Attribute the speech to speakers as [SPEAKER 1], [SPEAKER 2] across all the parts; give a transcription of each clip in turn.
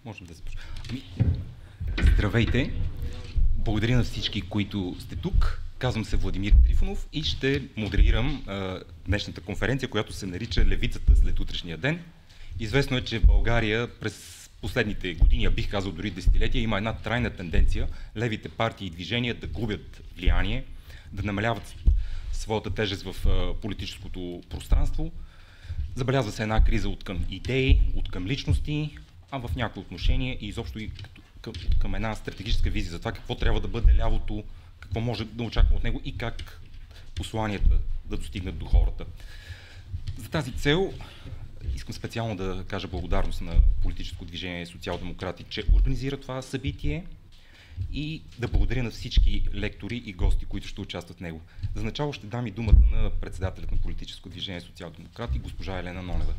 [SPEAKER 1] Можем да започнем. Здравейте! Благодаря на всички, които сте тук. Казвам се Владимир Трифонов и ще модерирам днешната конференция, която се нарича Левицата след утрешния ден. Известно е, че в България през последните години, бих казал дори десетилетия, има една трайна тенденция левите партии и движения да губят влияние, да намаляват своята тежест в политическото пространство. Забелязва се една криза от към идеи, от към личности, а в някои отношения и изобщо и към една стратегическа визия за това какво трябва да бъде лявото, какво може да очаква от него и как посланията да достигнат до хората. За тази цел искам специално да кажа благодарност на политическо движение Социал-демократи, че организира това събитие и да благодаря на всички лектори и гости, които ще участват в него. За начало ще дам и думата на председателят на политическо движение Социал-демократи, госпожа Елена Нонева.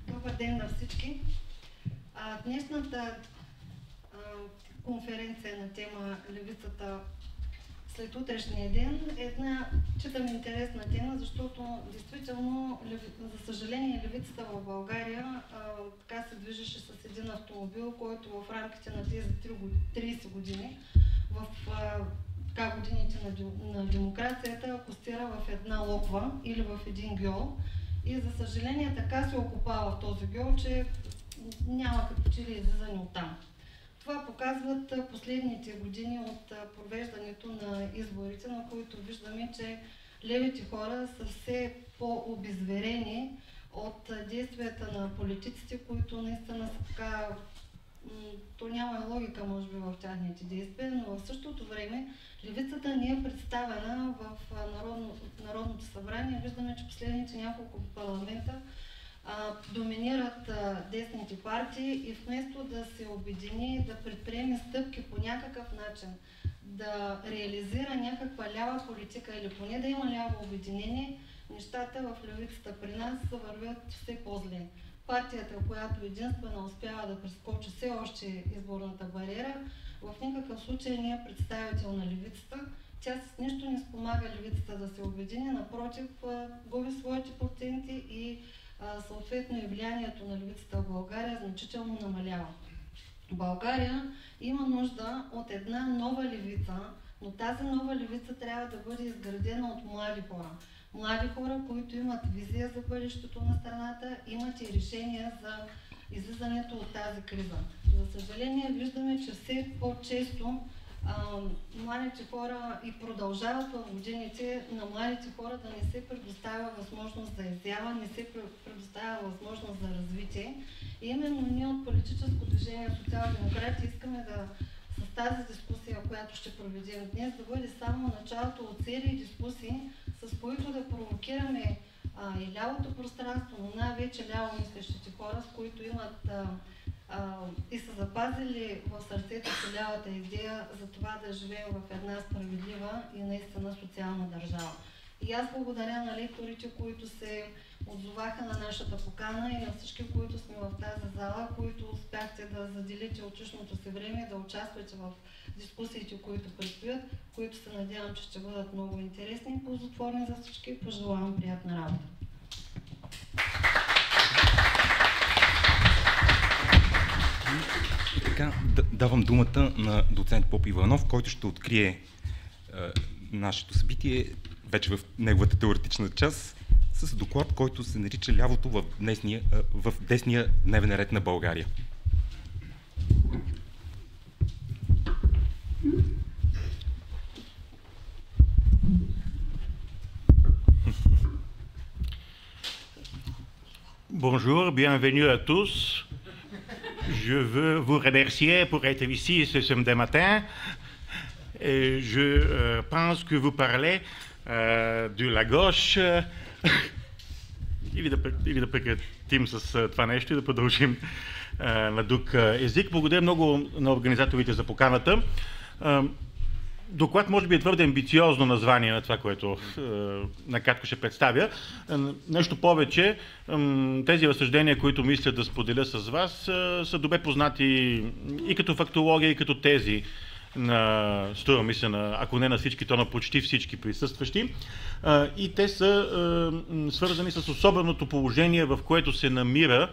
[SPEAKER 2] Добър ден на всички. Днешната конференция на тема Левицата след утрешния ден е една, читам, интересна тема, защото действително, за съжаление, левицата в България така се движеше с един автомобил, който в рамките на тези 30 години, в годините на демокрацията, акостира в една локва или в един гьол. И за съжаление така се окопава в този гьол, че няма като че ли излизане оттам. Това показват последните години от провеждането на изборите, на които виждаме, че левите хора са все по-обезверени от действията на политиците, които наистина са така... То няма логика, може би, в тяхните действия, но в същото време левицата ни е представена в Народното събрание. Виждаме, че последните няколко парламента доминират десните партии и вместо да се обедини, да предприеме стъпки по някакъв начин, да реализира някаква лява политика или поне да има ляво обединение, нещата в левицата при нас вървят все по-зле. Партията, която единствено успява да прескочи все още изборната бариера, в никакъв случай не е представител на левицата. Тя с нищо не спомага левицата да се обедини, напротив, губи своите проценти и съответно и влиянието на левицата в България значително намалява. България има нужда от една нова левица, но тази нова левица трябва да бъде изградена от млади хора. Млади хора, които имат визия за бъдещето на страната, имат и решения за излизането от тази криза. За съжаление, виждаме, че все по-често младите хора и продължават в годините на младите хора да не се предоставя възможност за изява, не се предоставя възможност за развитие. И именно ние от политическо движение Социал-демократи искаме да с тази дискусия, която ще проведем днес, да бъде само началото от серии дискусии, с които да провокираме и лявото пространство, но най-вече ляво мислещите хора, с които имат и са запазили в сърцето си лявата идея за това да живеем в една справедлива и наистина социална държава. И аз благодаря на лекторите, които се отзоваха на нашата покана и на всички, които сме в тази зала, които успяхте да заделите от личното си време, да участвате в дискусиите, които предстоят, които се надявам, че ще бъдат много интересни и ползотворни за всички. Пожелавам приятна работа.
[SPEAKER 1] И така, давам думата на доцент Поп Иванов, който ще открие нашето събитие вече в неговата теоретична част с доклад, който се нарича Лявото в десния дневен ред на България.
[SPEAKER 3] Bonjour, bienvenue à tous. Je veux vous remercier pour être ici ce samedi matin. Et je pense que vous parlez de la gauche. Или да прекратим с това нещо и да продължим на друг език. Благодаря много на организаторите за поканата. Доклад може би е твърде амбициозно название на това, което накратко ще представя. Нещо повече, тези разсъждения, които мисля да споделя с вас, са добре познати и като фактология, и като тези струва ми се, ако не на всички, то на почти всички присъстващи. И те са свързани с особеното положение, в което се намира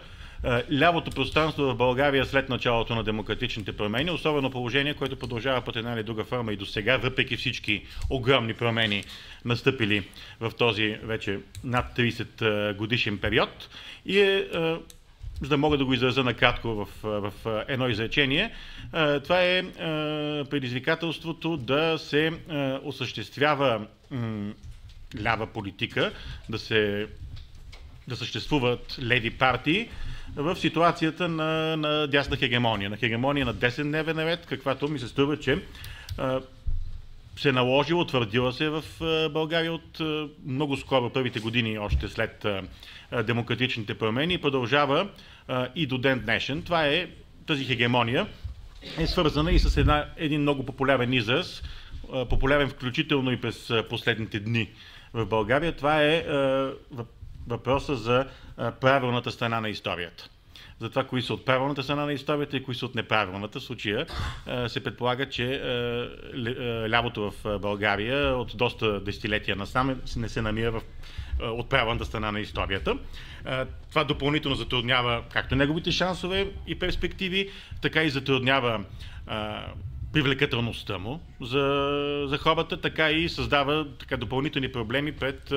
[SPEAKER 3] лявото пространство в България след началото на демократичните промени, особено положение, което продължава под една или друга форма и до сега, въпреки всички огромни промени, настъпили в този вече над 30 годишен период. И за да мога да го изразя накратко в едно изречение, това е предизвикателството да се осъществява лява политика, да съществуват леви партии в ситуацията на дясна хегемония, на десен дневен ред, каквато ми се струва, че се наложила, утвърдила се в България от много скоро, първите години, още след демократичните промени, и продължава и до ден днешен. Тази хегемония е свързана и с един много популярен израз, популярен включително и през последните дни в България. Това е въпроса за правилната страна на историята. За това, кои са от правилната страна на историята и кои са от неправилната. В случая се предполага, че лявото в България от доста десетилетия насам не се намира от правилната страна на историята. Това допълнително затруднява както неговите шансове и перспективи, така и затруднява привлекателността му за хората, така и създава допълнителни проблеми пред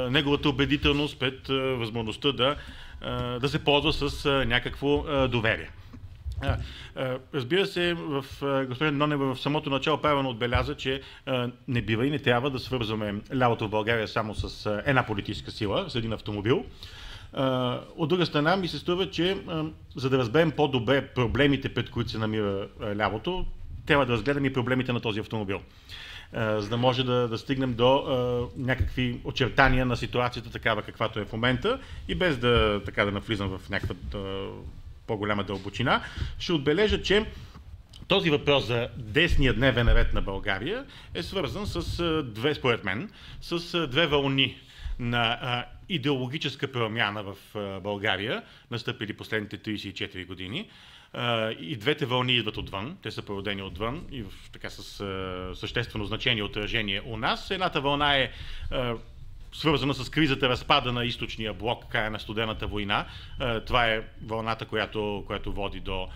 [SPEAKER 3] неговата убедителност, пред възможността да се ползва с някакво доверие. Разбира се, господин Нонев в самото начало правилно отбеляза, че не бива и не трябва да свързваме лявото в България само с една политическа сила, с един автомобил. От друга страна ми се струва, че за да разберем по-добре проблемите, пред които се намира лявото, трябва да разгледаме и проблемите на този автомобил, за да може да стигнем до някакви очертания на ситуацията такава, каквато е в момента, и без да навлизам в някаква по-голяма дълбочина, ще отбележа, че този въпрос за десния дневен ред на България е свързан според мен, с две вълни на идеологическа промяна в България, настъпили последните 34 години. И двете вълни идват отвън, те са породени отвън и с съществено значение отражение у нас. Едната вълна е свързана с кризата, разпада на източния блок, края на студената война. Това е вълната, която води до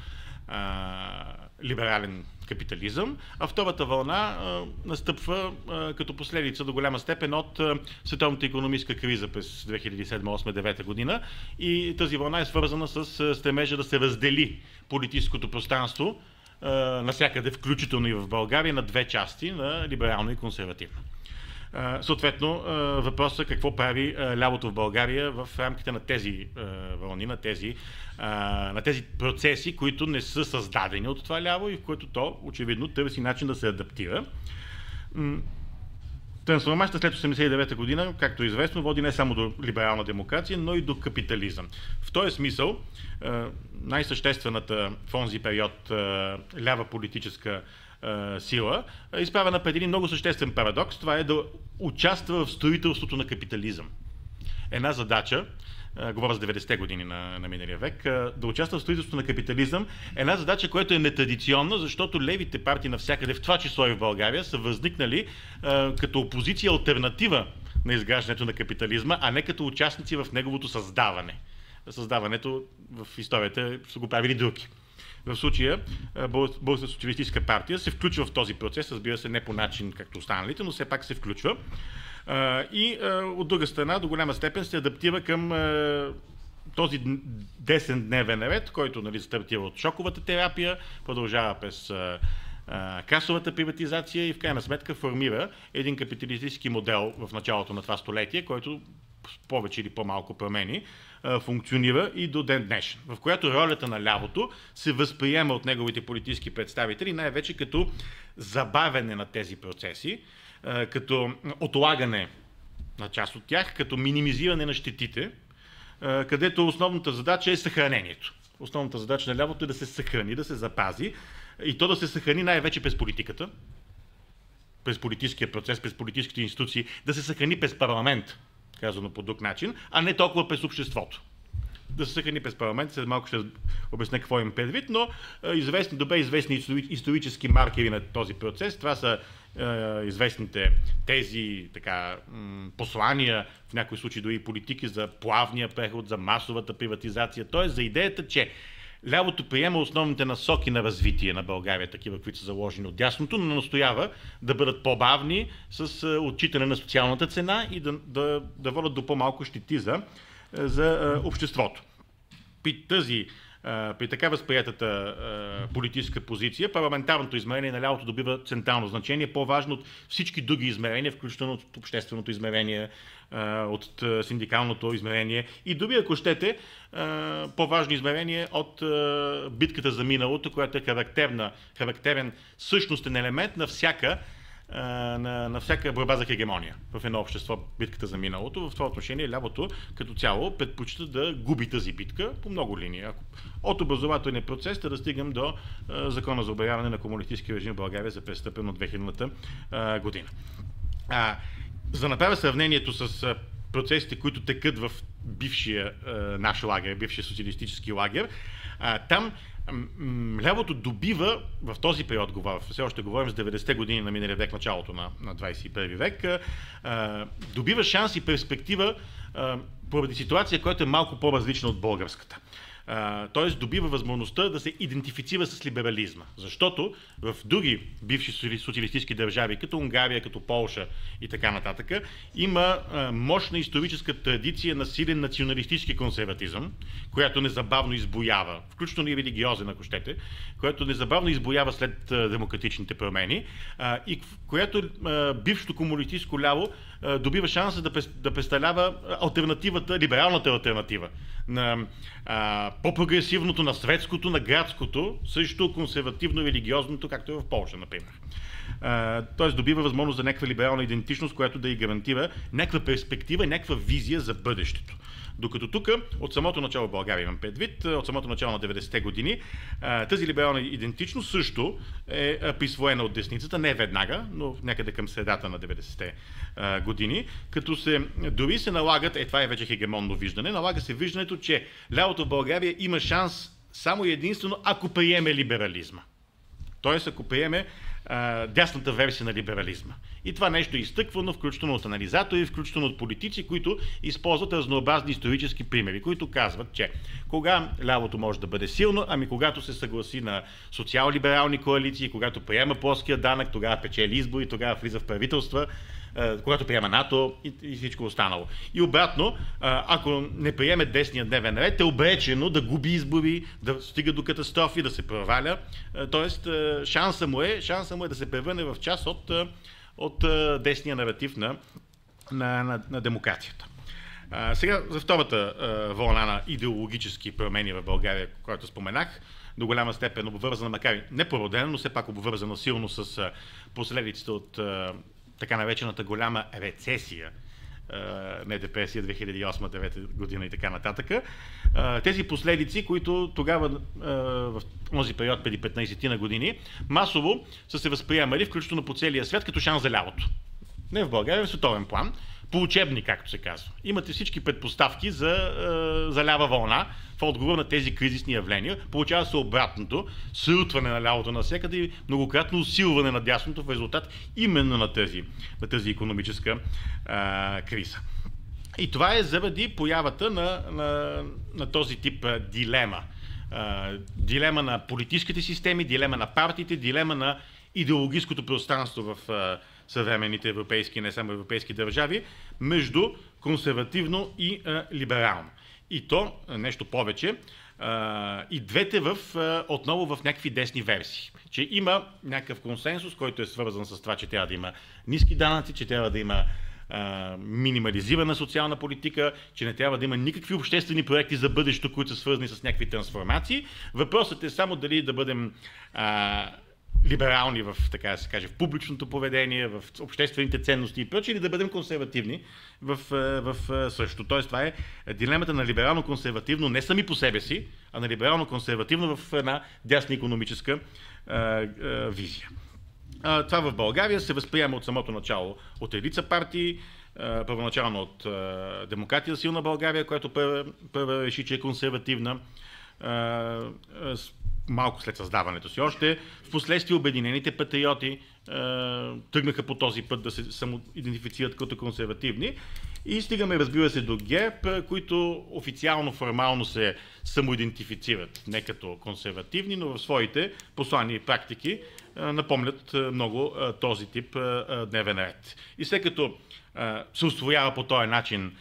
[SPEAKER 3] либерален капитализъм, а втората вълна настъпва като последица до голяма степен от световната икономическа криза през 2007-2008-2009 година, и тази вълна е свързана с стремежа да се раздели политическото пространство навсякъде, включително и в България, на две части, на либерално и консервативно. Съответно, въпросът какво прави лявото в България в рамките на тези вълни, на тези процеси, които не са създадени от това ляво и в което то очевидно търси начин да се адаптира. Трансформацията след 1989 година, както е известно, води не само до либерална демокрация, но и до капитализъм. В този смисъл, най-съществената в онзи период лява политическа сила е изправена пред един много съществен парадокс. Това е да участва в строителството на капитализъм. Една задача, говоря за 90-те години на миналия век, да участва в строителството на капитализъм, една задача, която е нетрадиционна, защото левите партии навсякъде, в това число и в България, са възникнали като опозиция, алтернатива на изграждането на капитализма, а не като участници в неговото създаване. Създаването в историята са го правили други. В случая Българската социалистическа партия се включва в този процес, разбира се, не по начин както останалите, но все пак се включва. И от друга страна, до голяма степен се адаптира към този десен дневен ред, който стартира от шоковата терапия, продължава през касовата приватизация и в крайна сметка формира един капиталистически модел в началото на това столетие, който с повече или по-малко промени функционира и до ден днешен, в която ролята на лявото се възприема от неговите политически представители най-вече като забавяне на тези процеси, като отлагане на част от тях, като минимизиране на щетите, където основната задача е съхранението. Основната задача на лявото е да се съхрани, да се запази, и то да се съхрани най-вече през политиката, през политическия процес, през политическите институции, да се съхрани през парламент, казано по друг начин, а не толкова през обществото. да се съхрани през парламент. След малко ще обясня какво имам предвид, но добре известни исторически маркери на този процес. Това са известните тези послания, в някои случаи дори политики за плавния преход, за масовата приватизация, т.е. за идеята, че лявото приема основните насоки на развитие на България, такива, които са заложени от дясното, но настоява да бъдат по-бавни с отчитане на социалната цена и да водят до по-малко щети за обществото. При така възприятата политическа позиция, парламентарното измерение на лявото добива централно значение, по-важно от всички други измерения, включително от общественото измерение, от синдикалното измерение и дори, ако щете, по-важно измерение от битката за миналото, която е характерен същностен елемент на всяка борба за хегемония в едно общество, битката за миналото. В това отношение лявото като цяло предпочита да губи тази битка по много линии. От образователния процес да стигнем до закона за обявяване на комунистически режим в България за престъпен от 2000-та година. За да направя сравнението с процесите, които текат в бившия наш лагер, бившия социалистически лагер, там лявото добива в този период, все още говорим с 90-те години на миналия век, началото на 21 век, добива шанс и перспектива поради ситуация, която е малко по-различна от българската. Т.е. добива възможността да се идентифицира с либерализма. Защото в други бивши социалистически държави, като Унгария, като Полша и така нататък, има мощна историческа традиция на силен националистически консерватизъм, която незабавно избуява, включително и религиозен, ако щете, която незабавно избуява след демократичните промени и която бившето комунистическо ляво добива шанса да представлява альтернативата, либералната альтернатива на по-прогресивното, на светското, на градското, също консервативно-религиозното, както е в Полша, например. Т.е. добива възможност за някаква либерална идентичност, която да й гарантира някаква перспектива, някаква визия за бъдещето. Докато тук, от самото начало в България имам предвид, от самото начало на 90-те години, тази либерална идентичност също е присвоена от десницата, не веднага, но някъде към средата на 90-те години, като дори се налагат, това е вече хегемонно виждане, налага се виждането, че лявото в България има шанс само и единствено, ако приеме либерализма. Т.е. ако приеме дясната версия на либерализма. И това нещо е изтъквано, включително от анализатори, включително от политици, които използват разнообразни исторически примери, които казват, че кога лявото може да бъде силно, когато се съгласи на социал-либерални коалиции, когато приема плоския данък, тогава печели избори, тогава влиза в правителства, когато приема НАТО и всичко останало. И обратно, ако не приеме десния дневен ред, е обречено да губи избори, да стига до катастрофи, да се проваля. Тоест, шанса му е да се превърне в част от десния наратив на демокрацията. Сега за втората вълна на идеологически промени в България, която споменах, до голяма степен обвързана, макар и непородена, но все пак обвързана силно с последиците от така наречената голяма рецесия, не депресия 2008-2009 година и така нататък. Тези последици, които тогава в този период преди 15 на години масово са се възприемали, включително по целия свят, като шанс за лявото. Не в България, в световен план, по учебни, както се казва. Имате всички предпоставки за лява вълна в отговор на тези кризисни явления. Получава се обратното, срутване на лявото навсякъде и многократно усилване на дясното в резултат именно на тази икономическа криза. И това е заради появата на този тип дилема. Дилема на политическите системи, дилема на партиите, дилема на идеологическото пространство в съвременните европейски, не само европейски държави, между консервативно и либерално. И то, нещо повече, и двете отново в някакви десни версии. Че има някакъв консенсус, който е свързан с това, че трябва да има ниски данъци, че трябва да има минимализирана социална политика, че не трябва да има никакви обществени проекти за бъдещето, които са свързани с някакви трансформации. Въпросът е само дали да бъдем либерални така да се каже, в публичното поведение, в обществените ценности и прочее, или да бъдем консервативни в същото. Тоест, това е дилемата на либерално-консервативно не сами по себе си, а на либерално-консервативно в една дясна икономическа визия. Това в България се възприема от самото начало от редица партии, първоначално от Демократия за силна България, която първа реши, че е консервативна, малко след създаването си още. Впоследствие Обединените патриоти тръгнаха по този път да се самоидентифицират като консервативни. И стигаме, разбира се, до ГЕРБ, които официално, формално се самоидентифицират не като консервативни, но в своите послания и практики напомнят много този тип дневен ред. И след като се усвоява по този начин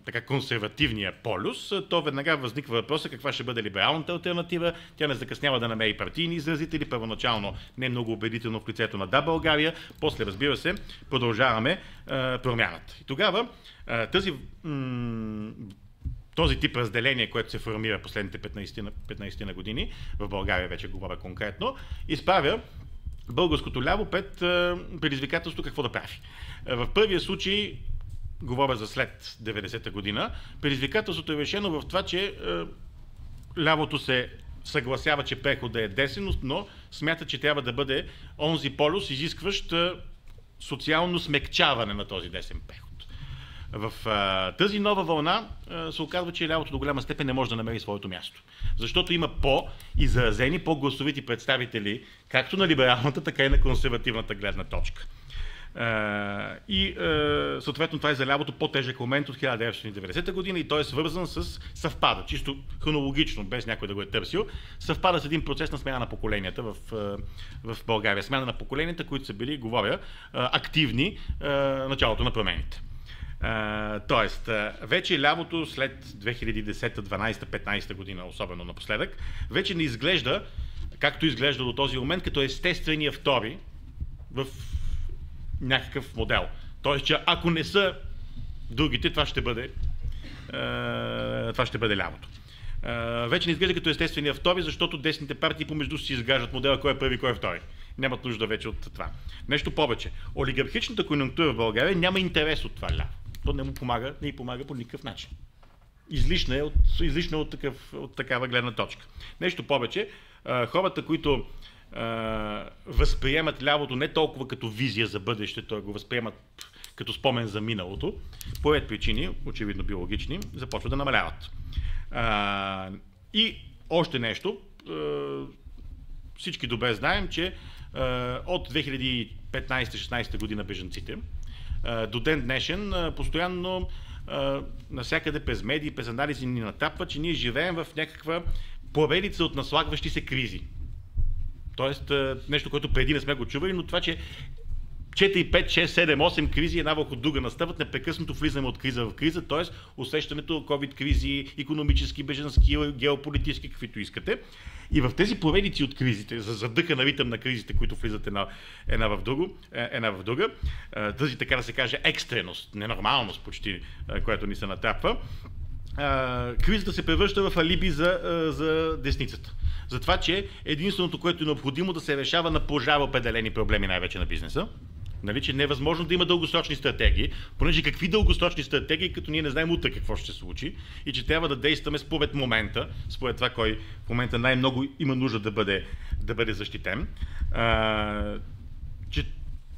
[SPEAKER 3] така консервативния полюс, то веднага възниква въпроса каква ще бъде либералната алтернатива. Тя не закъснява да намери партийни изразители, първоначално не много убедително в лицето на Да, България, после, разбира се, продължаваме промяната. И тогава този тип разделение, което се формира последните 15 на години, в България вече говоря конкретно, изправя българското ляво пред предизвикателство какво да прави. В първия случай, говоря за след 90-та година, предизвикателството е решено в това, че лявото се съгласява, че преходът е десен, но смята, че трябва да бъде онзи полюс, изискващ социално смекчаване на този десен преход. В тази нова вълна се оказва, че лявото до голяма степен не може да намери своето място. Защото има по-изразени, по-гласовити представители както на либералната, така и на консервативната гледна точка. И съответно това е за лявото по-тежък момент от 1990 година и той е свързан с съвпада, чисто хронологично, без някой да го е търсил, съвпада с един процес на смяна на поколенията в България. Смяна на поколенията, които са били, говоря, активни началото на промените. Тоест, вече лявото след 2010, 12, 15 година, особено напоследък, вече не изглежда, както изглежда до този момент, като естествения втори в някакъв модел. Тоест, че ако не са другите, това ще бъде лявото. Вече не изглежда като естествения втори, защото десните партии помежду си изграждат модела кой е първи, кой е втори. Нямат нужда вече от това. Нещо повече. Олигархичната конюнктура в България няма интерес от това ляво. То не му помага, не й помага по никакъв начин. Излишна е от такава гледна точка. Нещо повече, хората, които възприемат лявото не толкова като визия за бъдещето, а го възприемат като спомен за миналото, по ред причини, очевидно биологични, започват да намаляват. И още нещо, всички добре знаем, че от 2015-16 година бежанците до ден днешен постоянно навсякъде през медии, през анализи ни натрапва, че ние живеем в някаква поредица от наслагващи се кризи. Тоест нещо, което преди не сме го чували, но това, че 4, 5, 6, 7, 8 кризи една върху друга настъпват, непрекъснато влизаме от криза в криза, т.е. усещането COVID кризи, икономически, бежански, геополитически, каквито искате. И в тези поредици от кризите, за задъха на ритъм на кризите, които влизат една в друга, тази, така да се каже, екстреност, ненормалност почти, която ни се натрапва, кризата се превръща в алиби за десницата. За това, че единственото, което е необходимо да се решава на пожара определени проблеми, най-вече на бизнеса, нали, че не е възможно да има дългосрочни стратегии, понеже какви дългосрочни стратегии, като ние не знаем утре какво ще се случи и че трябва да действаме според момента, според това, кой в момента най-много има нужда да бъде защитен. Че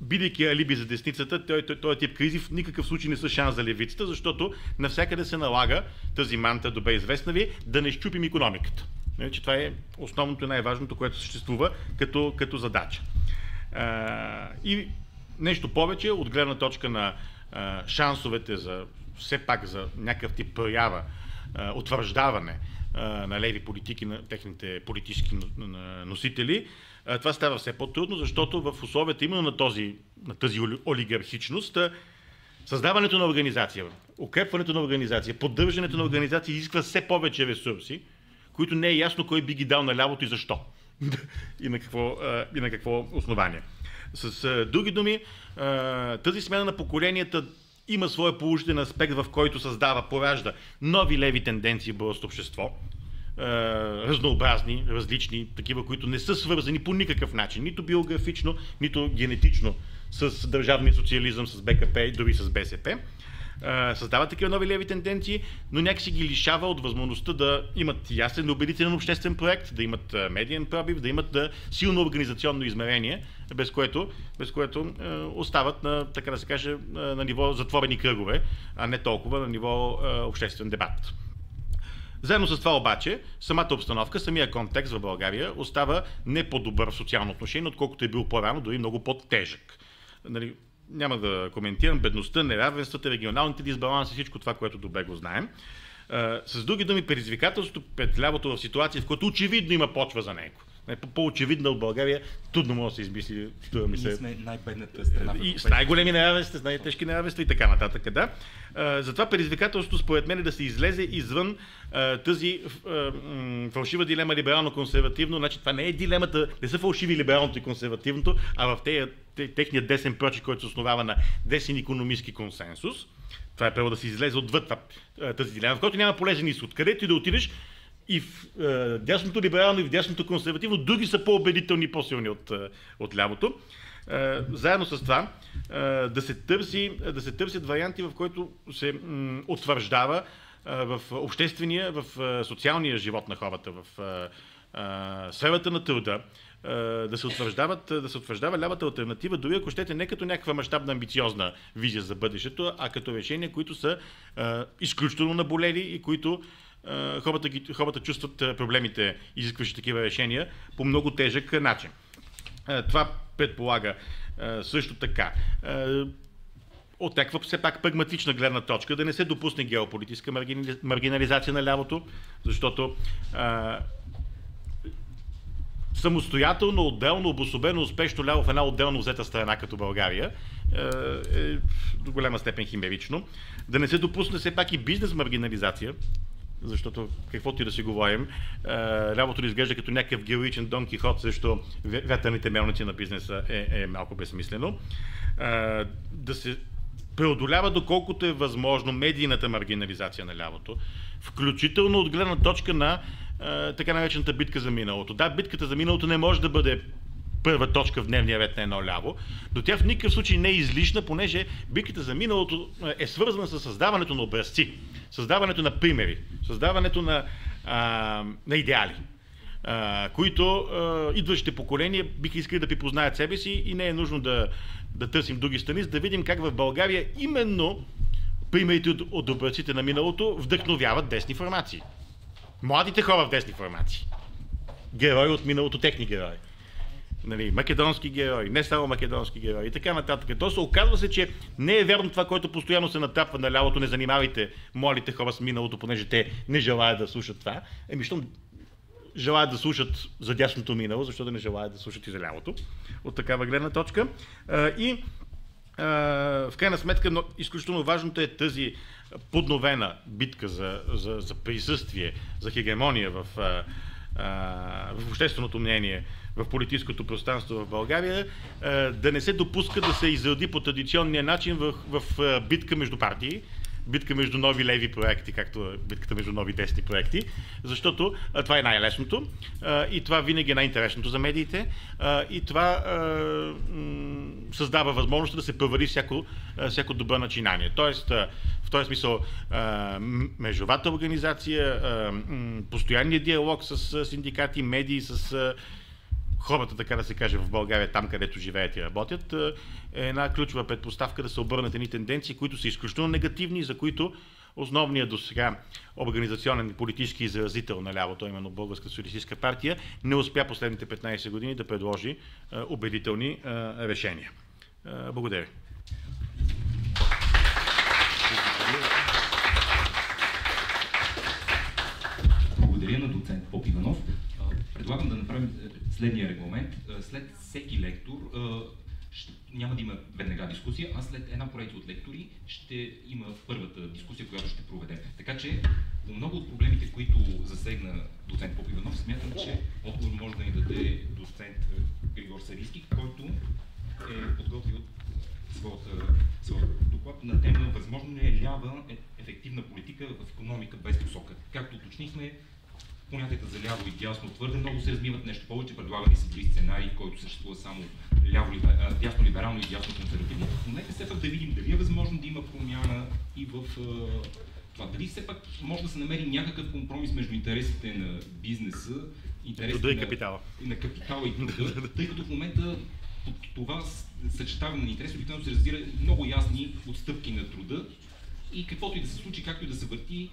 [SPEAKER 3] бидейки алиби за десницата, този тип кризи в никакъв случай не са шанс за левицата, защото навсякъде се налага тази мантра, добре известна ви, да не щупим икономиката. Че това е основното и най-важното, което съществува като задача. И нещо повече, от гледна точка на шансовете за все пак за някакъв тип проява, утвърждаване на леви политики, на техните политически носители, това става все по-трудно, защото в условията именно на тази олигархичност, създаването на организация, укрепването на организация, поддържането на организация изисква все повече ресурси, които не е ясно кой би ги дал на лявото и защо. и на какво основание. С други думи, тази смяна на поколенията има своя положителен аспект, в който поражда нови леви тенденции в българското общество, разнообразни, различни, такива, които не са свързани по никакъв начин, нито биографично, нито генетично с държавния социализъм, с БКП и дори с БСП. създава такива нови леви тенденции, но някакси ги лишава от възможността да имат ясен, убедителен обществен проект, да имат медиен пробив, да имат силно организационно измерение, без което остават на, така да се каже, на ниво затворени кръгове, а не толкова на ниво обществен дебат. Заедно с това обаче, самата обстановка, самия контекст в България остава не по-добър в социално отношение, отколкото е бил по-рано, дори много по-тежък. Нали, няма да коментирам бедността, неравенствата, регионалните дисбаланси, всичко това, което добре го знаем. С други думи, предизвикателството пред лявото в ситуация, в която очевидно има почва за него. По-очевидно от България трудно може да се измисли.
[SPEAKER 1] Ние сме най-бедната страна.
[SPEAKER 3] И с най-големи неравенства, с най-тежки неравенства и така нататък. Да. Затова предизвикателството според мен е да се излезе извън тази фалшива дилема либерално-консервативно. Значи това не е дилемата, не са фалшиви либералното и консервативното, а в техният десен прочит, който се основава на десен икономически консенсус. Това е право да се излезе отвъд тази дилема, в който няма полезен изход. Където и да отидеш, и в дясното либерално, и в дясното консервативно, други са по-убедителни и по-силни от лявото. Заедно с това да се търсят варианти, в който се утвърждава в обществения, в социалния живот на хората, в сферата на труда, да се утвърждава лявата алтернатива, дори ако щете не като някаква мащабна амбициозна визия за бъдещето, а като решения, които са изключително наболели и които хората чувстват проблемите, изискващи такива решения по много тежък начин. Това предполага също така от някаква все пак прагматична гледна точка да не се допусне геополитическа маргинализация на лявото, защото самостоятелно, отделно, обособено, успешно ляво в една отделно взета страна като България е до голяма степен химерично. Да не се допусне все пак и бизнес маргинализация, защото каквото и да си говорим, лявото да изглежда като някакъв героичен Дон Кихот срещу вятърните мелници на бизнеса е малко безсмислено. Да се преодолява доколкото е възможно медийната маргинализация на лявото, включително от гледна точка на така наречената битка за миналото. Да, битката за миналото не може да бъде първа точка в дневния ред на едно ляво, но тя в никакъв случай не е излишна, понеже битката за миналото е свързана с създаването на образци, създаването на примери, създаването на идеали, които идващите поколения биха искали да припознаят себе си и не е нужно да търсим други страни, за да видим как в България именно примерите от образците на миналото вдъхновяват десни формации. Младите хора в десни формации. Герои от миналото, техни герои. Нали, македонски герои, не само македонски герои и така нататък. То се оказва се, че не е вярно това, което постоянно се натрапва на лявото, не занимавайте младите хора с миналото, понеже те не желаят да слушат това. Щом желаят да слушат за дясното минало, защото не желаят да слушат и за лявото. От такава гледна точка. В крайна сметка, но изключително важното е тази подновена битка за присъствие, за хегемония в общественото мнение, в политическото пространство в България, да не се допуска да се изроди по традиционния начин в битка между партии, битка между нови леви проекти, както битката между нови десни проекти, защото това е най-лесното и това винаги е най-интересното за медиите и това създава възможност да се провали всяко добро начинание. Тоест, в този смисъл, междувата организация, постоянният диалог с синдикати, медии, с хората, така да се каже, в България, там където живеят и работят, е една ключова предпоставка да се обърнат едни тенденции, които са изключително негативни, за които основният досега организационен и политически изразител на лявото, именно Българска социалистическа партия, не успя последните 15 години да предложи убедителни решения. Благодаря.
[SPEAKER 1] Благодаря на доцент Попиванов. Предлагам да направим следния регламент. След всеки лектор няма да има веднага дискусия, а след една поредица от лектори ще има първата дискусия, която ще проведем. Така че по много от проблемите, които засегна доцент Попиванов, смятам, че отговор може да ни даде доцент Григор Савийски, който е подготвил своят доклад на тема "Възможно ли е лява ефективна политика в икономика без посока?". Както уточнихме, понятията за ляво и дясно твърде много се размиват, нещо повече, предлагани са дори сценарии, в който съществува само дясно-либерално и дясно-консервативно. Но нека все пак да видим дали е възможно да има промяна и в това. Дали все пак може да се намери някакъв компромис между интересите на бизнеса, интересите на капитала и труда, тъй като в момента това съчетаване на интереси обикновено се разбира много ясни отстъпки на труда и каквото и да се случи, както и да се върти,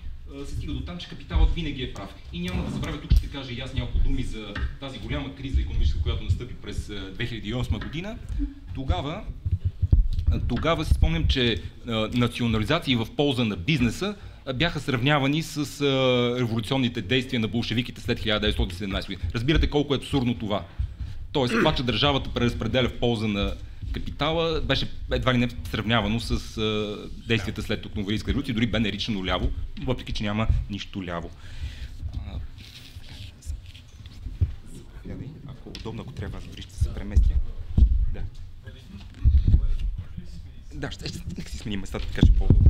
[SPEAKER 1] се стига до там, че капиталът винаги е прав. И няма да забравя, тук ще кажа и аз няколко думи за тази голяма криза икономическа, която настъпи през 2008 година. Тогава си спомням, че национализации в полза на бизнеса бяха сравнявани с революционните действия на болшевиките след 1917 година. Разбирате колко е абсурдно това. Тоест, това, че държавата преразпределя в полза на капитала, беше едва ли не сравнявано с действията след Октомврийска революция, дори бе наричано ляво, въпреки че няма нищо ляво. Ако удобно, ако трябва, аз дори ще се преместя. Да. Да, ще си сменим местата, така че по-удобно.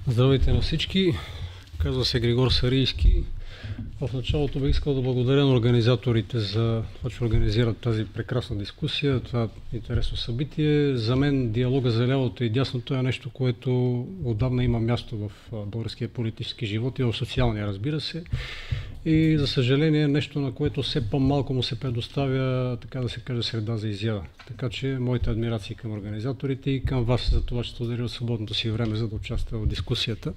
[SPEAKER 4] Здравейте на всички, казва се Григор Сарийски. В началото бих искал да благодаря на организаторите за това, че организират тази прекрасна дискусия, това интересно събитие. За мен диалога за лявото и дясното е нещо, което отдавна има място в българския политически живот и в социалния, разбира се. И за съжаление нещо, на което все по-малко му се предоставя, така да се каже, среда за изява. Така че моите адмирации към организаторите и към вас за това, че сте отделили свободното си време, за да участвате в дискусията.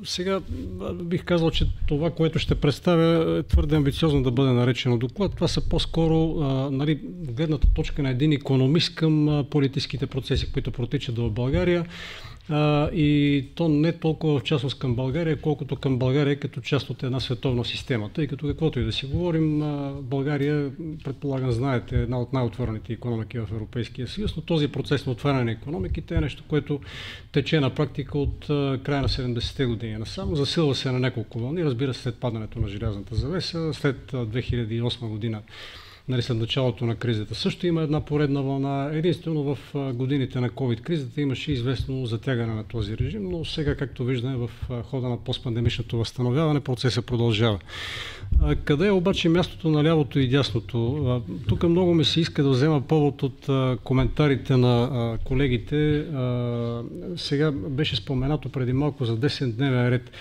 [SPEAKER 4] Сега бих казал, че това, което ще представя, е твърде амбициозно да бъде наречено доклад. Това са по-скоро гледната точка на един икономист към политическите процеси, които протичат в България. И то не толкова в частност към България, колкото към България като част от една световна система. Тъй като каквото и да си говорим, България, предполагам, знаете, е една от най-отворените икономики в Европейския съюз, но този процес на отваряне на икономиките е нещо, което тече на практика от края на 70-те години насам. Засилва се на няколко вълни, разбира се, след падането на желязната завеса, след 2008 година. След началото на кризата също има една поредна вълна. Единствено в годините на COVID-кризата имаше известно затягане на този режим, но сега, както виждаме, в хода на постпандемичното възстановяване процесът продължава. Къде е обаче мястото на лявото и дясното? Тук много ми се иска да взема повод от коментарите на колегите. Сега беше споменато преди малко за 10-дневен ред.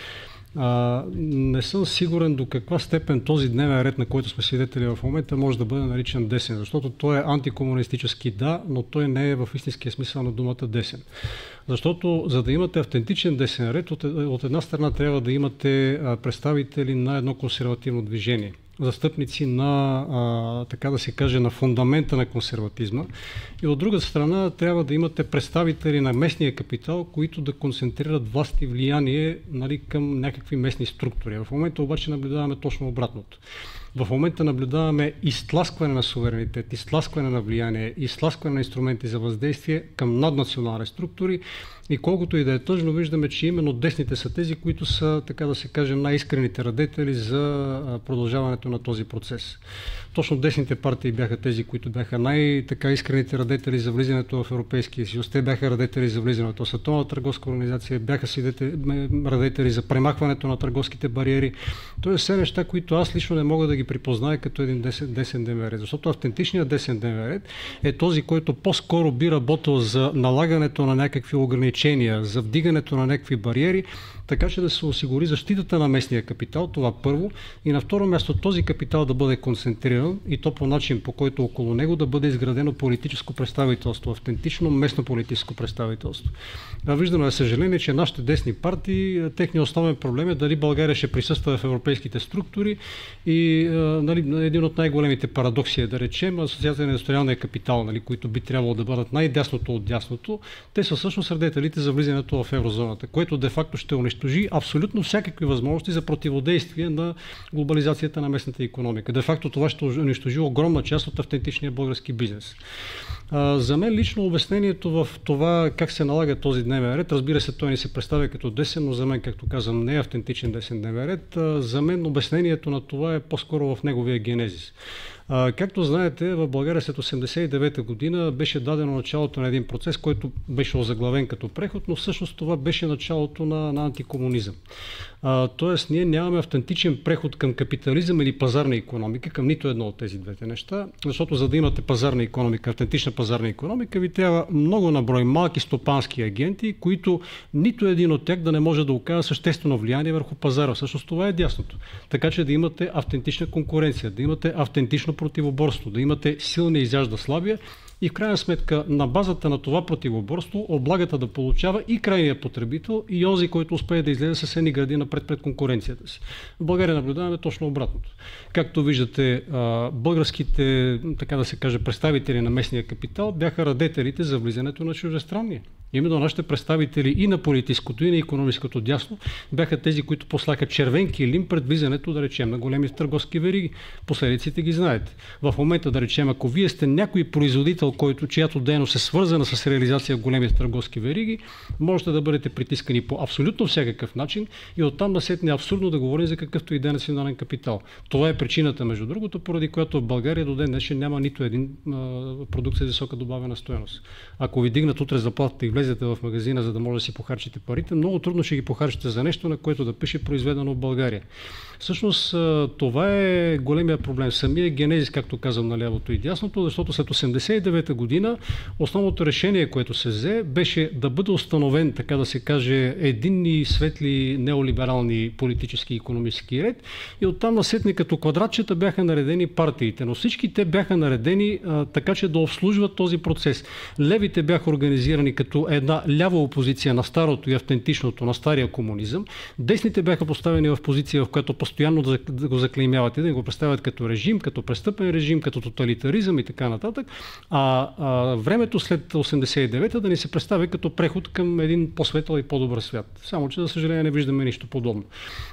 [SPEAKER 4] Не съм сигурен до каква степен този дневен ред, на който сме свидетели в момента, може да бъде наричан десен, защото той е антикомунистически, да, но той не е в истинския смисъл на думата десен. Защото за да имате автентичен десен ред, от една страна трябва да имате представители на едно консервативно движение, застъпници на, така да се каже, на фундамента на консерватизма. И от друга страна трябва да имате представители на местния капитал, които да концентрират власт и влияние, към някакви местни структури. В момента обаче наблюдаваме точно обратното. В момента наблюдаваме изтласкване на суверенитет, изтласкване на влияние, изтласкване на инструменти за въздействие към наднационални структури. И колкото и да е тъжно, виждаме, че именно десните са тези, които са, така да се каже, най-искрените радетели за продължаването на този процес. Точно десните партии бяха тези, които бяха най-искрените радетели за влизането в Европейския съюз. Те бяха радетели за влизането в Световната търговска организация, бяха радетели за премахването на търговските бариери. Тоест все неща, които аз лично не мога да ги припозная като един десен дневен ред. Защото автентичният десен дневен ред е този, който по-скоро би работил за налагането на някакви ограничения, за вдигането на някакви бариери, така че да се осигури защитата на местния капитал, това първо, и на второ място този капитал да бъде концентриран и то по начин, по който около него да бъде изградено политическо представителство, автентично местно политическо представителство. Виждаме, за съжаление, че нашите десни партии, техният основен проблем е дали България ще присъства в европейските структури и един от най-големите парадокси е, да речем, Асоциацията на индустриалния капитал, които би трябвало да бъдат най-дясното от дясното, те са всъщност радетелите за влизането в еврозоната, което де-факто ще унищожи абсолютно всякакви възможности за противодействие на глобализацията на местната икономика. Де-факто това ще унищожи огромна част от автентичния български бизнес. За мен лично обяснението в това как се налага този дневен ред, разбира се, той не се представя като десен, но за мен, както казвам, не е автентичен десен дневен ред. За мен обяснението на това е по-скоро в неговия генезис. Както знаете, в България след 1989 година беше дадено началото на един процес, който беше озаглавен като преход, но всъщност това беше началото на антикомунизъм. Тоест, ние нямаме автентичен преход към капитализъм или пазарна икономика, към нито едно от тези двете неща, защото за да имате пазарна икономика, автентична пазарна икономика, ви трябва много наброй малки стопански агенти, които нито един от тях да не може да оказва съществено влияние върху пазара. Всъщност това е дясното. Така че да имате автентична конкуренция, да имате автентично противоборство, да имате силния изяжда слабия и в крайна сметка на базата на това противоборство облагата да получава и крайният потребител и онзи, който успее да излезе с едни гради напред пред конкуренцията си. В България наблюдаваме точно обратното. Както виждате, българските, така да се каже, представители на местния капитал бяха радетелите за влизането на чуждестранния. Именно нашите представители и на политическото, и на икономическото дясно бяха тези, които послаха червен килим пред влизането, да речем, на големи търговски вериги. Последиците ги знаете. В момента, да речем, ако вие сте някой производител, чиято дейност е свързана с реализация в големи търговски вериги, можете да бъдете притискани по абсолютно всякакъв начин и оттам насетне е абсурдно да говорим за какъвто и да е национален капитал. Това е причината, между другото, поради която в България до ден днешен няма нито един продукт с висока добавена стойност. Ако ви дигнат утре заплатата и влезете в магазина, за да може да си похарчите парите, много трудно ще ги похарчите за нещо, на което да пише произведено в България. Всъщност това е големия проблем. Самия генезис, както казвам, на лявото и дясното, защото след 1989 година основното решение, което се взе, беше да бъде установен, така да се каже, единни, светли, неолиберални политически и икономически ред и оттам насетне като квадратчета бяха наредени партиите, но всички те бяха наредени така, че да обслужват този процес. Левите бяха организирани като една лява опозиция на старото и автентичното, на стария комунизъм. Десните бяха поставени в позиция, в която постоянно да го заклеймяват и да го представят като режим, като престъпен режим, като тоталитаризъм и така нататък. Времето след 89-та да ни се представи като преход към един по-светъл и по-добър свят. Само че, за съжаление, не виждаме нищо подобно.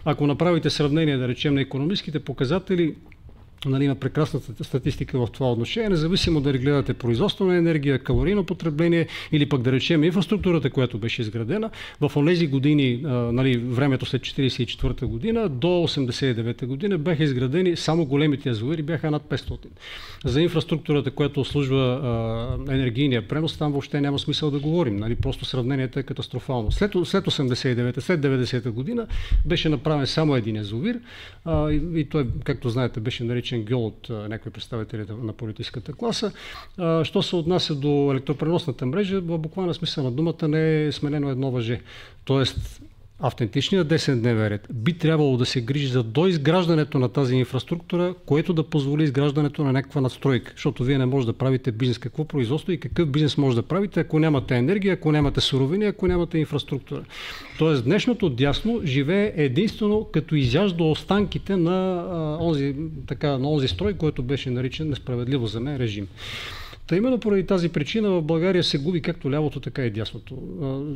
[SPEAKER 4] Ако направите сравнение, да речем, на икономическите показатели, има прекрасна статистика в това отношение, независимо дали гледате производство на енергия, калорийно потребление или пък да речем инфраструктурата, която беше изградена в онези години, времето след 1944 година до 1989 година бяха изградени само големите язовири, бяха над 500. За инфраструктурата, която обслужва енергийния пренос, там въобще няма смисъл да говорим. Просто сравнението е катастрофално. След 89-та, след 90-та година беше направен само един язовир и той, както знаете, беше наричан гьол от някои представители на политическата класа. Що се отнася до електропреносната мрежа, в буквален смисъл на думата не е сменено едно въже. Тоест, автентичният десен дневен ред би трябвало да се грижи за доизграждането на тази инфраструктура, което да позволи изграждането на някаква надстройка, защото вие не може да правите бизнес. Какво производство и какъв бизнес може да правите, ако нямате енергия, ако нямате суровини, ако нямате инфраструктура. Тоест, днешното дясно живее единствено като изяжда останките на онзи строй, който беше наричан несправедливо за мен режим. Та именно поради тази причина в България се губи както лявото, така и дясното.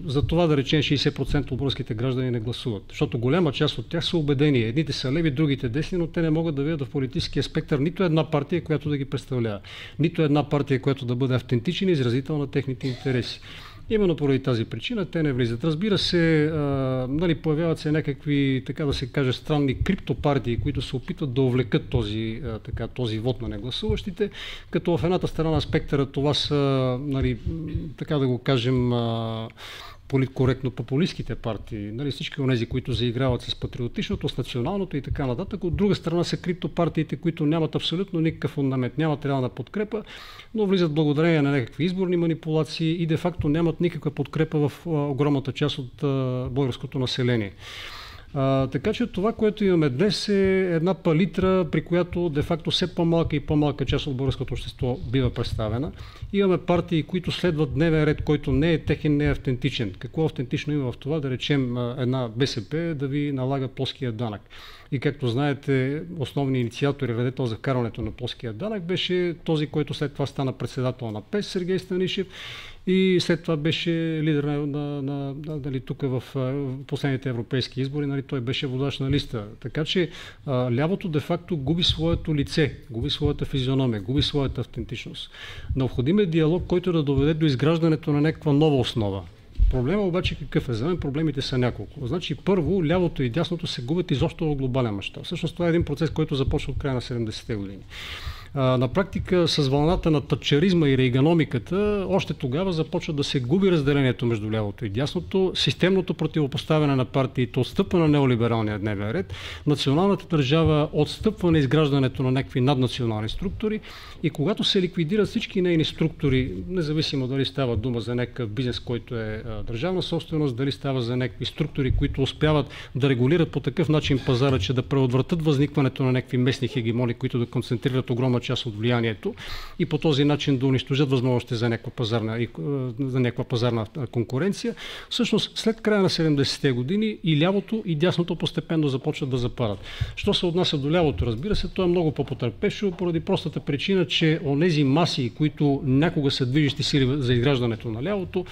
[SPEAKER 4] За това да речем 60% от българските граждани не гласуват, защото голяма част от тях са убедени. Едните са леви, другите десни, но те не могат да видят в политическия спектър нито една партия, която да ги представлява. Нито една партия, която да бъде автентичен и изразител на техните интереси. Именно поради тази причина те не влизат. Разбира се, появяват се някакви, така да се каже, странни криптопартии, които се опитват да увлекат този вод на негласуващите, като в едната страна на спектъра това са, така да го кажем, политкоректно популистските партии, всички онези, които заиграват с патриотичното, с националното и така нататък. От друга страна са криптопартиите, които нямат абсолютно никакъв фундамент, нямат реална подкрепа, но влизат благодарение на някакви изборни манипулации и де-факто нямат никаква подкрепа в огромната част от българското население. Така че това, което имаме днес е една палитра, при която де-факто все по-малка и по-малка част от българското общество бива представена. Имаме партии, които следват дневен ред, който не е техен, не е автентичен. Какво автентично има в това, да речем една БСП да ви налага плоския данък? и както знаете, основният инициатор и радетел за вкарването на плоския данък беше този, който след това стана председател на ПЕС, Сергей Станишев, и след това беше лидер нали, тук в последните европейски избори, нали, той беше водач на листа. Така че лявото де-факто губи своето лице, губи своята физиономия, губи своята автентичност. Необходим е диалог, който да доведе до изграждането на някаква нова основа. Проблема обаче какъв е? За мен проблемите са няколко. Значи първо, лявото и дясното се губят изобщо в глобален мащаб. Всъщност това е един процес, който започва от края на 70-те години. На практика с вълната на татчеризма и рейганомиката още тогава започва да се губи разделението между лявото и дясното, системното противопоставяне на партиите отстъпва на неолибералния дневен ред, националната държава отстъпва на изграждането на някакви наднационални структури и когато се ликвидират всички нейни структури, независимо дали става дума за някакъв бизнес, който е държавна собственост, дали става за някакви структури, които успяват да регулират по такъв начин пазара, че да предотвратят възникването на някакви местни хегемони, които да концентрират огромна част от влиянието и по този начин да унищожат възможности за някаква пазарна конкуренция. Всъщност, след края на 70-те години и лявото и дясното постепенно започват да западат. Що се отнася до лявото, разбира се, то е много по-потърпещо, поради простата причина, че онези маси, които някога са движещи сили за изграждането на лявото,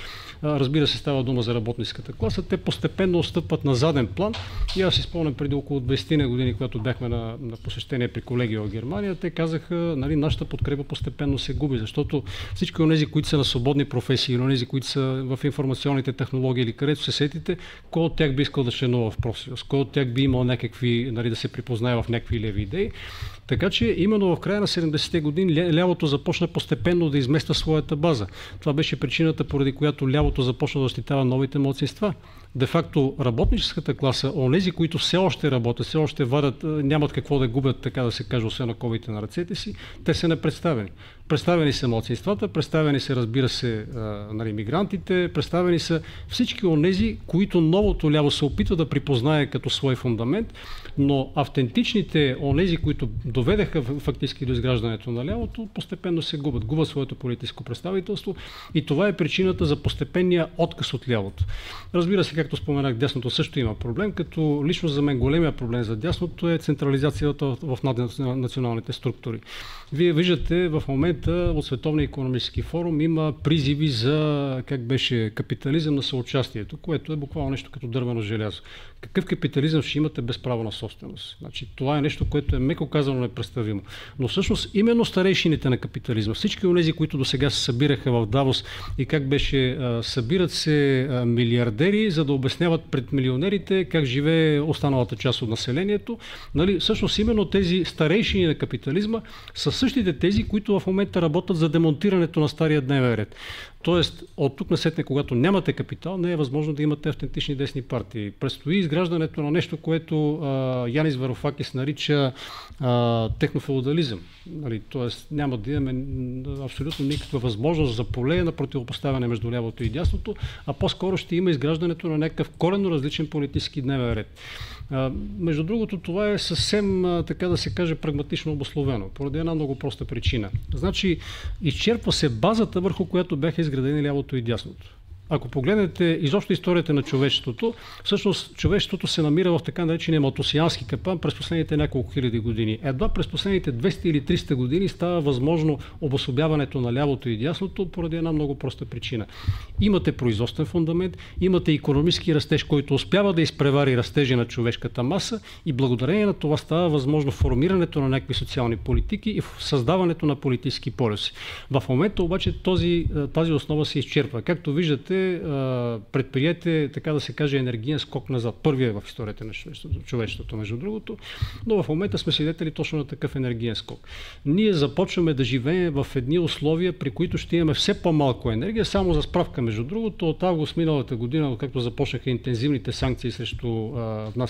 [SPEAKER 4] разбира се, става дума за работническата класа, те постепенно отстъпват на заден план. И аз си спомням преди около 20 години, когато бяхме на посещение при колеги в Германия, те казаха, нали, нашата подкрепа постепенно се губи, защото всички онези, които са на свободни професии, онези, които са в информационните технологии или където се сетите, кой от тях би искал да членува в профсъюз, кой от тях би имал някакви, нали, да се припознае в някакви леви идеи. Така че именно в края на 70-те години лявото започна постепенно да измества своята база. Това беше причината, поради която лявото започна да защитава новите малцинства. Де-факто работническата класа, онези, които все още работят, все още вадят, нямат какво да губят, така да се каже, освен оковите на ръцете си, те са непредставени. Представени са малцинствата, представени са, разбира се, нали, мигрантите, представени са всички онези, които новото ляво се опитва да припознае като свой фундамент, но автентичните онези, които доведаха фактически до изграждането на лявото, постепенно се губят своето политическо представителство и това е причината за постепенния отказ от лявото. Разбира се, както споменах, дясното също има проблем, като лично за мен големия проблем за дясното е централизацията в наднационалните структури. Вие виждате в момента от Световния икономически форум има призиви за, капитализъм на съучастието, което е буквално нещо като дървено желязо. Какъв капитализъм ще имате без право на собственост? Значи, това е нещо, което е меко казано непредставимо. Но всъщност именно старейшините на капитализма, всички онези, които до сега се събираха в Давос и събират се милиардери, за да обясняват пред милионерите как живее останалата част от населението. Нали, всъщност именно тези старейшини на капитализма са същите тези, които в момента работят за демонтирането на стария дневен ред. Тоест, от тук насетне, когато нямате капитал, не е възможно да имате автентични десни партии. Предстои изграждането на нещо, което Янис Варофакис нарича технофеодализъм. Нали, тоест, няма да имаме абсолютно никаква възможност за поле на противопоставяне между лявото и дясното, а по-скоро ще има изграждането на някакъв коренно различен политически дневен ред. Между другото, това е съвсем, така да се каже, прагматично обусловено, поради една много проста причина. Значи, изчерпва се базата, върху която бяха изградени лявото и дясното. Ако погледнете изобщо историята на човечеството, всъщност човечеството се намира в така наречения малтусиански капан през последните няколко хиляди години. Едва през последните 200 или 300 години става възможно обособяването на лявото и дясното поради една много проста причина. Имате производствен фундамент, имате икономически растеж, който успява да изпревари растежа на човешката маса и благодарение на това става възможно формирането на някакви социални политики и създаването на политически полюси. В момента обаче тази основа се изчерпва. Както виждате, предприете, така да се каже, енергиен скок назад. Първия в историята на човечеството, между другото, но в момента сме свидетели точно на такъв енергиен скок. Ние започваме да живеем в едни условия, при които ще имаме все по-малко енергия. Само за справка, между другото, от август миналата година, откакто започнаха интензивните санкции срещу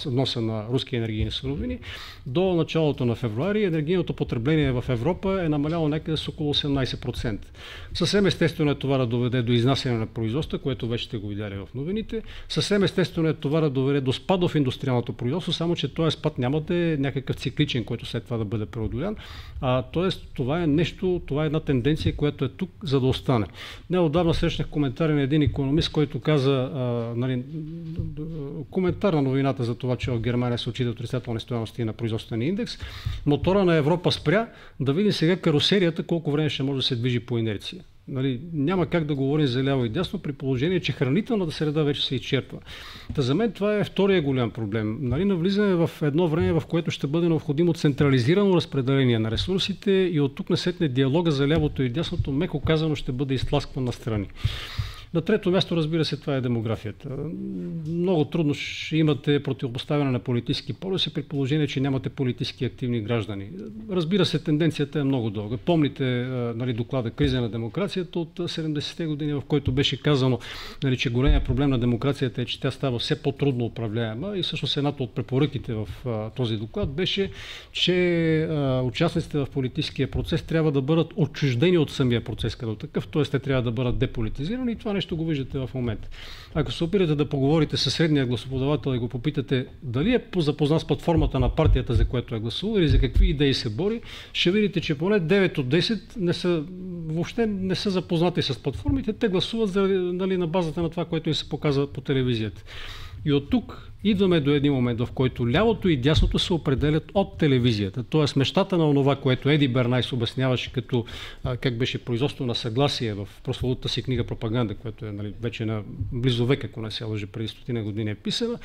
[SPEAKER 4] вноса на руски енергийни суровини, до началото на февруари енергийното потребление в Европа е намаляло някъде с около 18%. Съвсем естествено е това да доведе до изнасяне на производство валута, което вече сте го видяли в новините. Съвсем естествено е това да доведе до спад в индустриалното производство, само че този спад няма да е някакъв цикличен, който след това да бъде преодолян. Тоест това е нещо, това е една тенденция, която е тук, за да остане. Неотдавна срещнах коментари на един икономист, който каза, коментар на новината за това, че в Германия се отчитат отрицателни стойности на производствения индекс. Мотора на Европа спря, да видим сега карусерията колко време ще може да се движи по инерция. Няма как да говорим за ляво и дясно, при положение, че хранителната среда вече се изчерпва. За мен това е втория голям проблем. Навлизаме в едно време, в което ще бъде необходимо централизирано разпределение на ресурсите и от тук насетне диалога за лявото и дясното, меко казано, ще бъде изтласкван на страни. На трето място, разбира се, това е демографията. Много трудно ще имате противопоставяне на политически полюси при положение, че нямате политически активни граждани. Разбира се, тенденцията е много дълга. Помните доклада "Криза на демокрацията" от 70-те години, в който беше казано, че големият проблем на демокрацията е, че тя става все по-трудно управляема, и всъщност едната от препоръките в този доклад беше, че участниците в политическия процес трябва да бъдат отчуждени от самия процес като такъв, т.е. те трябва да бъдат деполитизирани, и това нещо го виждате в момента. Ако се опирате да поговорите със средния гласоподавател и го попитате дали е запознат с платформата на партията, за което е гласувал, или за какви идеи се бори, ще видите, че поне 9 от 10 въобще не са запознати с платформите, те гласуват на базата на това, което им се показва по телевизията. И от тук идваме до един момент, в който лявото и дясното се определят от телевизията. Тоест мечтата на онова, което Еди Бернайс обясняваше като как беше производство на съгласие в прословутата си книга "Пропаганда", която е вече на близо век, ако не се лъжа, преди 100 години е писана,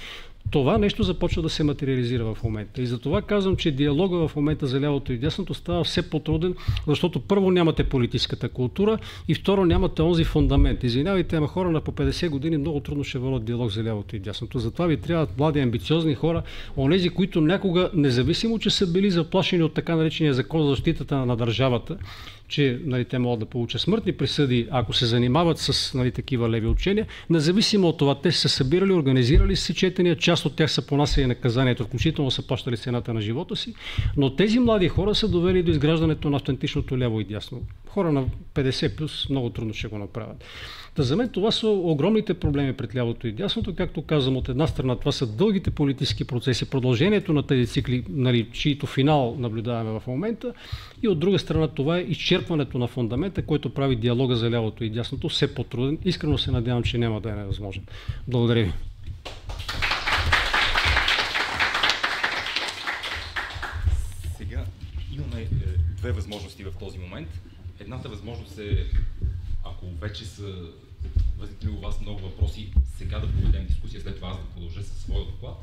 [SPEAKER 4] това нещо започва да се материализира в момента. И затова казвам, че диалога в момента за лявото и дясното става все по-труден, защото първо нямате политическата култура и второ нямате онзи фундамент. Извинявайте, ама хора на по 50 години много трудно ще водят диалог за лявото и дясното. Затова ви трябват млади, амбициозни хора, онези, които някога, независимо, че са били заплашени от така наречения закон за защитата на държавата, че те могат да получат смъртни присъди, ако се занимават с такива леви учения, независимо от това, те са събирали, организирали си четения, част от тях са понасяли наказанието, включително са плащали цената на живота си, но тези млади хора са довели до изграждането на автентичното ляво и дясно. Хора на 50 плюс много трудно ще го направят. За мен това са огромните проблеми пред лявото и дясното. Както казвам, от една страна това са дългите политически процеси, продължението на тези цикли, чието финал наблюдаваме в момента, и от друга страна това е изчерпването на фундамента, който прави диалога за лявото и дясното все по-труден. Искрено се надявам, че няма да е невъзможен. Благодаря ви.
[SPEAKER 1] Сега имаме две възможности в този момент. Едната възможност е, ако вече са възникнали у вас много въпроси, сега да проведем дискусия, след това аз да продължа със своя доклад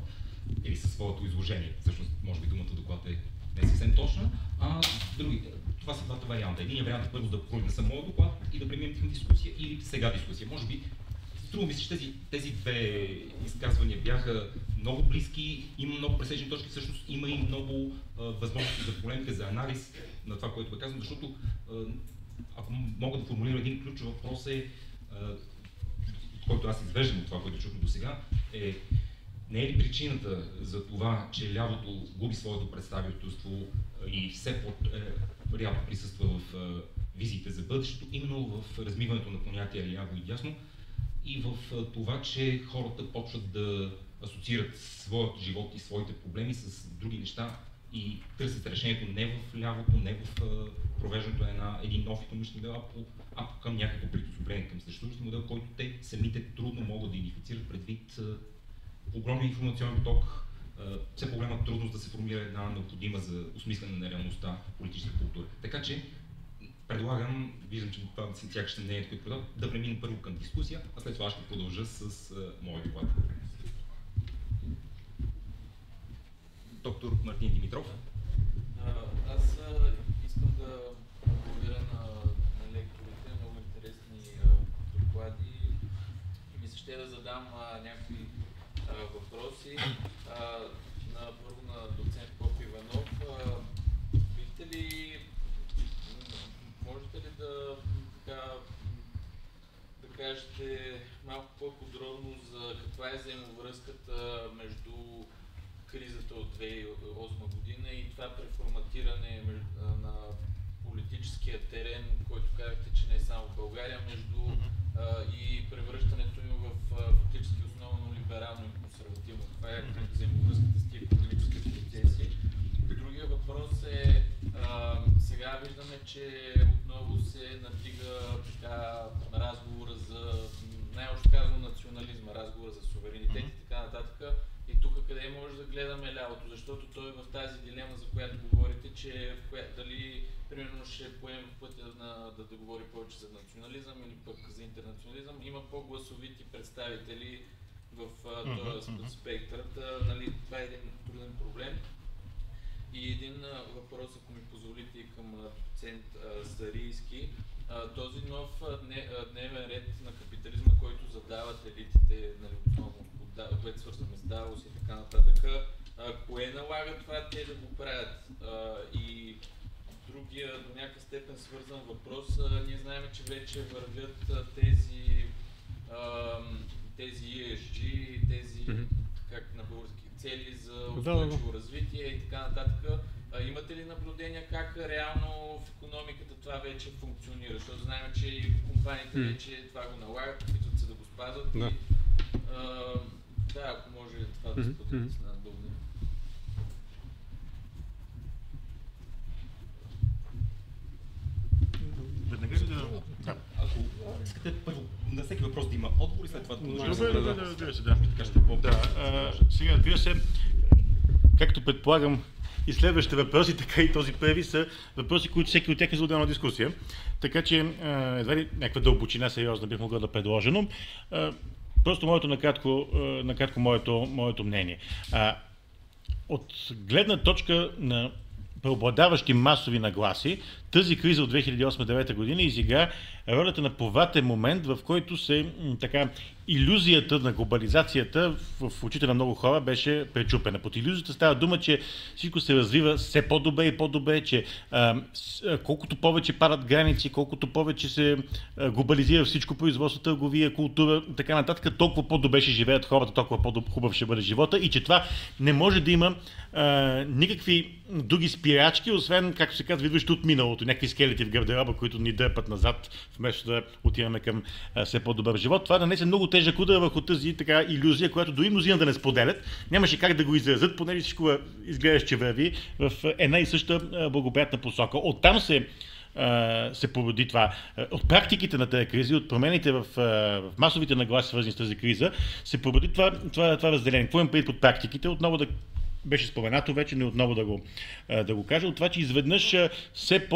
[SPEAKER 1] или със своето изложение. Всъщност, може би думата доклад не съвсем точна, това са двата варианта. Единият вариант е първо да произнесем моят доклад и да преминем към дискусия, или сега дискусия. Може би, струва ми се, че тези две изказвания бяха много близки, има много пресечни точки, всъщност има и много възможности за полемика, за анализ на това, което е казано, защото ако мога да формулирам един ключов въпрос който аз извеждам от това, което чухме до сега, не е ли причината за това, че лявото губи своето представителство и все по-рядко присъства в визиите за бъдещето, именно в размиването на понятия ляво и дясно и в това, че хората почват да асоциират своят живот и своите проблеми с други неща и търсят решението не в лявото, не в провеждането на един нов икономически модел, а към някакво приспособление към съществуващия модел, който те самите трудно могат да идентифицират предвид огромен информационен поток, все по-голяма трудност да се формира една необходима за осмислене на реалността политическа култура. Така че предлагам, виждам, че това сякаш мнението, което продавам, да преминем първо към дискусия, а след това ще продължа с моя доклад. Доктор Мартин Димитров.
[SPEAKER 5] Аз искам да благодаря на лекторите, много интересни доклади и ми се ще да задам някакви въпроси. Първо на доцент Попов Иванов. Можете ли да кажете малко по-подробно за каква е взаимовръзката между кризата от 2008 година и това преформатиране на политическия терен, който казахте, че не е само в България, и превръщането фактически основно либерално и консервативно. Това е взаимовръзката с тези икономически процеси. Другия въпрос е, сега виждаме, че отново се надига така разговора за, най-общо казано, национализма, разговора за суверенитет и така нататък. И тук къде може да гледаме лявото, защото той е в тази дилема, за която говорите, че дали примерно ще поеме в пътя да говори повече за национализъм или пък за интернационализъм. Има по-гласовити представители в този спектър. Нали, това е един труден проблем. И един въпрос, ако ми позволите, и към доцент Сарийски. Този нов дневен ред на капитализма, който задават елитите, нали, основно, което свързваме с Давос и така нататък, кое налага това те да го правят? И другия до някаква степен свързан въпрос, ние знаем, че вече вървят тези ESG, тези как на български цели за устойчиво развитие и така нататък. Имате ли наблюдения как реално в икономиката това вече функционира? Защото знаем, че и компаниите вече това го налагат, опитват се да го спазват.
[SPEAKER 4] Да.
[SPEAKER 5] Да, ако може това да споделите с нас. Благодаря.
[SPEAKER 3] Веднага ли да...
[SPEAKER 1] Ако искате първо на всеки въпрос да има отговор и след това да продължим.
[SPEAKER 3] Сега, разбира се, както предполагам, и следващите въпроси, така и този първи са въпроси, които всеки от тях е за отделна дискусия. Така че едва ли някаква дълбочина сериозна бих могъл да предложа, но просто накратко моето мнение. От гледна точка на преобладаващи масови нагласи, тази криза от 2008-2009 година изигра ролята на повратен момент, в който иллюзията на глобализацията в очите на много хора беше пречупена. Под иллюзията става дума, че всичко се развива все по-добре и по-добре, че колкото повече падат граници, колкото повече се глобализира всичко, производство, търговия, култура, така нататък, толкова по-добре ще живеят хората, толкова по-хубав ще бъде живота и че това не може да има никакви други спирачки, освен, както се казва, идващи от миналото, някакви скелети в гардероба, които ни дърпат назад, вместо да отиваме към все по-добър живот. Това нанесе много тежък удар върху тази илюзия, която дори мнозина да не споделят, нямаше как да го изразят, понеже всичко изглежда, че върви в една и съща благоприятна посока. Оттам се породи това. От практиките на тази криза, от промените в масовите нагласи, свързани с тази криза, се породи това разделение. Какво имам предвид под практиките? Отново беше споменато вече, но отново да го кажа, от това, че изведнъж все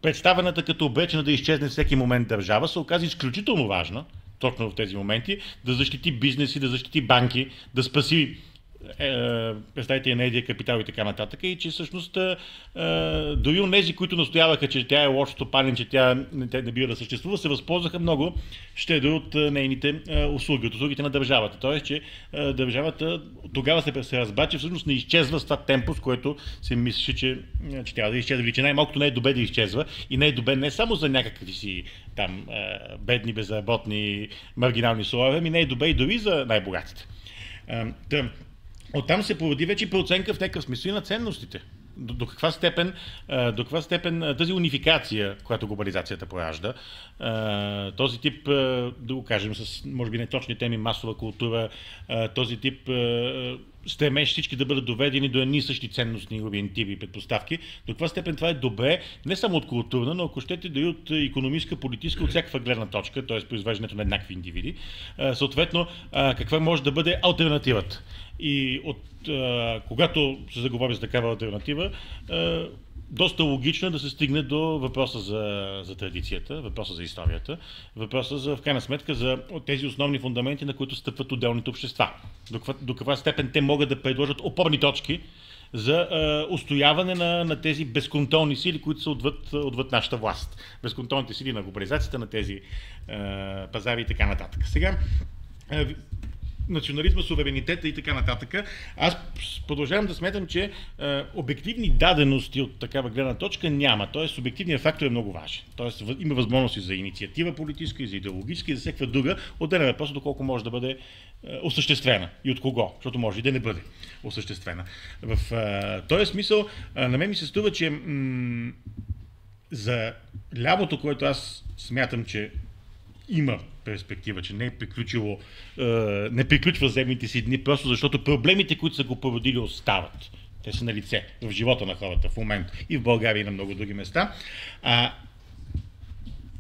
[SPEAKER 3] представената като обречена да изчезне всеки момент държава се оказа изключително важна, точно в тези моменти, да защити бизнеси, да защити банки, да спаси представители на едия капитал и така нататък, и че всъщност дори онези, които настояваха, че тя е лош стопанин, че тя не бива да съществува, се възползваха много щедро от нейните услуги, от услугите на държавата. Тоест, че държавата тогава се разбра, че всъщност не изчезва с това темпо, с което се мислеше, че трябва да изчезва, или че най-малкото не е добре да изчезва, и не е добре не само за някакви си там бедни, безработни, маргинални слоеве, ами не е добре и дори за най-богатите. Оттам се породи вече преоценка в някакъв смисъл и на ценностите. До каква степен тази унификация, която глобализацията поражда, този тип, да го кажем с може би неточни теми, масова култура, този тип стремеж всички да бъдат доведени до едни и същи ценностни ориентири и предпоставки, до каква степен това е добре, не само от културна, но ако щете дори от икономическа, политическа, от всякаква гледна точка, т.е. произвеждането на еднакви индивиди, съответно каква може да бъде алтернативата. И когато се заговори за такава алтернатива, доста логично е да се стигне до въпроса за традицията, въпроса за историята, въпроса в крайна сметка за тези основни фундаменти, на които стъпват отделните общества. До каква степен те могат да предложат опорни точки за устояване на тези безконтролни сили, които са отвъд нашата власт. Безконтролните сили на глобализацията, на тези пазари и така нататък. Сега, национализма, суверенитета и така нататък. Аз продължавам да смятам, че обективни дадености от такава гледна точка няма. Тоест, субективният фактор е много важен. Тоест, има възможности за инициатива политическа, и за идеологическа, и за всякаква друга. Отделен въпрос е доколко може да бъде осъществена и от кого, защото може и да не бъде осъществена. В този смисъл, на мен ми се струва, че за лявото, което аз смятам, че има перспектива, че не приключва земните си дни, просто защото проблемите, които са го породили, остават. Те са на лице в живота на хората в момента и в България и на много други места.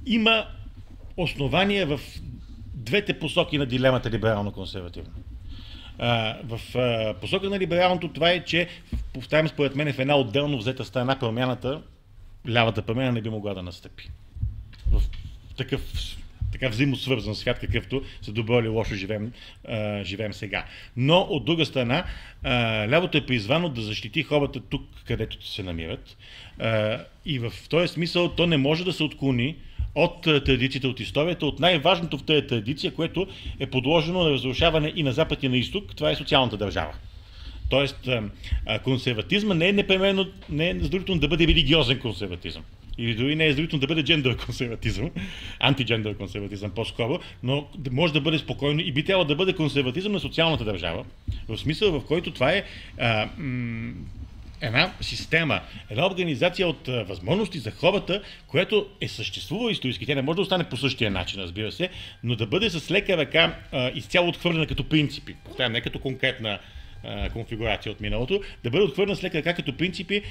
[SPEAKER 3] Има основания в двете посоки на дилемата либерално-консервативна. В посока на либералното това е, че, повтарям според мен, в една отделно взета страна промяната, лявата промяна не би могла да настъпи. В така взаимосвързан свят, какъвто за добро или лошо живеем сега. Но от друга страна, лявото е призвано да защити хората тук, където се намират. И в този смисъл то не може да се отклони от традицията, от историята, от най-важното в тази традиция, което е подложено на разрушаване и на Запад и на Изток, това е социалната държава. Тоест, консерватизма не е непременно, не е задължително да бъде религиозен консерватизъм. Или дори не е задължително да бъде джендър консерватизъм, антиджендър консерватизъм по-скоро, но може да бъде спокойно и би трябвало да бъде консерватизъм на социалната държава, в смисъл, в който това е една система, една организация от възможности за хората, която е съществувала исторически. Тя не може да остане по същия начин, разбира се, но да бъде с лека ръка изцяло отхвърлена като принципи. Повтарям, не като конкретна конфигурация от миналото, да бъде отхвърлена с лека ръка като принципи,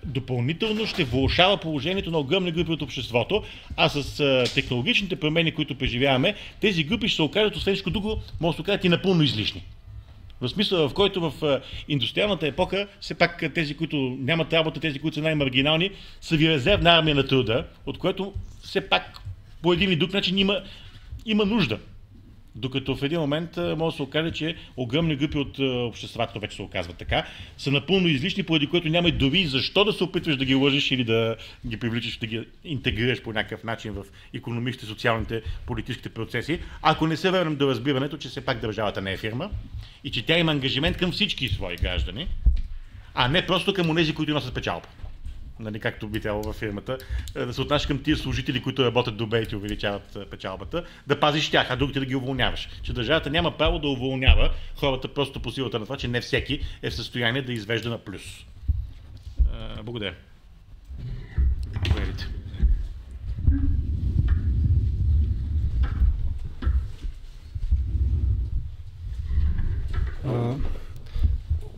[SPEAKER 3] допълнително ще влошава положението на огромни групи от обществото, а с технологичните промени, които преживяваме, тези групи ще се окажат, освен всичко друго, може да се окажат и напълно излишни. В смисъл, в който в индустриалната епоха, все пак тези, които нямат работа, тези, които са най-маргинални, са ви резервна армия на труда, от което все пак по един или друг начин има нужда. Докато в един момент може да се окаже, че огромни групи от обществото, вече се оказват така, са напълно излишни, поради което няма и дори защо да се опитваш да ги лъжиш или да ги привличаш, да ги интегрираш по някакъв начин в икономическите, социалните, политическите процеси, ако не се върнем до разбирането, че все пак държавата не е фирма и че тя има ангажимент към всички свои граждани, а не просто към онези, които носят печалба. Нали, както би трябвало във фирмата, да се отнася към тия служители, които работят добре и ти увеличават печалбата, да пазиш тях, а другите да ги уволняваш. Че държавата няма право да уволнява хората просто по силата на това, че не всеки е в състояние да извежда на плюс. Благодаря. Благодарите.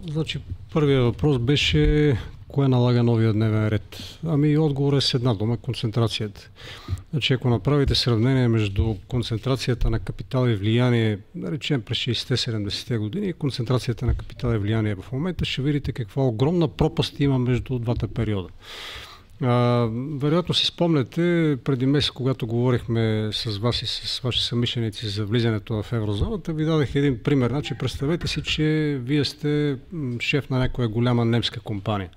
[SPEAKER 4] Значи, първият въпрос беше кое налага новия дневен ред? Ами отговорът е с една дума – концентрацията. Значи, ако направите сравнение между концентрацията на капитал и влияние, да речем през 60-70-те години, и концентрацията на капитал и влияние в момента, ще видите каква огромна пропаст има между двата периода. Вероятно си спомняте, преди месец, когато говорихме с вас и с ваши съмишленици за влизането в еврозоната, ви дадах един пример. Значи, представете си, че вие сте шеф на някоя голяма немска компания.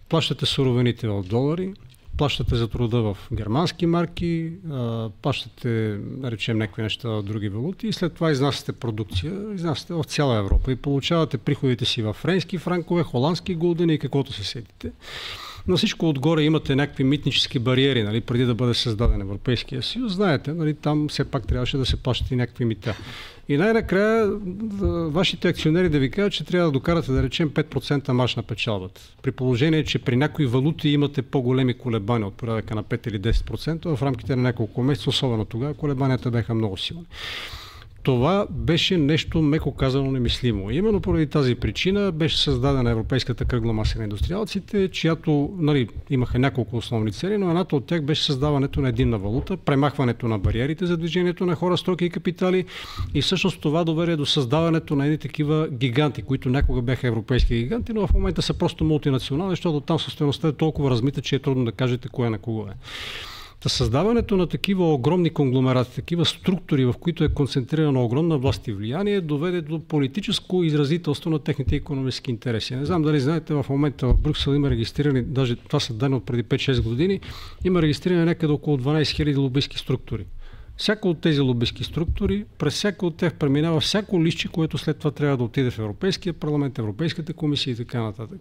[SPEAKER 4] Плащате суровините в долари, плащате за труда в германски марки, плащате, да речем, някакви неща в други валути и след това изнасяте продукция, изнасяте в цяла Европа и получавате приходите си в френски франкове, холандски гулдени и каквото се сетите. На всичко отгоре имате някакви митнически бариери, нали, преди да бъде създаден Европейския съюз. Знаете, нали, там все пак трябваше да се плащат и някакви мита. И най-накрая вашите акционери да ви кажат, че трябва да докарате, да речем, 5% марж на печалбата. При положение, че при някои валути имате по-големи колебания от порядъка на 5 или 10%, в рамките на няколко месеца, особено тогава, колебанията бяха много силни. Това беше нещо, меко казано, немислимо. Именно поради тази причина беше създадена Европейската кръгла маса на индустриалците, чиято, нали, имаха няколко основни цели, но едната от тях беше създаването на единна валута, премахването на бариерите за движението на хора, стоки и капитали и всъщност това доведе до създаването на едни такива гиганти, които някога бяха европейски гиганти, но в момента са просто мултинационални, защото там собствеността е толкова размита, че е трудно да кажете кое на кого е. Създаването на такива огромни конгломерати, такива структури, в които е концентрирана огромна власт и влияние, доведе до политическо изразителство на техните икономически интереси. Не знам дали знаете, в момента в Брюксел има регистрирани, даже това са данни от преди 5-6 години, има регистрирани някъде около 12 000 лобистки структури. Всяка от тези лобистки структури, през всяка от тях преминава всяко листче, което след това трябва да отиде в Европейския парламент, Европейската комисия и така нататък.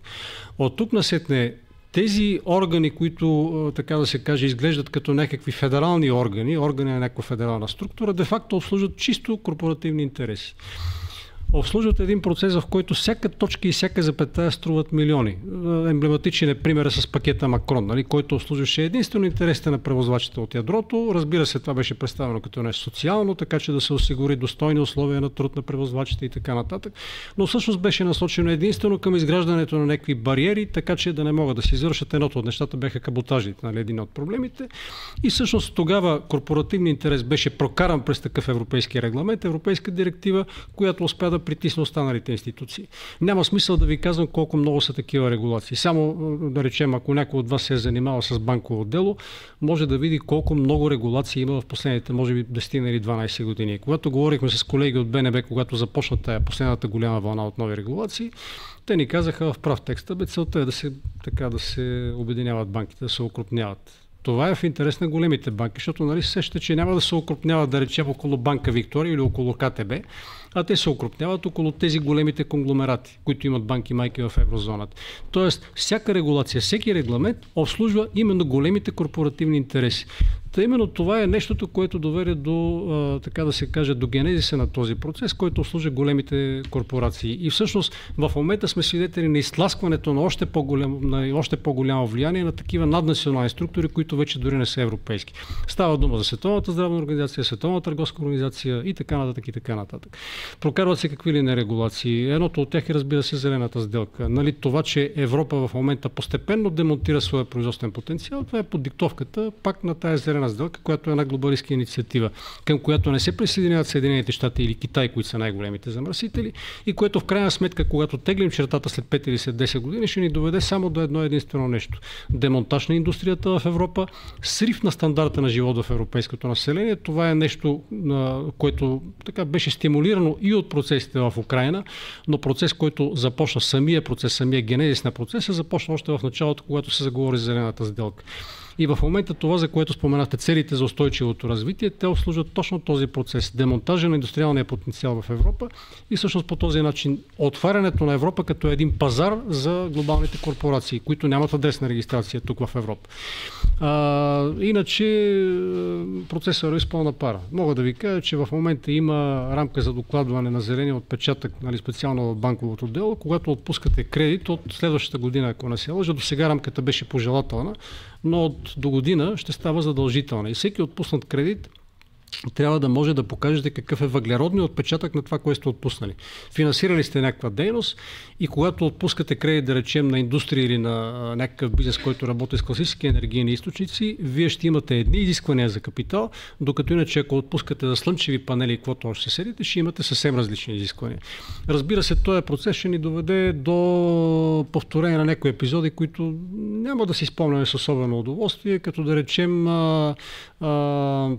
[SPEAKER 4] От тук насетне тези органи, които, така да се каже, изглеждат като някакви федерални органи на някаква федерална структура, де-факто обслужват чисто корпоративни интереси. обслужват един процес, в който всяка точка и всяка запетая струват милиони. Емблематичен е примера с пакета Макрон, нали, който обслужваше единствено интересите на превозвачите от ядрото. Разбира се, това беше представено като нещо социално, така че да се осигури достойни условия на труд на превозвачите и така нататък. Но всъщност беше насочено единствено към изграждането на някакви бариери, така че да не могат да се извършат. Едното от нещата бяха каботажите, нали, един от проблемите. И всъщност тогава корпоративният интерес беше прокаран през такъв европейски регламент, европейска директива, която успя да притисне останалите институции. Няма смисъл да ви казвам колко много са такива регулации. Само да речем, ако някой от вас се е занимавал с банково дело, може да види колко много регулации има в последните, може би 10 или 12 години. Когато говорихме с колеги от БНБ, когато започна тая последната голяма вълна от нови регулации, те ни казаха в прав текста, целта е да се обединяват банките, да се окрупняват. Това е в интерес на големите банки, защото нали се сещате, че няма да се окрупняват, да речем, около Банка Виктория или около КТБ, а те се окрупняват около тези големите конгломерати, които имат банки майки в еврозоната. Тоест, всяка регулация, всеки регламент обслужва именно големите корпоративни интереси. Та именно това е нещото, което доведе до, така да се каже, до генезиса на този процес, който обслужва големите корпорации. И всъщност в момента сме свидетели на изтласкването на още по-голямо влияние на такива наднационални структури, които вече дори не са европейски. Става дума за Световната здравна организация, Световната търговска организация и така нататък и така нататък. Прокарват се какви ли не регулации. Едното от тях е, разбира се, зелената сделка. Нали, това, че Европа в момента постепенно демонтира своя производствен потенциал, това е под диктовката пак на тая зелена сделка, която е една глобалистка инициатива, към която не се присъединяват Съединените щати или Китай, които са най-големите замърсители, и което в крайна сметка, когато теглим чертата след 5 или след 10 години, ще ни доведе само до едно единствено нещо. Демонтаж на индустрията в Европа, срив на стандарта на живот в европейското население. Това е нещо, което така беше стимулирано и от процесите в Украйна, но процес, който започна самия генезис на процеса, започна още в началото, когато се заговори за зелената сделка. И в момента това, за което споменахте, целите за устойчивото развитие, те обслужват точно този процес. Демонтажа на индустриалния потенциал в Европа и всъщност по този начин отварянето на Европа като един пазар за глобалните корпорации, които нямат адресна регистрация тук в Европа. Иначе процесът върви с пълна пара. Мога да ви кажа, че в момента има рамка за докладване на зеления отпечатък, нали, специално в банковото дело, когато отпускате кредит от следващата година, ако не се лъжа. До сега рамката беше пожелателна, но от до година ще става задължителна. И всеки отпуснат кредит трябва да може да покажете какъв е въглеродният отпечатък на това, което сте отпуснали. Финансирали сте някаква дейност и когато отпускате кредит, да речем, на индустрия или на някакъв бизнес, който работи с класически енергийни източници, вие ще имате едни изисквания за капитал, докато иначе ако отпускате за слънчеви панели и каквото още се седите, ще имате съвсем различни изисквания. Разбира се, този процес ще ни доведе до повторение на някои епизоди, които няма да си спомняме с особено удоволствие, като да речем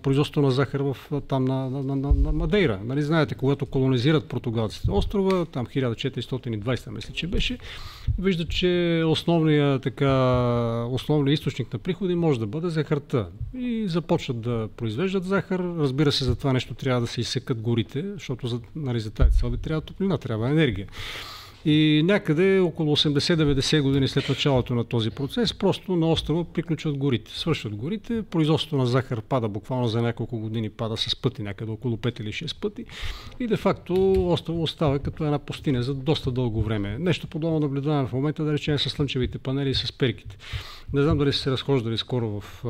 [SPEAKER 4] производство на захар там на Мадейра. Нали, знаете, когато колонизират португалците острова, там 1420, мисля, че беше, виждат, че основният източник на приходи може да бъде захарта. И започват да произвеждат захар. Разбира се, за това нещо трябва да се изсекат горите, защото за тази цел трябва топлина, трябва енергия. И някъде около 80-90 години след началото на този процес, просто на острова приключват горите. Свършват горите, производството на захар пада буквално за няколко години, пада с пъти, някъде около 5 или 6 пъти. И де-факто острова остава като една пустиня за доста дълго време. Нещо подобно наблюдаваме в момента, да речем, с слънчевите панели и с перките. Не знам дали се разхождали скоро в,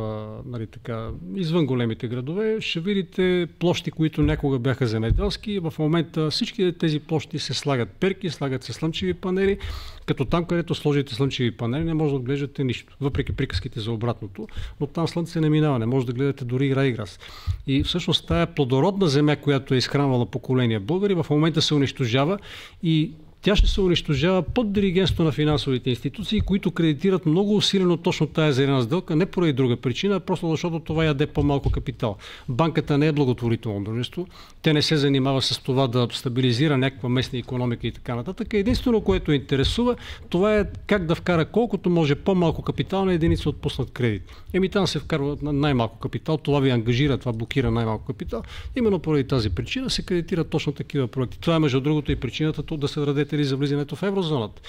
[SPEAKER 4] извън големите градове. Ще видите площи, които някога бяха земеделски. В момента всички тези площи се слагат перки, слагат се слънчеви панели, като там, където сложите слънчеви панели, не може да отглеждате нищо, въпреки приказките за обратното, но там слънце не минава, не може да гледате дори и райграс. И всъщност тая плодородна земя, която е изхранвала поколения българи, в момента се унищожава и тя ще се унищожава под диригентство на финансовите институции, които кредитират много усилено точно тая зелена сделка, не поради друга причина, а просто защото това яде по-малко капитал. Банката не е благотворително дружество, те не се занимава с това да стабилизира някаква местна икономика и така нататък. Единствено, което интересува, това е как да вкара колкото може по-малко капитал на единица отпуснат кредит. Там се вкарва най-малко капитал, това ви ангажира, това блокира най-малко капитал. Именно поради тази причина се кредитират точно такива проекти. Това е между другото и причината да се даде приятели за влизането в еврозоната.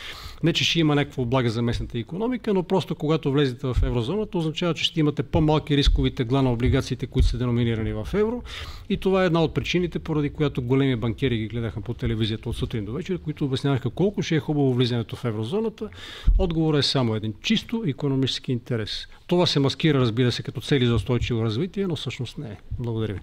[SPEAKER 4] Не, че ще има някаква облага за местната икономика, но просто когато влезете в еврозоната, означава, че ще имате по-малки рискови тегла на облигациите, които са деноминирани в евро. И това е една от причините, поради която големи банкери ги гледаха по телевизията от сутрин до вечер, които обясняваха колко ще е хубаво влизането в еврозоната. Отговорът е само един: чисто икономически интерес. Това се маскира, разбира се, като цели за устойчиво развитие, но всъщност не е. Благодаря ви.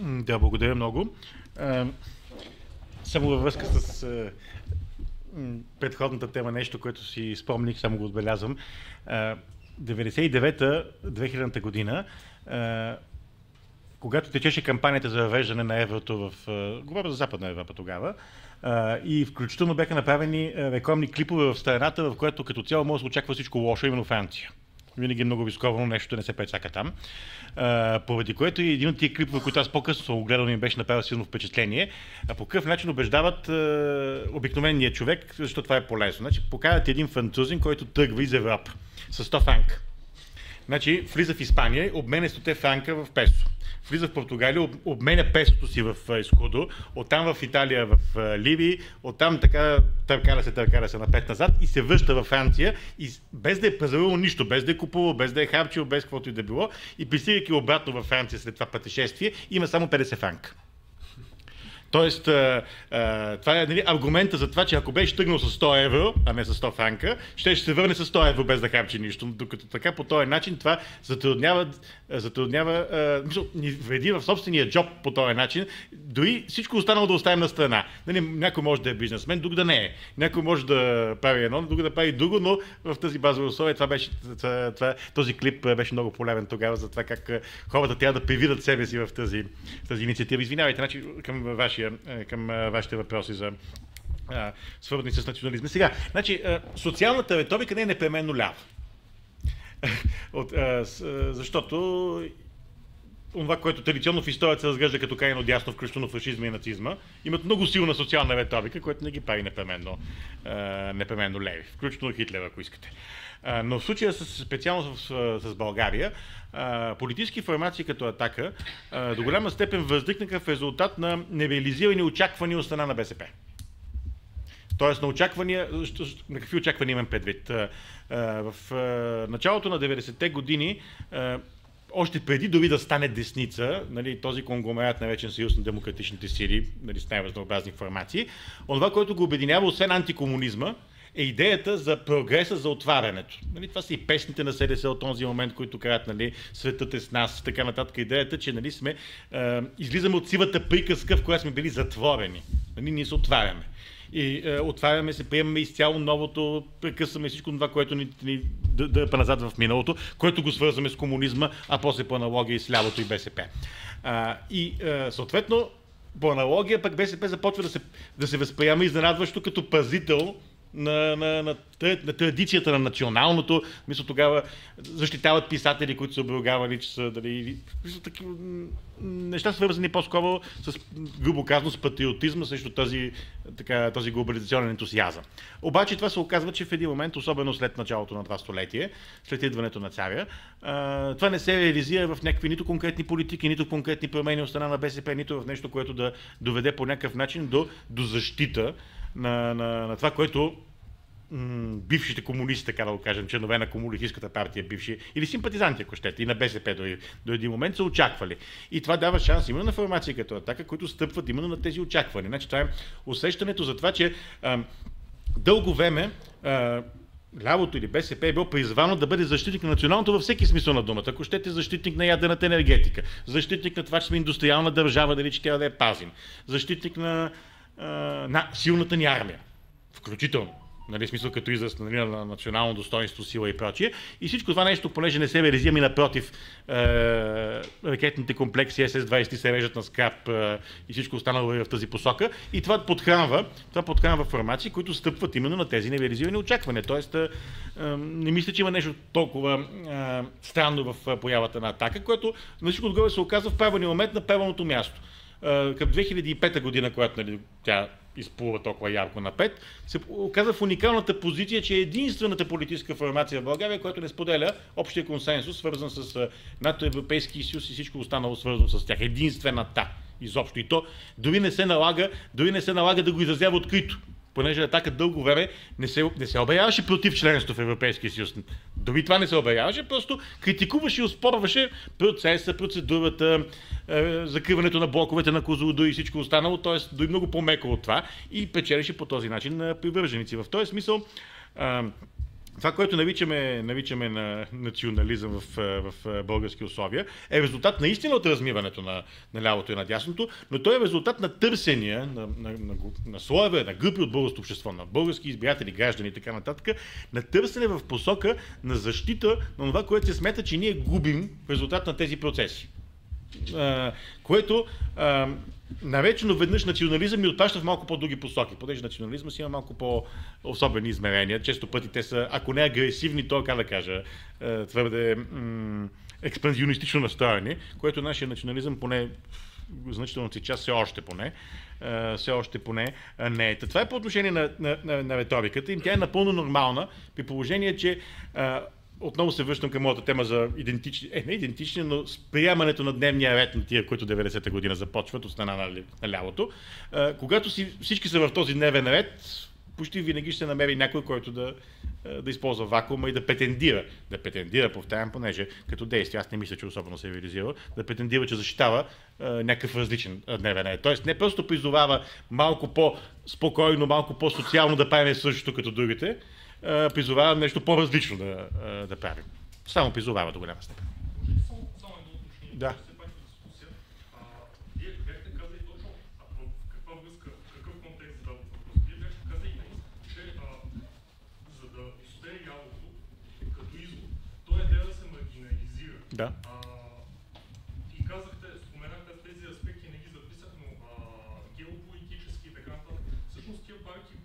[SPEAKER 3] Да, благодаря много. Само във връзка с предходната тема, нещо, което си спомних, само го отбелязвам. 99-2000 година, когато течеше кампанията за въвеждане на еврото говоря за Западна Европа тогава, и включително бяха направени рекламни клипове в страната, в което като цяло може да се очаква всичко лошо, именно Франция. Винаги е много рисковано нещо да не се прецака там. Поради което и един от тия клипове, които аз по-късно съм огледал, ми беше направил силно впечатление, по какъв начин убеждават обикновения човек, защото това е полезно. Значи, покарат един французин, който тръгва из Европа с 100 франка. Значи, влиза в Испания, обменя 100 франка в песо. Влиза в Португалия, обменя песото си в Ескудо, оттам в Италия в ливи, оттам така търкаля се напред назад и се връща във Франция, и без да е пазарувал нищо, без да е купувал, без да е харчил, без каквото и да било, и пристигайки обратно във Франция след това пътешествие, има само 50 франка. Тоест, това е аргумента за това, че ако беше тръгнал с 100 евро, а не с 100 франка, ще се върне с 100 евро без да харчи нищо. Докато така по този начин това ни вреди в собствения джоб по този начин. Дори всичко останало да оставим на страна. Някой може да е бизнесмен, друг да не е. Някой може да прави едно, друг да прави друго, но в тази базова условие този клип беше много полезен тогава за това как хората трябва да привидат себе си в тази инициатива. Извинявайте, значи, към вашите въпроси за свързани с национализма. Сега, значи, социалната риторика не е непременно лява. Защото това, което традиционно в историята се разглежда като крайно дясно, включително фашизма и нацизма, имат много силна социална риторика, която не ги прави непременно леви. Включително Хитлер, ако искате. Но в случая специално с България, политически формации като Атака до голяма степен възникнаха в резултат на нереализирани очаквания от страна на БСП. Тоест на очаквания, на какви очаквания имам предвид? В началото на 90-те години още преди дори да стане десница, нали, този конгломерат, наречен Съюз на демократичните сили, нали, с най-разнообразни формации, онова, което го обединява, освен антикомунизма, е идеята за прогреса, за отварянето. Нали, това са и песните на СДС от този момент, които казват, нали, светът е с нас, така нататък. Идеята, че, нали, излизаме от сивата приказка, в която сме били затворени. Нали, ние се отваряме. И отваряме се, приемаме изцяло новото, прекъсваме всичко това, което ни дърпа назад в миналото, което го свързваме с комунизма, а после по аналогия и с лявото и БСП. Съответно, по аналогия пък БСП започва да се възприема изненадващо като пазител на традицията на националното. Мисля, тогава защитават писатели, които са обругавали, че са такива неща, свързани по-скоро с, грубо казано, с патриотизма срещу този глобализационен ентусиазъм. Обаче това се оказва, че в един момент, особено след началото на това столетие, след идването на царя, това не се реализира в някакви нито конкретни политики, нито конкретни промени от страна на БСП, нито в нещо, което да доведе по някакъв начин до защита на това, което бившите комунисти, така да го кажем, членове на комунистическата партия, бивши, или симпатизанти, ако щете, и на БСП до един момент са очаквали. И това дава шанс именно на формации като Атака, които стъпват именно на тези очаквания. Значи, това е усещането за това, че дълго време лявото или БСП е било призвано да бъде защитник на националното във всеки смисъл на думата. Ако щете, защитник на ядрената енергетика, защитник на това, че сме индустриална държава, дали че трябва да я пазим, защитник на силната ни армия, включително. Нали, смисъл като израз, нали, на национално достоинство, сила и прочие. И всичко това нещо, понеже не се реализира, и напротив, ракетните комплекси СС-20 се режат на скрап и всичко останало в тази посока. И това подхранва формации, които стъпват именно на тези нереализирани очаквания. Тоест, не мисля, че има нещо толкова странно в появата на Атака, което на всичко отгоре се оказва в правилния момент на правилното място. Към 2005 година, когато, нали, тя изплува толкова ярко напред, се оказа в уникалната позиция, че е единствената политическа формация в България, която не споделя общия консенсус, свързан с НАТО, Европейски съюз и всичко останало свързано с тях. Единствената изобщо. И то дори не се налага да го изразява открито, понеже Атака дълго време не се обявяваше против членство в Европейския съюз. Дори това не се обявяваше, просто критикуваше и оспорваше процеса, процедурата, закриването на блоковете на Козлодуй и всичко останало, т.е. дори много по-меко от това, и печелеше по този начин на привърженици. В този смисъл, това, което наричаме на национализъм в български условия, е резултат наистина от размиването на лявото и на дясното, но той е резултат на търсения на слоеве, на групи от българското общество, на български избиратели, граждани и така нататък, на търсене в посока на защита на това, което се смята, че ние губим в резултат на тези процеси. Което наречено веднъж национализъм и отпаща в малко по-други посоки, понеже национализма си има малко по-особени измерения. Често пъти те са, ако не агресивни, то, как да кажа, твърде експанзионистично настроени, което нашия национализъм поне в значителната си част все още поне не е. Това е по отношение на риториката и тя е напълно нормална, при положение, че отново се връщам към моята тема за идентични, но с приемането на дневния ред на тия, които 90-та година започват от страна на лявото. Когато всички са в този дневен ред, почти винаги ще се намери някой, който да използва вакуума и да претендира, повтарям, понеже като действие, аз не мисля, че особено се реализира, да претендира, че защитава някакъв различен дневен ред. Тоест не просто призовава малко по-спокойно, малко по-социално да правим същото като другите, призовава нещо по-различно да правим. Само призовава до голяма степен. Да.
[SPEAKER 6] Вие бяхте казали точно в каква връзка, какъв контекст задава въпрос. Вие бяхте казали, че за да успее лявото като извод, то трябва да се маргинализира.
[SPEAKER 3] Да.
[SPEAKER 6] И казахте, споменахте тези аспекти, не ги записах, но геополитически и така нататък. Всъщност тия партии,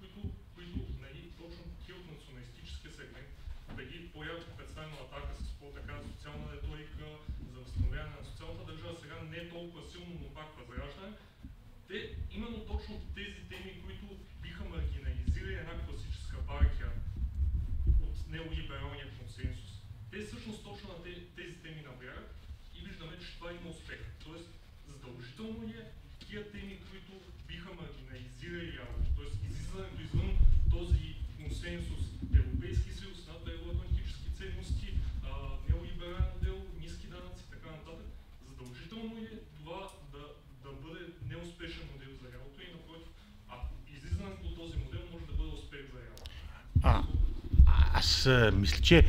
[SPEAKER 6] които нали, точно такива от националистическия сегмент, преди появата представена Атака с по-така социална риторика за възстановяване на социалната държава, сега не е толкова силно, но пак възраждане, те именно точно тези теми, които биха маргинализирали една класическа партия от неолибералния консенсус, те всъщност точно на тези теми набягат и виждаме, че това има успех. Тоест, задължително ли е тия теми, които биха маргинализирали явно, т.е. излизането извън този консенсус, Европейски съюз, НАТО, евроатлантически ценности, неолиберален модел, ниски данъци, така
[SPEAKER 3] Аз мисля, че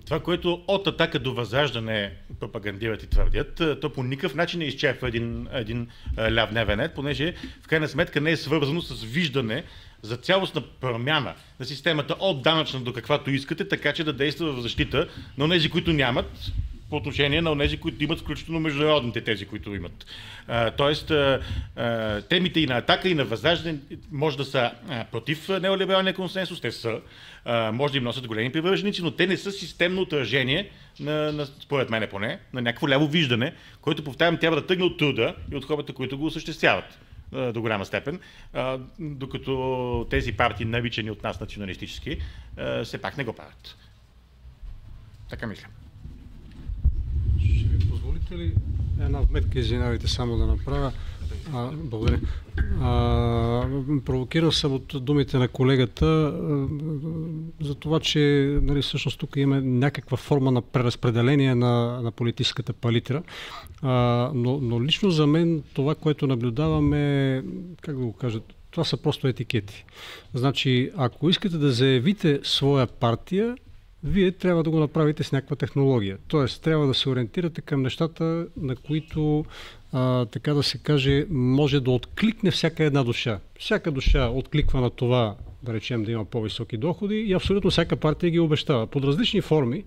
[SPEAKER 3] това, което от Атака до Възраждане пропагандират и твърдят, то по никакъв начин не изчерпва един ляв дневен ред, понеже в крайна сметка не е свързано с виждане за цялостна промяна на системата от данъчна до каквато искате, така че да действа в защита на онези, които нямат, по отношение на онези, които имат, включително международните тези, които имат. Тоест, темите и на Атака, и на Възраждане може да са против неолибералния консенсус, те са, може да им носят големи привърженици, но те не са системно отражение, според мен поне, на някакво ляво виждане, което, повтарям, трябва да тръгне от труда и от хората, които го осъществяват до голяма степен, докато тези партии, наричани от нас националистически, все пак не го правят. Така мисля.
[SPEAKER 4] Ще ми позволите ли една вметка, извинявайте, само да направя? Благодаря. Провокиран съм от думите на колегата за това, че нали, всъщност тук има някаква форма на преразпределение на политическата палитра. Но лично за мен това, което наблюдаваме, как да го кажа, това са просто етикети. Значи, ако искате да заявите своя партия, вие трябва да го направите с някаква технология. Тоест, трябва да се ориентирате към нещата, на които, така да се каже, може да откликне всяка една душа. Всяка душа откликва на това, да речем, да има по-високи доходи и абсолютно всяка партия ги обещава. Под различни форми,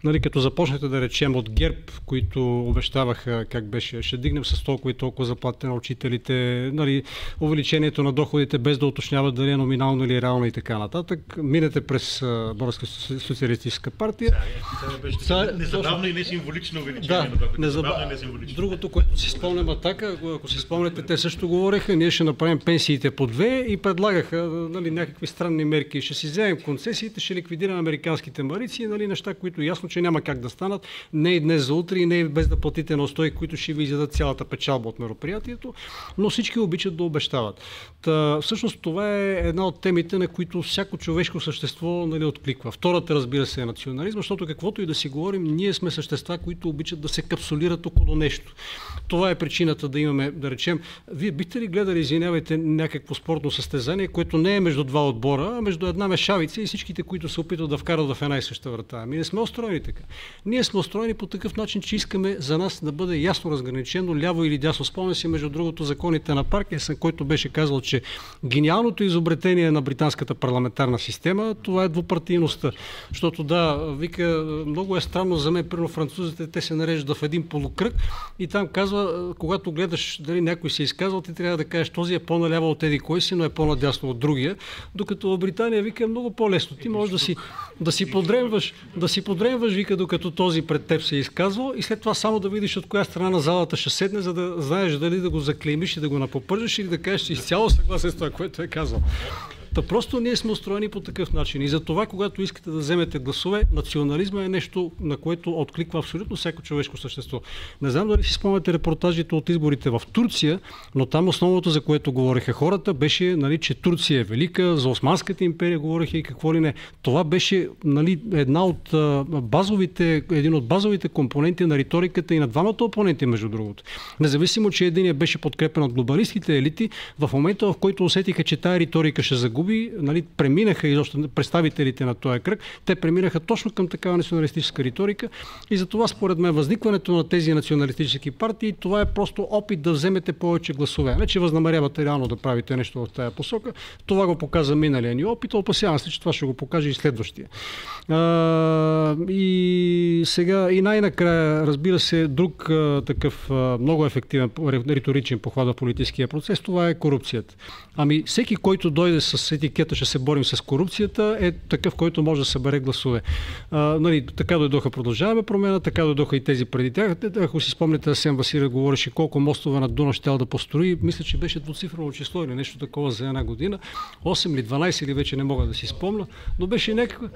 [SPEAKER 4] нали, като започнете да речем от ГЕРБ, които обещаваха, как беше, ще дигнем с толкова и толкова заплатите на учителите, нали, увеличението на доходите без да уточняват дали е номинално или реално и така нататък. Минете през Българска социалистическа партия.
[SPEAKER 3] Незабавно и несимволично увеличение на доходите. Незабавно и несимволично.
[SPEAKER 4] Другото, което си спомням Атака, ако си спомняте, те също говореха, ние ще направим пенсиите по 2 и предлагаха, нали, някакви странни мерки. Ще си вземем концесиите, ще ликвидираме американските марици, нали, неща, които ясно, че няма как да станат. Не и днес за утре и не и без да платите неустойки, които ще ви изядат цялата печалба от мероприятието, но всички обичат да обещават. Всъщност това е една от темите, на които всяко човешко същество, нали, откликва. Втората, разбира се, е национализм, защото каквото и да си говорим, ние сме същества, които обичат да се капсулират около нещо. Това е причината да имаме, да речем, вие бихте ли гледали, извинявайте, някакво спортно състезание, което не е между два отбора, а между една мешавица и всичките, които се опитват да вкарат в една и съща врата? Ами не сме устроени така. Ние сме устроени по такъв начин, че искаме за нас да бъде ясно разграничено ляво или дясно. Спомня си, между другото, законите на Паркинсън, който беше казал, че гениалното изобретение на британската парламентарна система, това е двупартийността. Защото да, вика, много е странно за мен, примерно французите, те се нареждат в един полукръг и там казва, когато гледаш дали някой се изказал, ти трябва да кажеш, този е по-наляво от еди кой си, но е по-надясно от другия, докато в Британия, вика, е много по-лесно. Ти можеш да си подремваш, вика, докато този пред теб се е изказвал и след това само да видиш от коя страна на залата ще седне, за да знаеш дали да го заклеймиш и да го напопържиш или да кажеш, че изцяло съгласен с това, което е казал. Та просто ние сме устроени по такъв начин. И за това, когато искате да вземете гласове, национализма е нещо, на което откликва абсолютно всяко човешко същество. Не знам дали си спомняте репортажите от изборите в Турция, но там основното, за което говореха хората, беше, нали, че Турция е велика, за Османската империя говореха и какво ли не. Това беше, нали, един от базовите компоненти на риториката и на двамата опоненти, между другото. Независимо, че единият беше подкрепен от глобалистските елити, в момента, в който усетиха, че тая риторика ще загуби, нали, преминаха изобщо представителите на този кръг, те преминаха точно към такава националистическа риторика и затова според мен възникването на тези националистически партии, това е просто опит да вземете повече гласове. Не че възнамерявате реално да правите нещо в тази посока, това го показа миналия ни опит, опасявам се, че това ще го покаже и следващия. И сега и най-накрая, разбира се, друг такъв много ефективен риторичен похват в политическия процес, това е корупцията. Ами всеки, който дойде с етикета ще се борим с корупцията, е такъв, който може да събере гласове. Нали, така дойдоха Продължаваме промяна, така дойдоха и тези преди тях. Ако си спомняте, Асен Василев говореше колко мостове над Дунав щял да построи, мисля, че беше двуцифрово число или нещо такова за една година. 8 или 12 или вече не мога да си спомня, но беше някаква...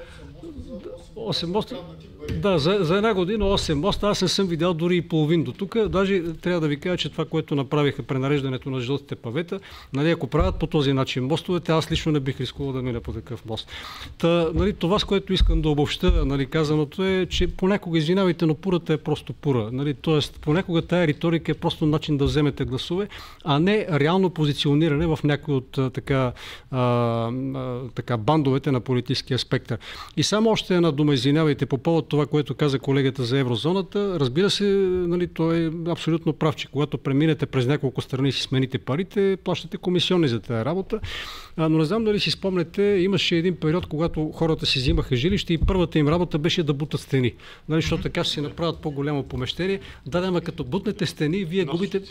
[SPEAKER 4] 8 моста. Да, за една година 8 моста. Аз не съм видял дори и половин до тук. Даже трябва да ви кажа, че това, което направиха пренареждането на жълтите павета, нали, ако правят по този начин мостовете, аз лично не бих рискувал да мина по такъв мост. Нали, това, с което искам да обобща, нали, казаното е, че понякога, извинявайте, но пурата е просто пура. Нали, тоест, понякога тая риторика е просто начин да вземете гласове, а не реално позициониране в някои от така бандовете на политическия спектър. И само още една дума, извинявайте, по повод това, което каза колегата за еврозоната. Разбира се, нали, той е абсолютно прав, че когато преминете през няколко страни и си смените парите, плащате комисионни за тази работа. Но не знам дали си спомняте, имаше един период, когато хората си взимаха жилище и първата им работа беше да бутат стени. Нали, защото така ще си направят по-голямо помещение. Да, ама като бутнете стени, вие губите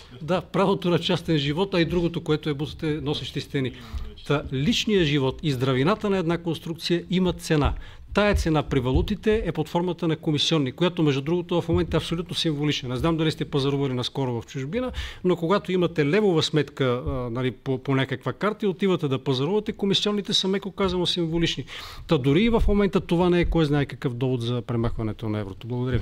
[SPEAKER 4] правото на частен живот, а и другото, което е бутате носещи стени. Личният живот и здравината на една конструкция имат цена. Тая цена при валутите е под формата на комисионни, която между другото в момента е абсолютно символична. Не знам дали сте пазарували наскоро в чужбина, но когато имате левова сметка нали, по някаква карта и отивате да пазарувате, комисионните са меко казано символични. Дори и в момента това не е кой знае какъв довод за премахването на еврото. Благодаря.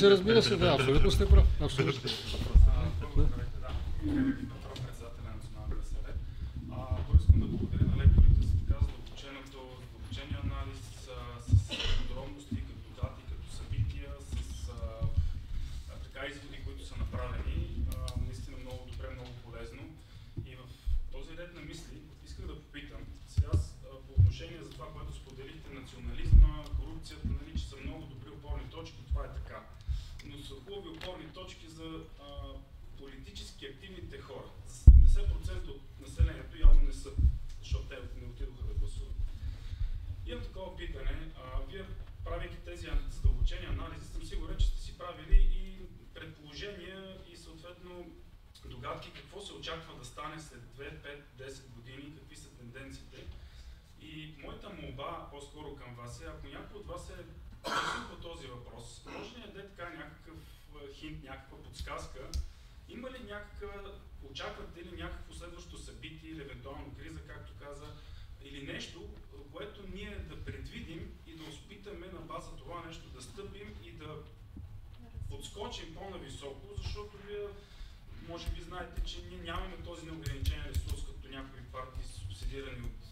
[SPEAKER 4] Разбира се, да, абсолютно сте прав. Абсолютно.
[SPEAKER 7] Какво се очаква да стане след 2, 5, 10 години, какви са тенденциите. И моята молба по-скоро към вас е, ако някой от вас е по този въпрос, може ли да даде така някакъв хинт, някаква подсказка, има ли очаквате ли някакво следващо събитие или евентуално криза, както каза, или нещо, което ние да предвидим и да успитаме на база това нещо да стъпим и да подскочим по-нависоко, защото вие може би знаете, че ние нямаме този неограничен ресурс, като някои партии субсидирани от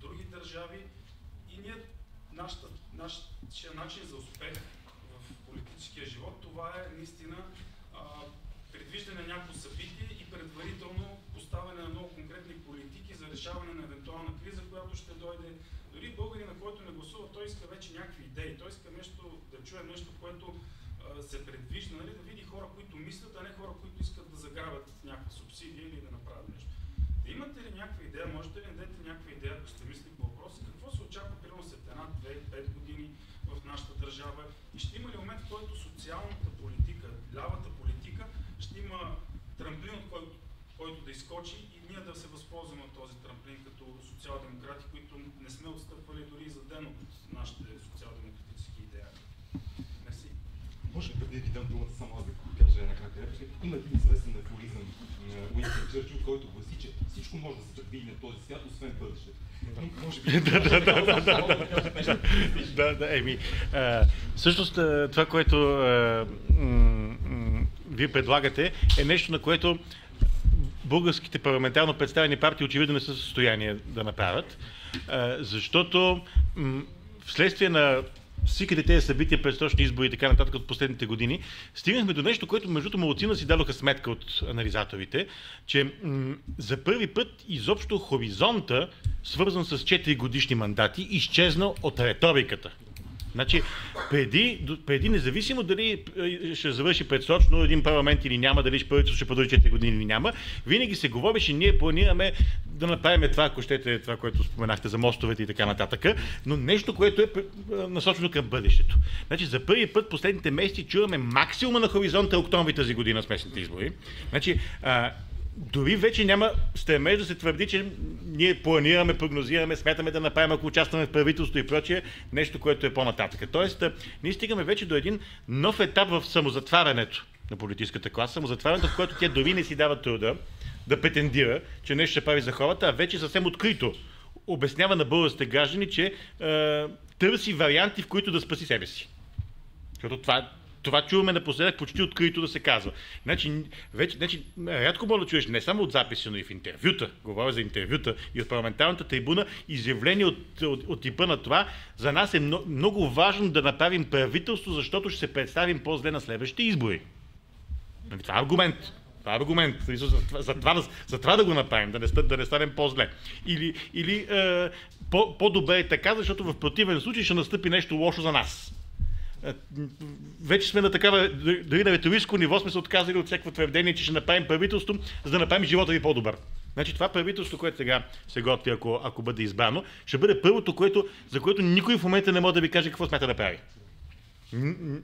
[SPEAKER 7] други държави и ние, нашия начин за успех в политическия живот, това е наистина предвиждане на някакво събитие и предварително поставяне на много конкретни политики за решаване на евентуална криза, която ще дойде. Дори българина, който не гласува, той иска вече някакви идеи, той иска нещо, да чуе нещо, което се предвижда, нали, да види хора, които мислят, а не хора, които искат да заграбят някаква субсидия или да направят нещо. Имате ли някаква идея, можете ли да дадете някаква идея, ако сте мислили по въпроса, какво се очаква примерно след 1, 2, 5 години в нашата държава и ще има ли момент, в който социалната политика, лявата политика, ще има трамплин, от който да изскочи и ние да се възползваме от този трамплин като социал-демократи, които не сме отстъпвали дори и за ден от нашите социал-демократически идеи. Мерси.
[SPEAKER 1] Може да ви дам думата само аз да кажа една кратка реплика. Има един известен афоризъм на Уинстън Чърчил, който гласи, че всичко може да се предвиди на този свят, освен бъдещето. Може би.
[SPEAKER 3] Всъщност това, което вие предлагате, е нещо, на което българските парламентарно представени партии очевидно не са в състояние да направят, защото вследствие на всичките тези събития, предсрочни избори и така нататък от последните години, стигнахме до нещо, което между малцина си дадоха сметка от анализаторите, че за първи път изобщо хоризонта, свързан с 4 годишни мандати, изчезна от риториката. Значи, преди независимо дали ще завърши предсрочно един парламент или няма, дали правителството ще продължи 4 години или няма, винаги се говореше, ние планираме да направим това, ако щете, това, което споменахте за мостовете и така нататък, но нещо, което е насочено към бъдещето. Значи, за първи път последните месеци чуваме максимума на хоризонта октомври тази година с местните избори. Значи, дори вече няма стремеж да се твърди, че ние планираме, прогнозираме, смятаме да направим, ако участваме в правителство и прочее, нещо, което е по-нататък. Тоест, ние стигаме вече до един нов етап в самозатварянето на политическата класа, самозатварянето, в което тя дори не си дава труда да претендира, че нещо ще прави за хората, а вече съвсем открито обяснява на българските граждани, че търси варианти, в които да спаси себе си. Защото това чуваме напоследък почти открито да се казва. Значи, рядко мога да чуеш не само от записи, но и в интервюта, говоря за интервюта и от парламентарната трибуна, изявление от типа на това. За нас е много важно да направим правителство, защото ще се представим по-зле на следващите избори. Това е аргумент. Това е аргумент. За това да го направим, да не станем по-зле. Или по-добре е така, защото в противен случай ще настъпи нещо лошо за нас. Вече сме на такава, дори на риторическо ниво сме се отказали от всякакво твърдение, че ще направим правителство, за да направим живота ви по-добър. Значи това правителство, което сега се готви, ако бъде избрано, ще бъде първото, за което никой в момента не може да ви каже какво смята да прави.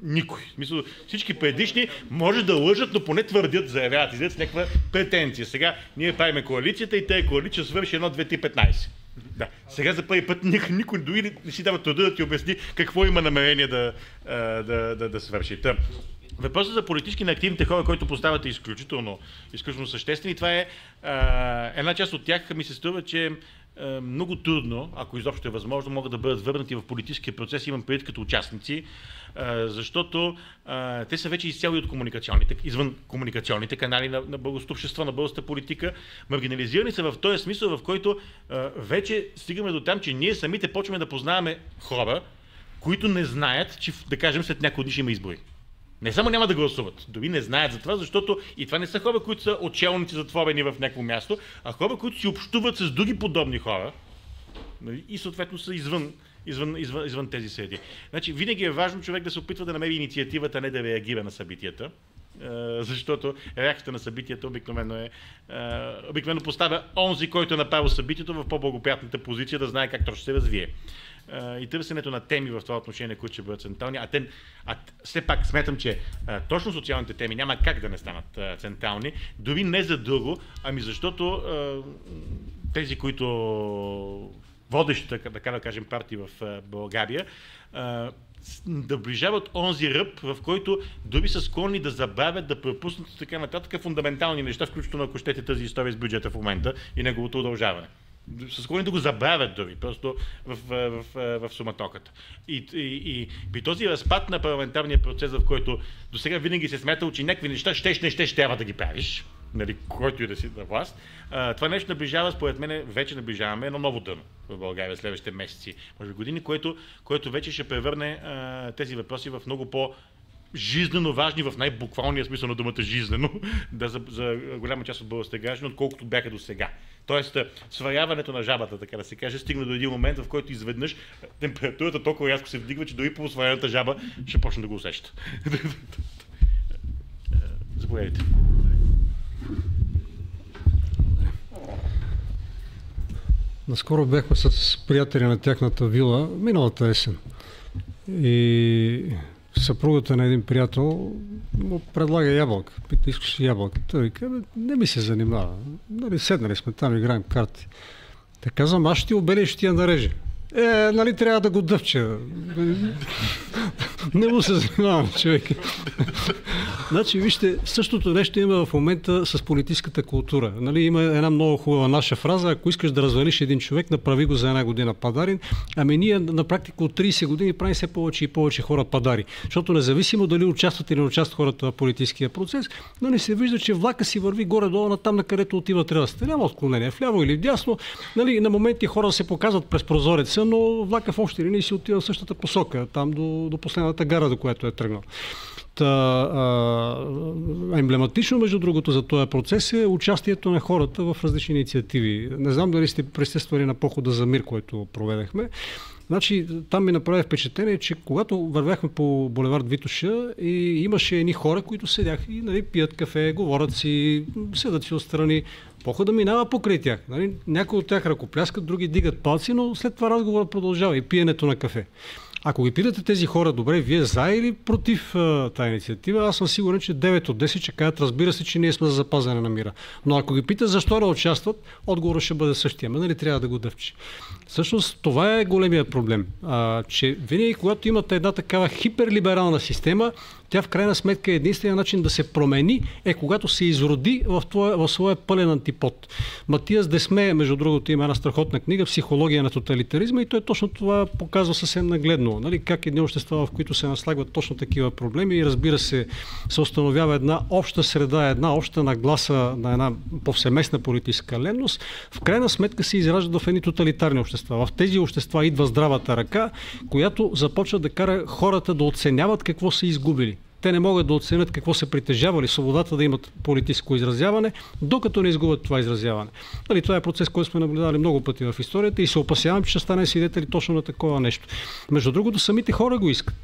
[SPEAKER 3] Никой. В смисъл, всички предишни може да лъжат, но поне твърдят, заявяват, излизат с някаква претенция. Сега ние правиме коалицията и тези коалиция свърши 1, 2, 3, 15. Да. Сега за първи път никой дори не си дава труда да ти обясни какво има намерение да свърши. Въпросът за политически неактивните хора, които поставяте изключително съществени, това е една част от тях ми се струва, че много трудно, ако изобщо е възможно, могат да бъдат върнати в политическия процес, имам предвид като участници, защото те са вече изцяло от извън комуникационните канали на българското общество, на българската политика. Маргинализирани са в този смисъл, в който вече стигаме до там, че ние самите почваме да познаваме хора, които не знаят, че, да кажем, след няколко дни ще има избори. Не само няма да гласуват, дори не знаят за това, защото и това не са хора, които са отчелници затворени в някакво място, а хора, които си общуват с други подобни хора и съответно са извън тези среди. Значи, винаги е важно човек да се опитва да намери инициативата, не да реагира на събитията, защото реакцията на събитията обикновено поставя онзи, който е направил събитието в по-благоприятната позиция, да знае как точно се развие. И търсенето на теми в това отношение, които ще бъдат централни, все пак смятам, че точно социалните теми няма как да не станат централни, дори не за друго, ами защото тези, които водещите, така да кажем, партии в България, наближават онзи ръб, в който дори са склонни да забравят, да пропуснат и така нататък фундаментални неща, включително ако щете тази история с бюджета в момента и неговото удължаване. Са склонни да го забравят дори, просто в суматоката. И при този разпад на парламентарния процес, в който до сега винаги се смятало, че някакви неща ще трябва да ги правиш, нали, който и да си на власт, това нещо наближава, според мен, вече наближаваме едно ново дъно в България в следващите месеци, може би години, което вече ще превърне тези въпроси в много жизнено важни в най-буквалния смисъл на думата жизнено за голяма част от българските граждани, отколкото бяха до сега. Тоест, сваряването на жабата, така да се каже, стигна до един момент, в който изведнъж температурата толкова рязко се вдигва, че дори по сварената жаба ще почне да го усеща. Заповядайте.
[SPEAKER 4] Наскоро бяхме с приятели на тяхната вила, миналата есен. И съпругата на един приятел му предлага ябълка. Пита, искаш ли ябълка? Той вика, не ми се занимава. Нали, седнали сме там, играем карти. Те казвам, аз ще ти обеля и ще ти я нарежа. Нали трябва да го дъвча. Не му се занимавам, човек. Значи, вижте, същото нещо има в момента с политическата култура. Нали, има една много хубава наша фраза, ако искаш да развалиш един човек, направи го за една година падарин. Ами ние на практика от 30 години правим все повече и повече хора падари. Защото независимо дали участват или не участват хората в политическия процес, нали, се вижда, че влака си върви горе-долу на там, на където отива трябва да сте. Няма отклонение, вляво или вдясно. Нали, на моменти хора се показват през прозореца, но влака в общи линии си отива в същата посока, там до последната гара, до която е тръгнал. Емблематично, между другото, за този процес е участието на хората в различни инициативи. Не знам дали сте присъствали на похода за мир, който проведахме. Значи, там ми направи впечатление, че когато вървяхме по булевард Витоша и имаше едни хора, които седяха и, нали, пият кафе, говорят си, седат си отстрани. Похода минава покрай тях. Нали? Някои от тях ръкопляскат, други дигат палци, но след това разговорът продължава и пиенето на кафе. Ако ги питате тези хора, добре, вие за или против тази инициатива, аз съм сигурен, че 9 от 10 ще кажат, разбира се, че ние сме за запазване на мира. Но ако ги питат защо не участват, отговорът ще бъде същия. Нали трябва да го дъвчи. Всъщност това е големият проблем. Че винаги, когато имате една такава хиперлиберална система, Тя в крайна сметка е единственият начин да се промени, когато се изроди в своя пълен антипод. Матиас Десме, между другото, има една страхотна книга "Психология на тоталитаризма" и той точно това показва съвсем нагледно. Нали? Как едни общества, в които се наслагват точно такива проблеми и разбира се установява една обща среда, една обща нагласа на една повсеместна политическа ленност, в крайна сметка се израждат в едни тоталитарни общества. В тези общества идва здравата ръка, която започва да кара хората да оценяват какво са изгубили. Те не могат да оценят какво са притежавали, свободата да имат политическо изразяване, докато не изгубят това изразяване. Нали, това е процес, който сме наблюдали много пъти в историята и се опасявам, че ще стане свидетели точно на такова нещо. Между другото, самите хора го искат.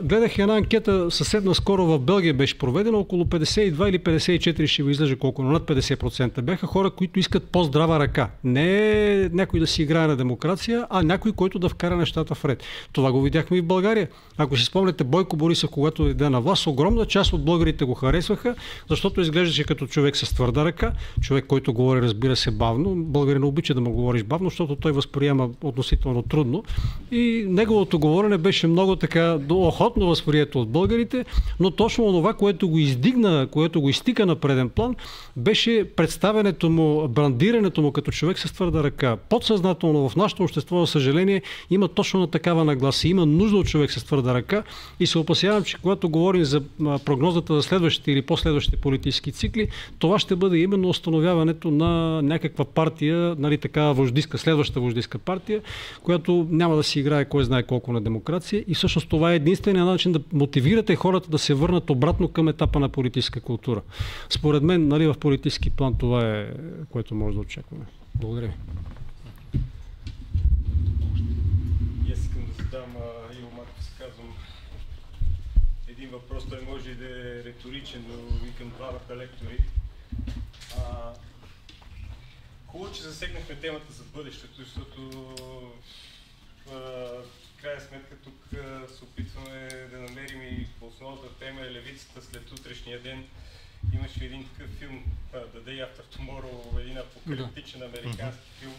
[SPEAKER 4] Гледах една анкета, съвсем наскоро в Белгия беше проведена, около 52 или 54, ще ви излъжа колко, но над 50% бяха хора, които искат по-здрава ръка. Не някой да си играе на демокрация, а някой, който да вкара нещата в ред. Това го видяхме и в България. Ако си спомняте Бойко Борисов, когато дойде на власт, огромна част от българите го харесваха, защото изглеждаше като човек с твърда ръка, човек, който говори, разбира се, бавно. Българин обича да му говориш бавно, защото той възприема относително трудно. И неговото говорене беше много така охотно възприето от българите, но точно това, което го издигна, което го изтика на преден план, беше представянето му, брандирането му като човек с твърда ръка. Подсъзнателно в нашето общество, за съжаление, има точно на такава нагласа. Има нужда от човек с твърда ръка и се опасявам, че когато говорим за прогнозата за следващите или последващите политически цикли, това ще бъде именно установяването на някаква партия, нали, такава вождистка, следваща вождистка партия, която няма да си играе кой знае колко на демокрация и всъщност това е единственият начин да мотивирате хората да се върнат обратно към етапа на политическа култура. Според мен, нали, в политически план това е, което може да очакваме. Благодаря ви.
[SPEAKER 8] Аз искам да задам, Иво Марков се казвам, един въпрос, той може и да е риторичен, но и към двамата лектори. Хубаво, че засегнахме темата за бъдещето, защото в крайна сметка тук се опитваме да намерим и основната тема е левицата след утрешния ден. Имаше един такъв филм, The Day After Tomorrow, един апокалиптичен американски филм.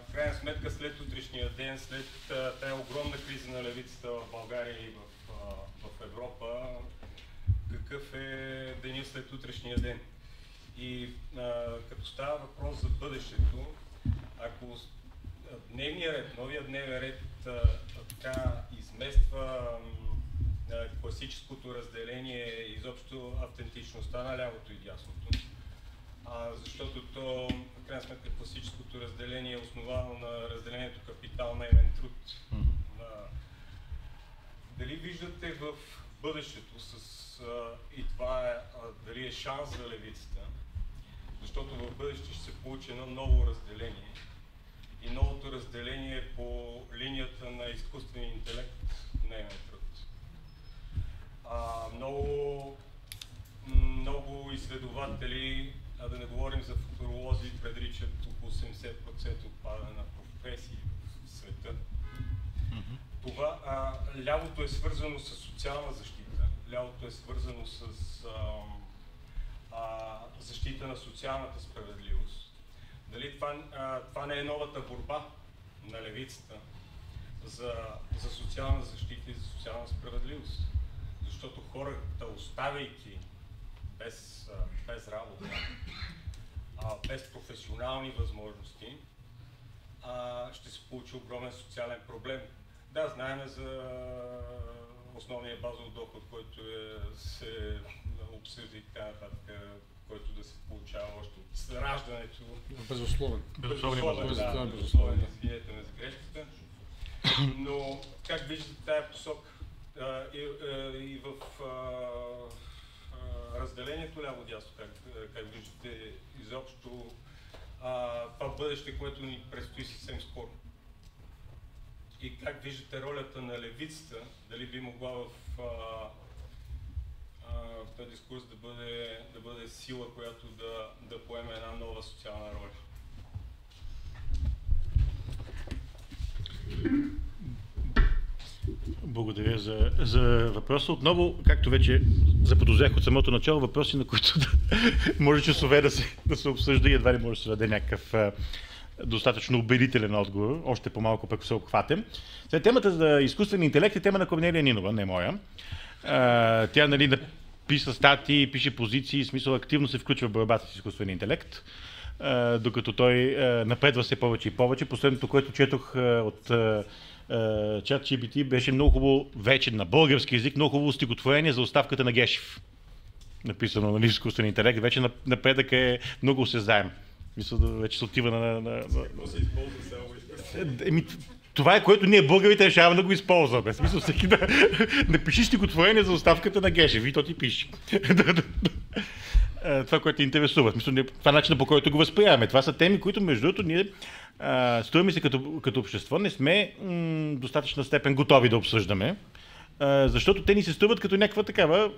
[SPEAKER 8] В крайна сметка след утрешния ден, след тая огромна криза на левицата в България и в Европа, какъв е деня след утрешния ден. И като става въпрос за бъдещето, ако дневният ред, новия дневен ред така измества класическото разделение, изобщо автентичността на лявото и дясното, защото то, в крайна сметка, класическото разделение е основано на разделението капитал-наемен труд. Дали виждате в бъдещето и това е, дали е шанс за левицата, защото в бъдеще ще се получи едно ново разделение и новото разделение е по линията на изкуствения интелект, наемен труд. Много изследователи, да не говорим за футуролози, предричат около 70% отпадане на професии в света. Това, лявото е свързано с социална защита, лявото е свързано с защита на социалната справедливост. Дали това не е новата борба на левицата за социална защита и за социална справедливост? Защото хората, оставяйки без работа, без професионални възможности, ще се получи огромен социален проблем. Да, знаем за основния базов доход, който се обсъжда и така нататък, който да се получава още от раждането.
[SPEAKER 4] Безусловен.
[SPEAKER 8] Безусловен. Извинете ме за грешката. Но как виждате тая посока? И в разделението ляво-дясно, как виждате изобщо това бъдеще, което ни предстои съвсем скоро? И как виждате ролята на левицата, дали би могла в този дискурс да бъде сила, която да поеме една нова социална роля?
[SPEAKER 3] Благодаря за въпроса. Отново, както вече заподозрях от самото начало, въпроси, на които може часове да се обсъжда и едва ли може да се даде някакъв достатъчно убедителен отговор, още по-малко пък се обхватем. След темата за изкуствен интелект е тема на Корнелия Нинова, не моя. Тя, нали, пише статии, пише позиции, в смисъл активно се включва в борбата с изкуствен интелект, докато той напредва все повече и повече. Последното, което четох от ChatGPT, беше много хубаво, вече на български език, много хубаво стихотворение за оставката на Гешев. Написано, нали, изкуствен интелект. Вече напредък е много осезаем. Мисля, вече се отива на... Това е, което ние българите решаваме да го използваме. В смисъл, всеки да напиши стихотворение за оставката на Гешев и то ти пише. Това, което те интересува. Мисля, това е начинът, по който го възприемаме. Това са теми, които, между другото, ние струваме се като общество, не сме достатъчна степен готови да обсъждаме, защото те ни се струват като някаква такава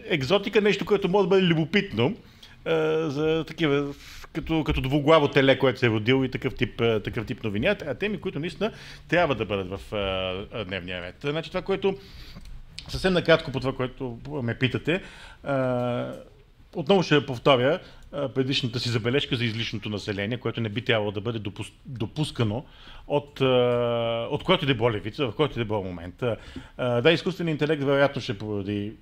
[SPEAKER 3] екзотика, нещо, което може да бъде любопитно за такива, като двуглаво теле, което се е родило и такъв тип новини, а теми, които наистина трябва да бъдат в дневния ред. Значи това, което съвсем накратко по това, което ме питате, отново ще повторя предишната си забележка за излишното население, което не би трябвало да бъде допускано от който и да било левица, в който и да било момент. Да, изкуственият интелект вероятно ще породи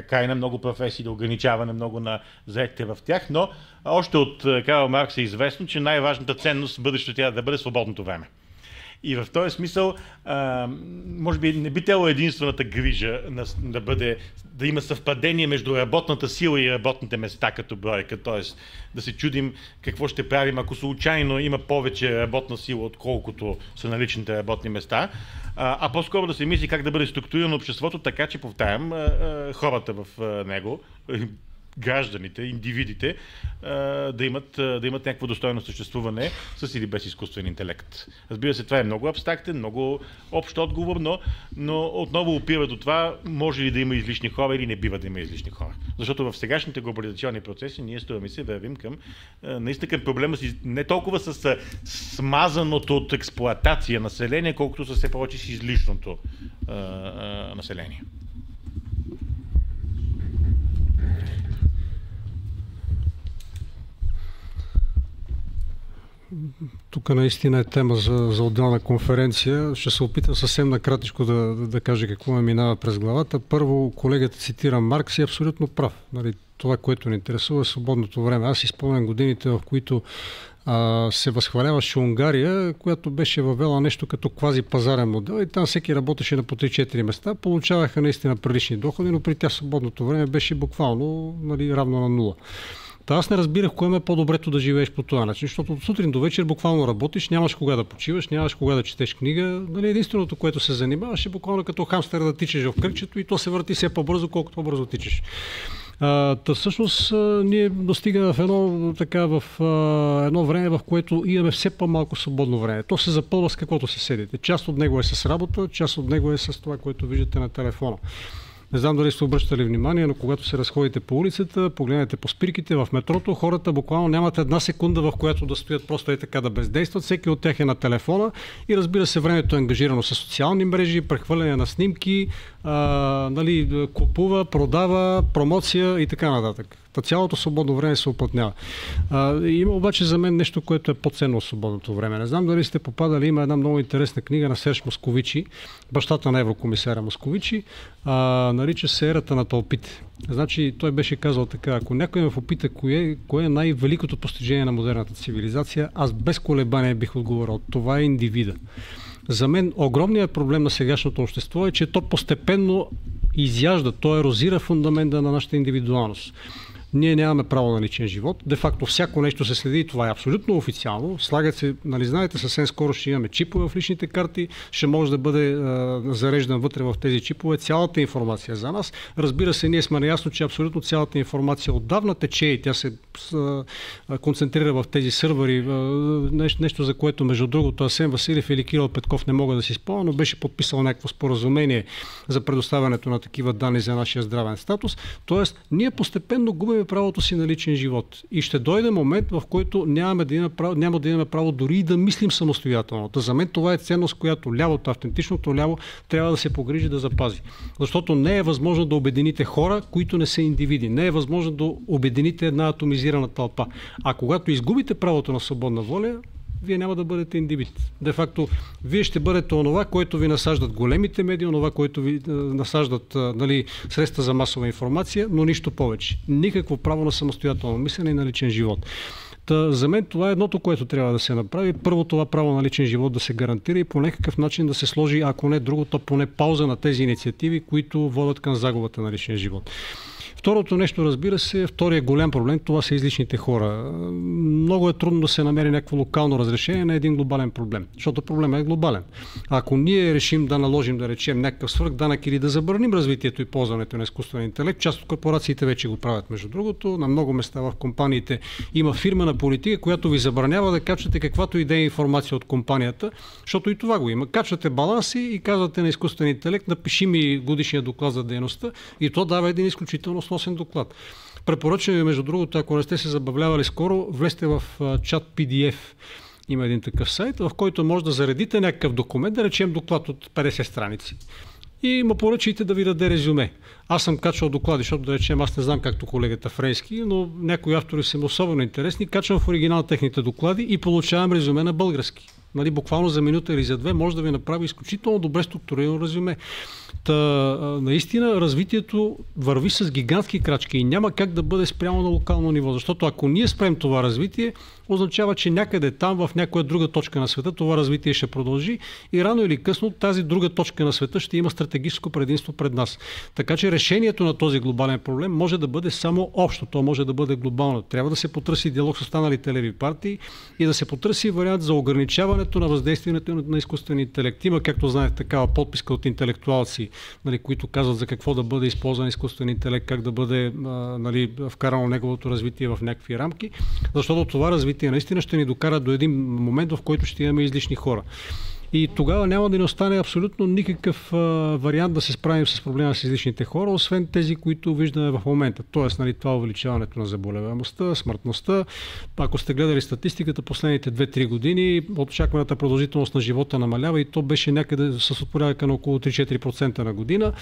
[SPEAKER 3] край на много професии, да ограничаване много на заетите в тях, но още от Карл Маркс е известно, че най-важната ценност в бъдещето трябва да бъде свободното време. И в този смисъл, може би не би трябвало единствената грижа да има съвпадение между работната сила и работните места като бройка, т.е. да се чудим какво ще правим, ако случайно има повече работна сила, отколкото са наличните работни места, а по-скоро да се мисли как да бъде структурирано обществото, така че, повтарям, хората в него, гражданите, индивидите, да имат някакво достойно съществуване с или без изкуствен интелект. Разбира се, това е много абстрактен, много общ отговор, но отново опира до това, може ли да има излишни хора или не бива да има излишни хора. Защото в сегашните глобализационни процеси ние струваме се вървим наистина към проблема си не толкова с смазаното от експлоатация население, колкото с все повече с излишното население.
[SPEAKER 4] Тук наистина е тема за отделна конференция. Ще се опитам съвсем накратичко да кажа какво ме минава през главата. Първо, колегата цитира Маркс и е абсолютно прав. Нали, това, което ни интересува е свободното време. Аз изпомням годините, в които се възхваляваше Унгария, която беше въвела нещо като квази-пазарен модел и там всеки работеше на по 3-4 места, получаваха наистина прилични доходи, но при тях свободното време беше буквално, нали, равно на нула. Аз не разбирах кое е по-добрето да живееш по този начин, защото от сутрин до вечер буквално работиш, нямаш кога да почиваш, нямаш кога да четеш книга. Нали, единственото, което се занимаваш е буквално като хамстер да тичаш в кръгчето и то се върти все по-бързо, колкото по-бързо тичаш. Всъщност ние достигаме в едно време, в което имаме все по-малко свободно време. То се запълва с каквото се седите. Част от него е с работа, част от него е с това, което виждате на телефона. Не знам дали сте обръщали внимание, но когато се разходите по улицата, погледнете по спирките, в метрото, хората буквално нямат една секунда, в която да стоят просто така да бездействат. Всеки от тях е на телефона и разбира се, времето е ангажирано с социални мрежи, прехвърляне на снимки, нали, купува, продава, промоция и така нататък. Цялото свободно време се оплътнява. Има обаче за мен нещо, което е по-ценно от свободното време. Не знам дали сте попадали, има една много интересна книга на Серж Московичи, бащата на еврокомисаря Московичи, нарича се Ерата на тълпите. Значи той беше казал така: ако някой ме попита кое е най-великото постижение на модерната цивилизация, аз без колебание бих отговорил: това е индивида. За мен огромният проблем на сегашното общество е, че то постепенно изяжда, то ерозира фундамента на нашата индивидуалност. Ние нямаме право на личен живот. Де-факто всяко нещо се следи и това е абсолютно официално. Слагат се, нали знаете, съвсем скоро ще имаме чипове в личните карти, ще може да бъде зареждан вътре в тези чипове цялата информация за нас. Разбира се, ние сме наясно, че абсолютно цялата информация отдавна тече и тя се концентрира в тези сървъри. Нещо, за което, между другото, Асен Василев или Кирил Петков не мога да си спомня, но беше подписал някакво споразумение за предоставянето на такива данни за нашия здравен статус. Тоест, ние постепенно губим правото си на личен живот. И ще дойде момент, в който няма да имаме право дори и да мислим самостоятелно. За мен това е ценност, която лявото, автентичното ляво трябва да се погрижи да запази. Защото не е възможно да обедините хора, които не са индивиди. Не е възможно да обедините една атомизирана тълпа. А когато изгубите правото на свободна воля, вие няма да бъдете индивид. Де факто, вие ще бъдете онова, което ви насаждат големите медии, онова, което ви насаждат средства за масова информация, но нищо повече. Никакво право на самостоятелно мислене и на личен живот. За мен това е едното, което трябва да се направи. Първо, това право на личен живот да се гарантира и по някакъв начин да се сложи, ако не друго, то поне пауза на тези инициативи, които водят към загубата на личния живот. Второто нещо, разбира се, втория голям проблем, това са излишните хора. Много е трудно да се намери някакво локално разрешение на един глобален проблем, защото проблемът е глобален. Ако ние решим да наложим, да речем, някакъв свръхданък или да забраним развитието и ползването на изкуствен интелект, част от корпорациите вече го правят, между другото. На много места в компаниите има фирмена политика, която ви забранява да качвате каквато идея информация от компанията, защото и това го има. Качвате баланси и казвате на изкуствен интелект, напиши ми годишния доклад за дейността и то дава един изключително сносен доклад. Препоръчвам ви, между другото, ако не сте се забавлявали скоро, влезте в чат PDF. Има един такъв сайт, в който може да заредите някакъв документ, да речем доклад от 50 страници. И му поръчайте да ви даде резюме. Аз съм качвал доклади, защото да речем, аз не знам както колегата Френски, но някои автори са ми особено интересни. Качвам в оригинал техните доклади и получавам резюме на български. Буквално за минута или за две може да ви направи изключително добре структурирано резюме. Наистина развитието върви с гигантски крачки и няма как да бъде спрямо на локално ниво, защото ако ние спрем това развитие, означава, че някъде там, в някоя друга точка на света, това развитие ще продължи и рано или късно тази друга точка на света ще има стратегическо предимство пред нас. Така че решението на този глобален проблем може да бъде само общо, то може да бъде глобално. Трябва да се потърси диалог с останалите леви партии и да се потърси вариант за ограничаването на въздействието на изкуствения интелект. Има, както знаете, такава подписка от интелектуалци, които казват за какво да бъде използван изкуствен интелект, как да бъде вкарано неговото развитие в някакви рамки, защото това развитие наистина ще ни докара до един момент, в който ще имаме излишни хора. И тогава няма да ни остане абсолютно никакъв вариант да се справим с проблема с излишните хора, освен тези, които виждаме в момента. Тоест, това увеличаването на заболеваемостта, смъртността. Ако сте гледали статистиката, последните 2-3 години очакваната продължителност на живота намалява и то беше някъде с порядъка на около 3-4% на година.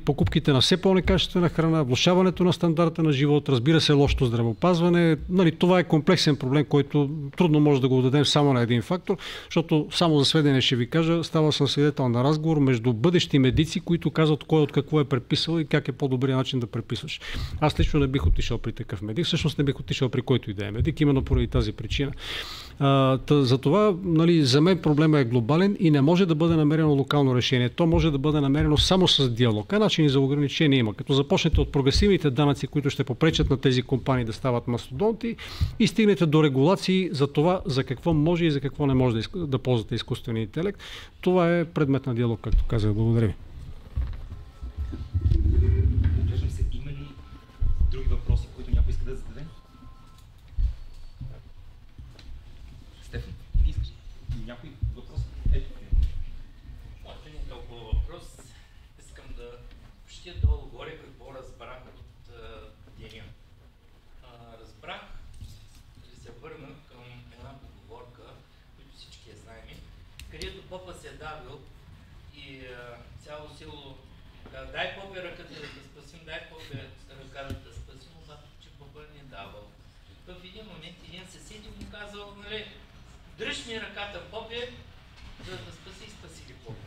[SPEAKER 4] Покупките на все по-некачествена храна, влошаването на стандарта на живот, разбира се, лошото здравеопазване. Това е комплексен проблем, който трудно може да го дадем само на един фактор, защото само за сведение ще ви кажа, става съм свидетел на разговор между бъдещи медици, които казват кой от какво е преписал и как е по-добрият начин да преписваш. Аз лично не бих отишъл при такъв медик, всъщност не бих отишъл при който и да е медик, именно поради тази причина. Затова, за мен проблема е глобален и не може да бъде намерено локално решение. То може да бъде намерено само с диалог. Начини за ограничение има. Като започнете от прогресивните данъци, които ще попречат на тези компании да стават мастодонти и стигнете до регулации за това за какво може и за какво не може да ползвате изкуствения интелект. Това е предмет на диалог, както казах. Благодаря ви.
[SPEAKER 1] Оглеждам се, има ли други въпроси, които някой иска да зададе? Стефан, ти искаш? Някой въпрос? Ето.
[SPEAKER 9] Още не толкова въпрос. Искам да почти долу-горе какво разбрах от деня. Разбрах, да се върна към една поговорка, която всички я знаем, където попа се е давил и цяло сило дай попе ръката да спасим, дай попе ръката да спасим, обаче че попа не давал. В един момент един съсед му казал, дръж ми ръката попе, за да спаси ли попа.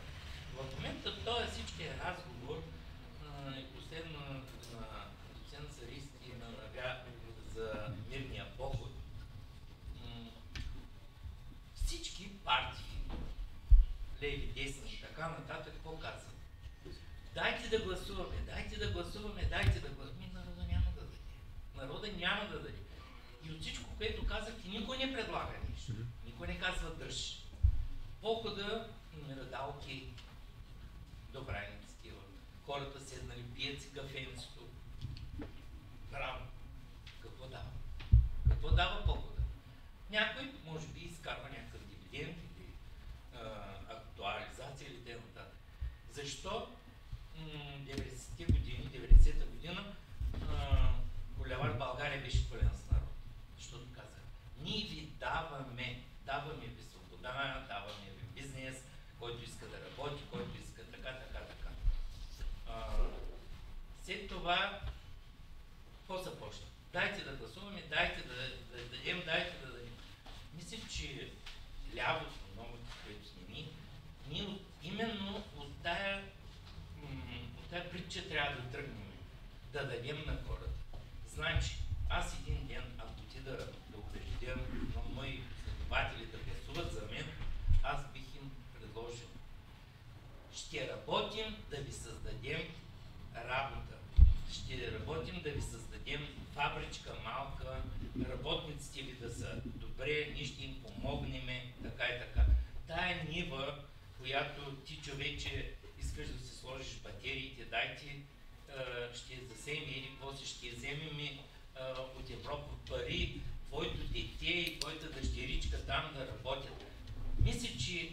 [SPEAKER 9] В момента този всичкият разговор, последен на доцент Сарийски за мирния поход, всички партии, леви, десни и така нататък, какво казват? Дайте да гласуваме, дайте да гласуваме, дайте да гласуваме. Народа няма да даде. Народа няма да даде. И от всичко, което казахте, никой не предлага нищо. Никой не казва дръж. Похода да, окей. Добра инициатива. Хората седнали, пият си кафенцето. Браво. Какво дава? Какво дава похода? Някой, може би, изкарва някакъв дивиденд или актуализация или т.н. Защо 90-те години, 90-та година булевард България беше пълен с народ? Защото казах, ние ви даваме ви свобода, даваме ви бизнес, който иска да работи, който иска така. След това, какво започна? Дайте да гласуваме, дайте да дадем, дайте да дадем. Мисля, че лявото, новото, което сме ние именно от тая притча трябва да тръгнем, да дадем на хората. Значи, аз един ден, ако отида да убеждя на мои следователи да гласуват за мен, аз бих им предложил: ще работим да ви създадем работа. Ще работим да ви създадем фабричка малка, работниците ви да са добре, ние ще им помогнем, така и така. Тая нива, която ти, човече, искаш да си сложиш батериите, дайте, ще засеем или после ще вземем от Европа пари, твоето дете и твоята дъщеричка там да работят. Мисля, че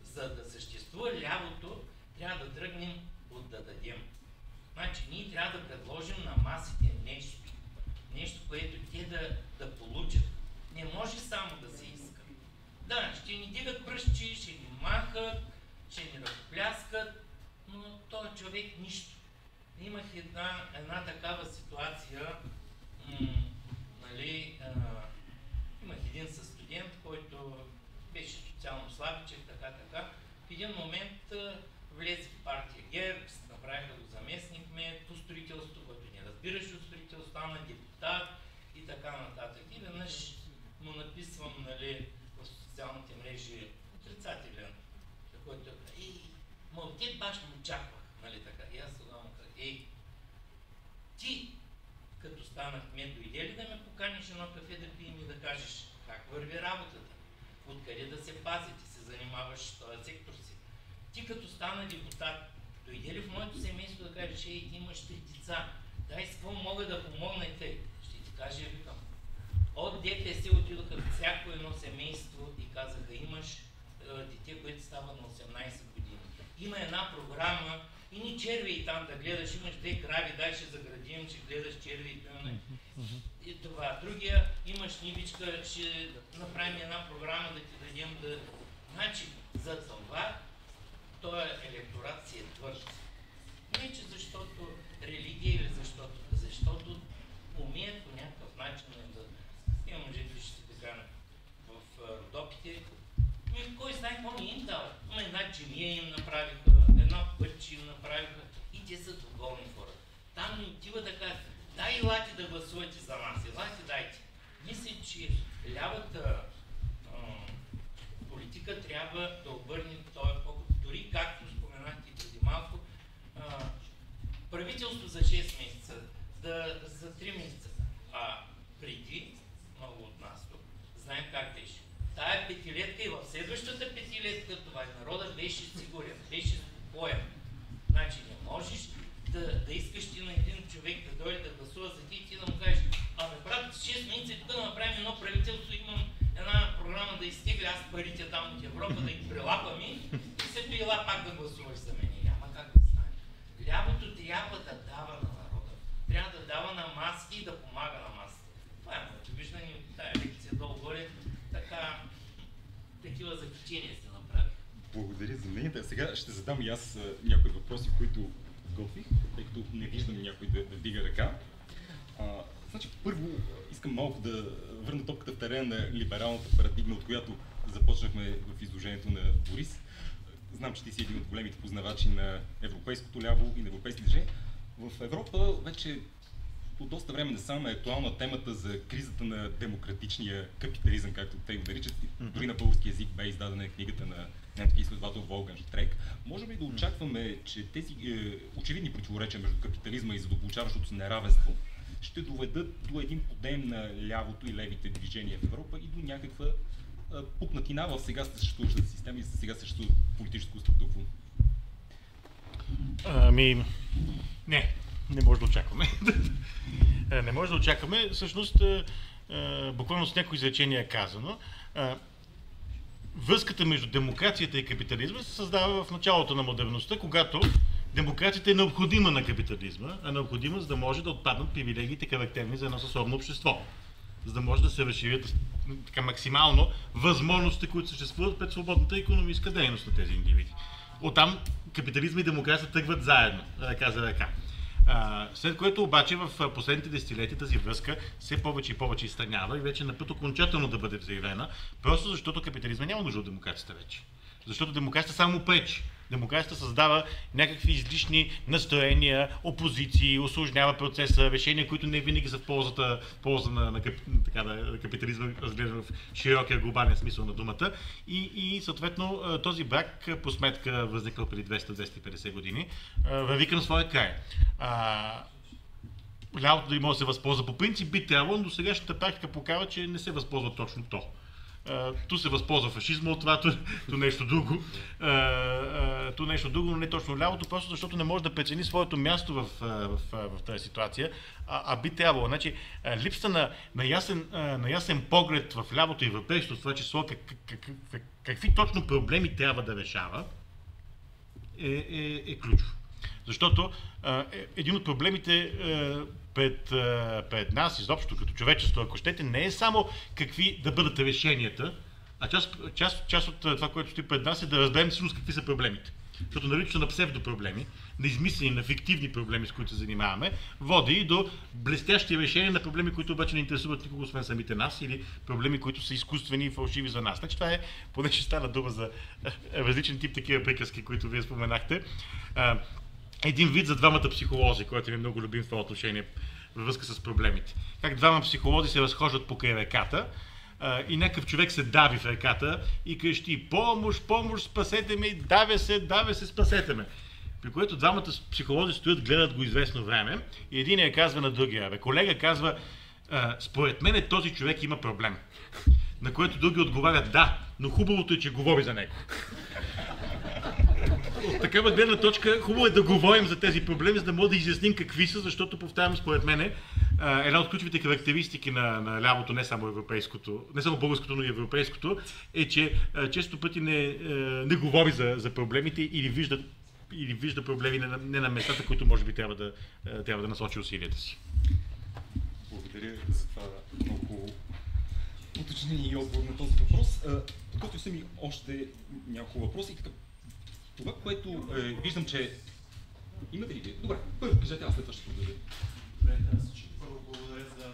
[SPEAKER 9] за да съществува лявото, трябва да тръгнем от да дадем. Значи, ние трябва да предложим на масите нещо, което те да получат. Не може само да се иска. Да, ще ни дигат пръстчи, ще ни махат, ще ни ръкопляскат, но този човек нищо. Имах една такава ситуация, имах един студент, който беше социално слабичек, така. В един момент влезе в партия ГЕРБ, направиха го заместник по строителство, който не разбираше от строителство, стана депутат и така нататък. И веднъж му написвам, в социалните мрежи отрицателен, който е: те баш не очаквах, така. И аз тогава му казах: ти, като станах кмет, дойде ли да ме поканиш едно кафе да пием и да кажеш как върви работата? Откъде да се пази? Ти се занимаваш с този сектор си. Ти, като стана депутат, дойде ли в моето семейство да кажеш: ти имаш 3 деца, дай с какво мога да помогна и тъй? Ще ти кажа, викам. От ДПС отидоха в всяко едно семейство и казаха: имаш дете, което става на 18 години. Има една програма и ни черви там да гледаш, имаш 2 крави, дай ще заградим, ще гледаш черви и това. Другия, имаш нивичка, ще направим една програма да ти дадем да... Значи, за това този електорат си е твърд. Не, че защото религия или защото умеят по някакъв начин да... Има мъжете, ще така в Родопите. Кой знае какво не им дава. Има една джемия им направиха, една пътче им направиха и те са доволни хора. Там не отива да кажат: дай, елате да гласувате за нас, елате, дайте. Мисля, че лявата политика трябва да обърне този фокус. Дори, както споменахте преди малко, правителство за 6 месеца, за 3 месеца. А преди, много от нас тук, знаем как беше. Тая петилетка и в следващата петилетка това народът беше сигурен, беше спокоен. Значи не можеш да искаш ти на един човек да дойде да гласува за ти и ти да му кажеш: брат, 6 месеца тук да направим едно правителство, имам една програма да изтегля аз парите там от Европа, да ги прилапам и след това пак да гласуваш за мен. Няма как да стане. Лявото трябва да дава на народа. Трябва да дава на масите и да помага на масите. Това е моето виждане от тая лекция долу-горе. Такива заключения се направих.
[SPEAKER 1] Благодаря за мнението. Сега ще задам и аз някои въпроси, които готвих, тъй като не виждам някой да вдига ръка. Значи, първо искам малко да върна топката в терена на либералната парадигма, от която започнахме в изложението на Борис. Знам, че ти си един от големите познавачи на европейското ляво и на европейски движения. В Европа вече от доста време насам е актуална темата за кризата на демократичния капитализъм, както те го наричат. Дори на български език бе издадена книгата на немски изследовател Волган Штрейк. Можем ли да очакваме, че тези очевидни противоречия между капитализма и задълбочаващото се неравенство ще доведат до един подем на лявото и левите движения в Европа и до някаква пукнатина в сега съществуващата система и сега съществуващото политическо статукво?
[SPEAKER 3] Не може да очакваме. Не може да очакваме. Всъщност, буквално с някои изречения е казано, връзката между демокрацията и капитализма се създава в началото на модерността, когато демокрацията е необходима на капитализма, а необходима, за да може да отпаднат привилегиите, характерни за едно съсловно общество. За да може да се разширят така максимално възможностите, които съществуват пред свободната икономическа дейност на тези индивиди. Оттам капитализма и демокрацията тръгват заедно, ръка за ръка. След което обаче в последните десетилетия тази връзка все повече и повече изтънява и вече на път окончателно да бъде взривена, просто защото капитализма няма нужда от демокрацията вече. Защото демокрацията само пречи. Демокрацията създава някакви излишни настроения, опозиции, усложнява процеса, решения, които не винаги са в полза на капитализма, разглеждан в широкия глобален смисъл на думата. И съответно този брак по сметка възникнал преди 200-250 години, върви към своя край. Лявото да може да се възползва по принцип би трябвало, но сегашната практика показва, че не се възползва точно то. Ту се възползва фашизма от това, то нещо друго. Но не точно лявото, просто защото не може да прецени своето място в тази ситуация, а би трябвало. Значи, липсата на ясен поглед в лявото и европейското, в това число какви точно проблеми трябва да решава, е ключово. Защото един от проблемите пред нас изобщо като човечество, ако щете, не е само какви да бъдат решенията, а част от това, което стои пред нас е да разберем всъщност какви са проблемите. Защото наличието на псевдопроблеми, на измислени, на фиктивни проблеми, с които се занимаваме, води и до блестящи решения на проблеми, които обаче не интересуват никого, освен самите нас, или проблеми, които са изкуствени и фалшиви за нас. Значи това е, понеже стана дума за различен тип такива приказки, които вие споменахте, един вид за двамата психолози, който ми е много любим в това отношение във връзка с проблемите. Как двама психолози се разхождат покрай реката и някакъв човек се дави в реката и крещи: помощ, помощ, спасете ме, давя се, спасете ме. При което двамата психолози стоят, гледат го известно време и единият казва на другия: колега казва, според мен този човек има проблем. На което други отговарят: да, но хубавото е, че говори за него. От такава гледна точка хубаво е да говорим за тези проблеми, за да може да изясним какви са, защото, повтарям, според мен, една от ключовите характеристики на лявото, не само европейското, не само българското, но и европейското, е, че често пъти не говори за проблемите или вижда проблеми не на местата, които може би трябва да насочи усилията си.
[SPEAKER 1] Благодаря за това много уточнение и отговор на този въпрос. Докато са ми още няколко въпроси. Това, което виждам, че... Имате ли? Добре, първо кажете, аз след това ще продължа.
[SPEAKER 10] Първо благодаря за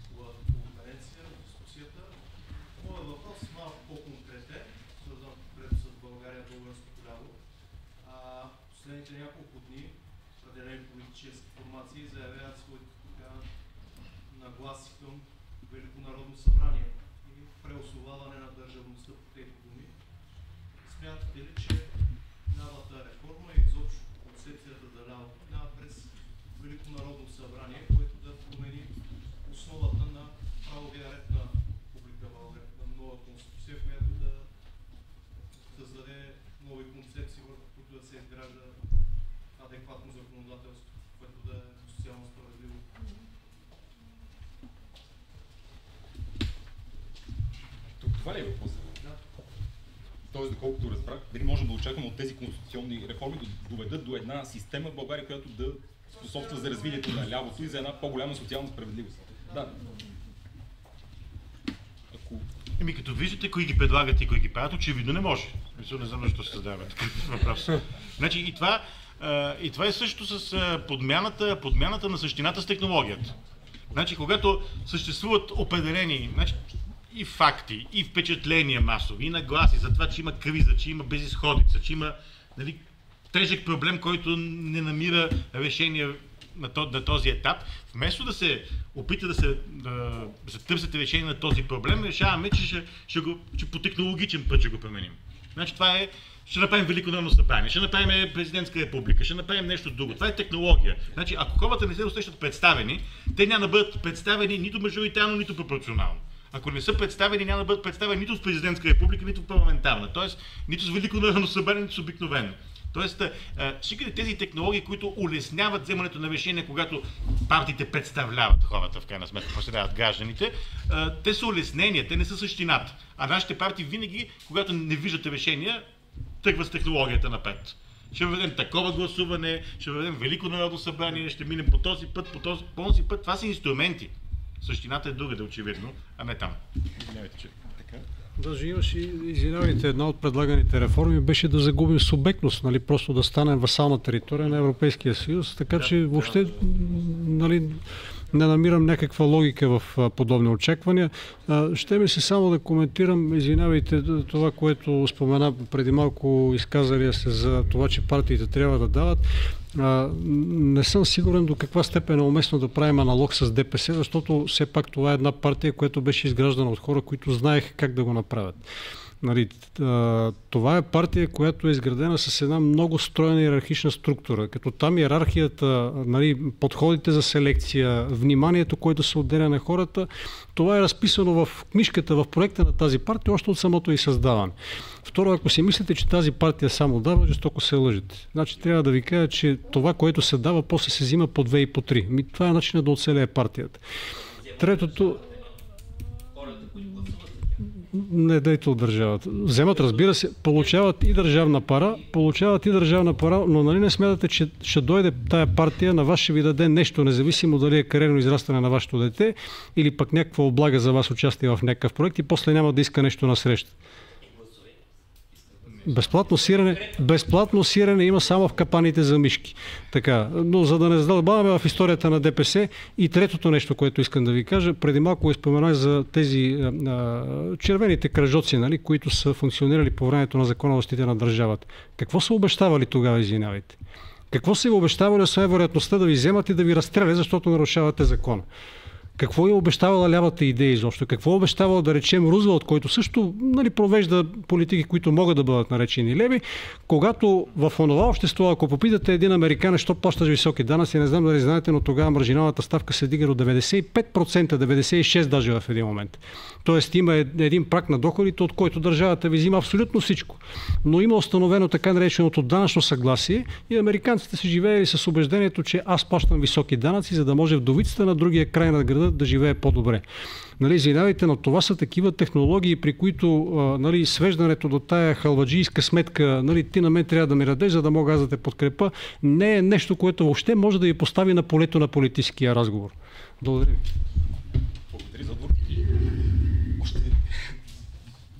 [SPEAKER 10] хубавата конференция, дискусията. Моят въпрос е малко по-конкретен, свързан с България, българското ляво. Последните няколко дни определени политически формации заявяват своите нагласи към Велико народно събрание и преосноваване на държавността по тези думи. Смятате ли, че лявата реформа и изобщо концепцията за лявото минава през Велико народно събрание, което да промени основата на правовия ред на Република България, на нова конституция, която да създаде нови концепции, върху които да се изгражда адекватно законодателство, което да е социално справедливо?
[SPEAKER 1] Това ли е въпросът? Да. Тоест, доколкото разбрах, дали можем да очакваме от тези конституционни реформи да доведат до една система в България, която да способства за развитието на лявото и за една по-голяма социална справедливост. Да.
[SPEAKER 3] Като виждате кои ги предлагат и кои ги правят, очевидно не може. Не знам защо се създава такъв въпрос. Значи и това е също с подмяната на същината с технологията. Значи, когато съществуват определени и факти, и впечатления масови, и нагласи за това, че има криза, че има безизходица, че има тежък проблем, който не намира решение на този етап, вместо да се опита да се търсят решение на този проблем, решаваме, че по технологичен път ще го променим. Значи това е: ще направим Велико народно събрание, ще направим президентска република, ще направим нещо друго. Това е технология. Значи, ако хората не се усещат представени, те няма да бъдат представени нито мажоритарно, нито пропорционално. Ако не са представени, няма да бъдат представени нито в президентска република, нито в парламентарна. Тоест, нито с Велико народно събрание, нито с обикновено. Тоест, всичките тези технологии, които улесняват вземането на решения, когато партиите представляват хората, в крайна сметка, представляват гражданите, те са улеснения, те не са същината. А нашите партии винаги, когато не виждат решения, тръгват с технологията напред. Ще въведем такова гласуване, ще въведем Велико народно събрание, ще минем по този път, по този път. Това са инструменти. Същината е друга, да очевидно, а не там.
[SPEAKER 1] Извинявайте, че така.
[SPEAKER 4] Даже имаше, извинявайте, една от предлаганите реформи беше да загубим субектност, нали, просто да станем васална територия на Европейския съюз, така че въобще нали, не намирам някаква логика в подобни очаквания. Ще ми се само да коментирам, извинявайте, това, което спомена преди малко изказалия се за това, че партиите трябва да дават. Не съм сигурен до каква степен е уместно да правим аналог с ДПС, защото все пак това е една партия, която беше изграждана от хора, които знаеха как да го направят. Нали, това е партия, която е изградена с една много стройна иерархична структура, като там иерархията, нали, подходите за селекция, вниманието, което се отделя на хората, това е разписано в книжката, в проекта на тази партия, още от самото и създаване. Второ, ако си мислите, че тази партия само дава, жестоко се лъжете. Значи трябва да ви кажа, че това, което се дава, после се взима по 2 и по 3. Това е начинът да оцелее партията. Третото... Не дайте от държавата. Вземат, разбира се, получават и държавна пара, но нали не смятате, че ще дойде тая партия, на вас ще ви даде нещо, независимо дали е кариерно израстване на вашето дете или пък някаква облага за вас участие в някакъв проект и после няма да иска нещо насреща. Безплатно сирене има само в капаните за мишки. Така, но за да не задълбаваме в историята на ДПС и третото нещо, което искам да ви кажа, преди малко споменах за тези червените кръжоци, нали, които са функционирали по времето на Закона за защита на държавата. Какво са обещавали тогава, извинявайте? Какво са ви обещавали, освен вероятността да ви вземат и да ви разстрелят, защото нарушавате закона? Какво е обещавала лявата идея изобщо? Какво е обещавала, да речем, Рузвелт, който също, нали, провежда политики, които могат да бъдат наречени леви, когато в онова общество, ако попитате един американец, що плащаш високи данъци, не знам дали знаете, но тогава маржиналната ставка се дига до 95%, 96% даже в един момент. Тоест има един праг на доходите, от който държавата ви взима абсолютно всичко. Но има установено така нареченото данъчно съгласие и американците са живеели с убеждението, че аз плащам високи данъци, за да може вдовицата на другия край на града да живее по-добре. Нали, извинявайте, но това са такива технологии, при които нали, свеждането до тая халваджийска сметка, нали, ти на мен трябва да ми дадеш, за да мога аз да те подкрепа, не е нещо, което въобще може да ви постави на полето на политическия разговор. Благодаря ви.
[SPEAKER 1] Благодаря за отговор. Още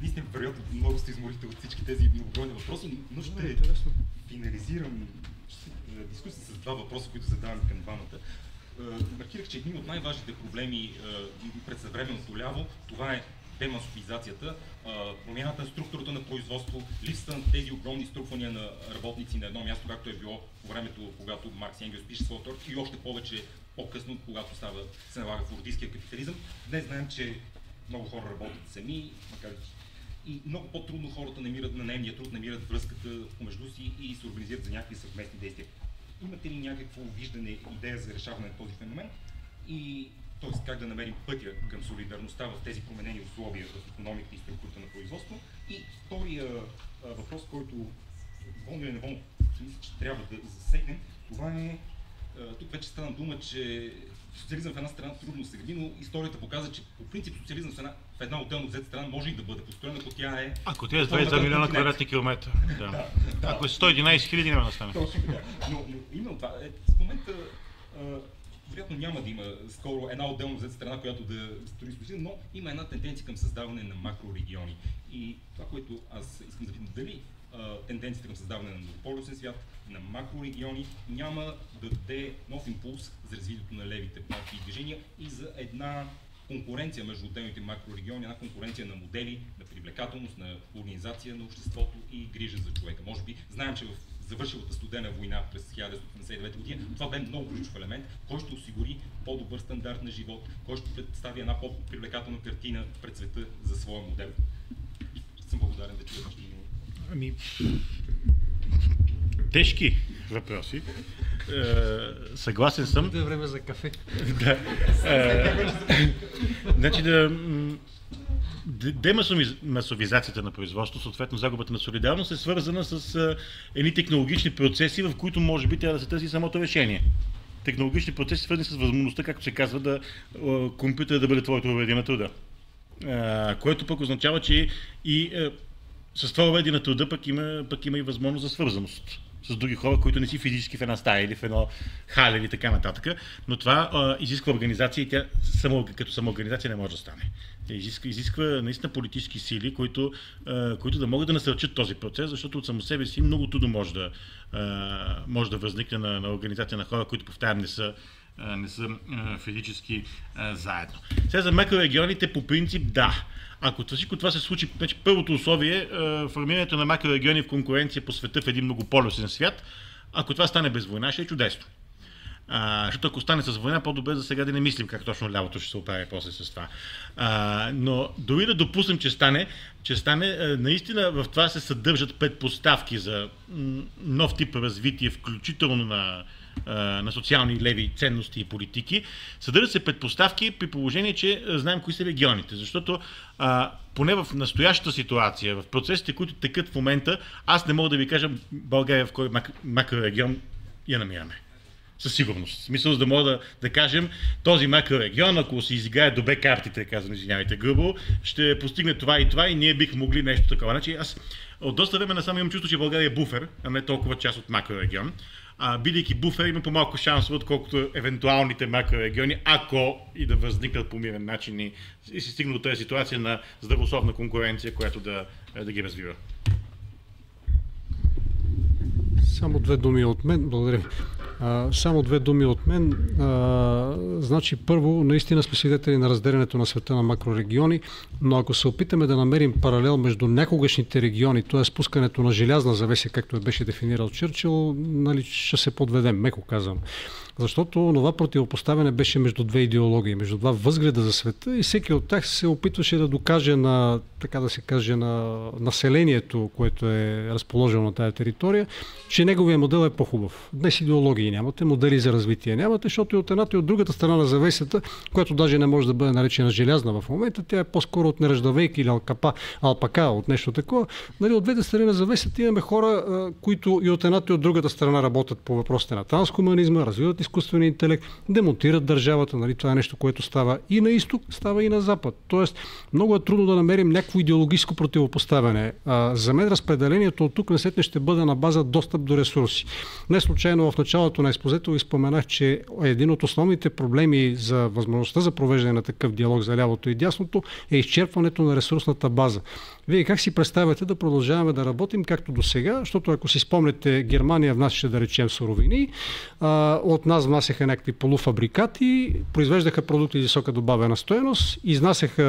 [SPEAKER 1] наистина, вероятно, много сте изморите от всички тези многобройни въпроси, но ще финализирам дискусията с два въпроса, които задавам към двамата. Маркирах, че един от най-важните проблеми пред съвременното ляво, това е демасофизацията, промяната на структурата на производство, липсата на тези огромни струпвания на работници на едно място, както е било по времето, когато Маркс и Енгелс пише своя теория, и още повече по-късно, когато се налага фордистския капитализъм. Днес знаем, че много хора работят сами, макар и много по-трудно хората намират на наемния труд, намират връзката помежду си и се организират за някакви съвместни действия. Имате ли някакво виждане, идея за решаване на този феномен и т.е. как да намерим пътя към солидарността в тези променени условия в икономиката и структурата на производство? И втория въпрос, който волно или неволно мисля, че трябва да засегнем, това е, тук вече стана дума, че социализъм в една страна трудно се гради, но историята показва, че по принцип социализъм в една отделно взета страна може и да бъде построен, ако тя е...
[SPEAKER 3] Ако тя е 22 милиона квадратни километра. Да. Ако е 111 хиляди, няма да стане.
[SPEAKER 1] Точно така. Но именно това. В момента вероятно няма да има скоро една отделно взета страна, която да строи социализъм, но има една тенденция към създаване на макрорегиони. И това, което аз искам да видим, дали тенденцията към създаване на многополюсен свят, на макрорегиони, няма да даде нов импулс за развитието на левите партии и движения и за една конкуренция между отделните макрорегиони, една конкуренция на модели, на привлекателност, на организация на обществото и грижа за човека. Може би знаем, че в завършилата студена война през 1979 година това бе много ключов елемент, който ще осигури по-добър стандарт на живот, който ще представи една по-привлекателна картина пред света за своя модел. Съм благодарен да чуя нещо.
[SPEAKER 3] Ами, тежки въпроси. Съгласен съм.
[SPEAKER 4] Да е време за кафе.
[SPEAKER 3] Да. Значи демасовизацията на производство, съответно загубата на солидарност, е свързана с едни технологични процеси, в които може би трябва да се търси самото решение. Технологични процеси, свързани с възможността, както се казва, да компютър да бъде твоето въведение на труда. Което пък означава, че и с това въведение на труда пък има и възможност за свързаност с други хора, които не си физически в една стая или в едно хале или така нататък, но това изисква организация и тя като самоорганизация не може да стане. Изисква наистина политически сили, които да могат да насърчат този процес, защото от само себе си много трудно може да възникне на организация на хора, които, повтарям, не са физически заедно. Сега за макрорегионите по принцип да. Ако всичко това се случи, значи първото условие е формирането на макрорегиони в конкуренция по света в един многополюсен свят, ако това стане без война, ще е чудесно. Защото ако стане с война, по-добре за сега да не мислим как точно лявото ще се оправи после с това. Но дори да допуснем, че стане, наистина в това се съдържат предпоставки за нов тип развитие, включително на социални и леви ценности и политики, съдържат се предпоставки при положение, че знаем кои са регионите. Защото поне в настоящата ситуация, в процесите, които текат в момента, аз не мога да ви кажа България в кой макрорегион я намираме. Със сигурност. В смисъл, за да мога да кажем, този макрорегион, ако се изиграе добре картите, казвам, извинявайте грубо, ще постигне това и ние бихме могли нещо такова. Значи, аз от доста време насам имам чувство, че България е буфер, а не толкова част от макрорегион. Бидейки буфер, има по-малко шансове, отколкото евентуалните макрорегиони, ако и да възникнат по мирен начин и се стигне до тази ситуация на здравословна конкуренция, която да ги развива.
[SPEAKER 4] Само две думи от мен. Благодаря. Само две думи от мен. Значи, първо, наистина сме свидетели на разделянето на света на макрорегиони, но ако се опитаме да намерим паралел между някогашните региони, т.е. спускането на желязна завеса, както беше дефинирал Чърчил, нали, ще се подведем, меко казвам. Защото това противопоставяне беше между две идеологии, между два възгледа за света и всеки от тях се опитваше да докаже на, така да се каже, на населението, което е разположено на тая територия, че неговия модел е по-хубав. Днес идеологии нямате, модели за развитие нямате, защото и от едната и от другата страна на завесата, която даже не може да бъде наречена желязна в момента, тя е по-скоро от неръждавейка или алпака, от нещо такова. Нали, от двете страни на завесата имаме хора, които и от едната и от другата страна работят по въпросите на транскомунизма, развиват изкуствения интелект, демонтират държавата. Нали, това е нещо, което става и на изток, става и на запад. Тоест, много е трудно да намерим някакво идеологическо противопоставяне. За мен разпределението от тук насетне ще бъде на база достъп до ресурси. Не случайно в началото на експозето ви споменах, че един от основните проблеми за възможността за провеждане на такъв диалог за лявото и дясното е изчерпването на ресурсната база. Вие как си представяте да продължаваме да работим както до сега, защото ако си спомнете, Германия внасяше, да речем, суровини, от нас внасяха някакви полуфабрикати, произвеждаха продукти с висока добавена стойност, изнасяха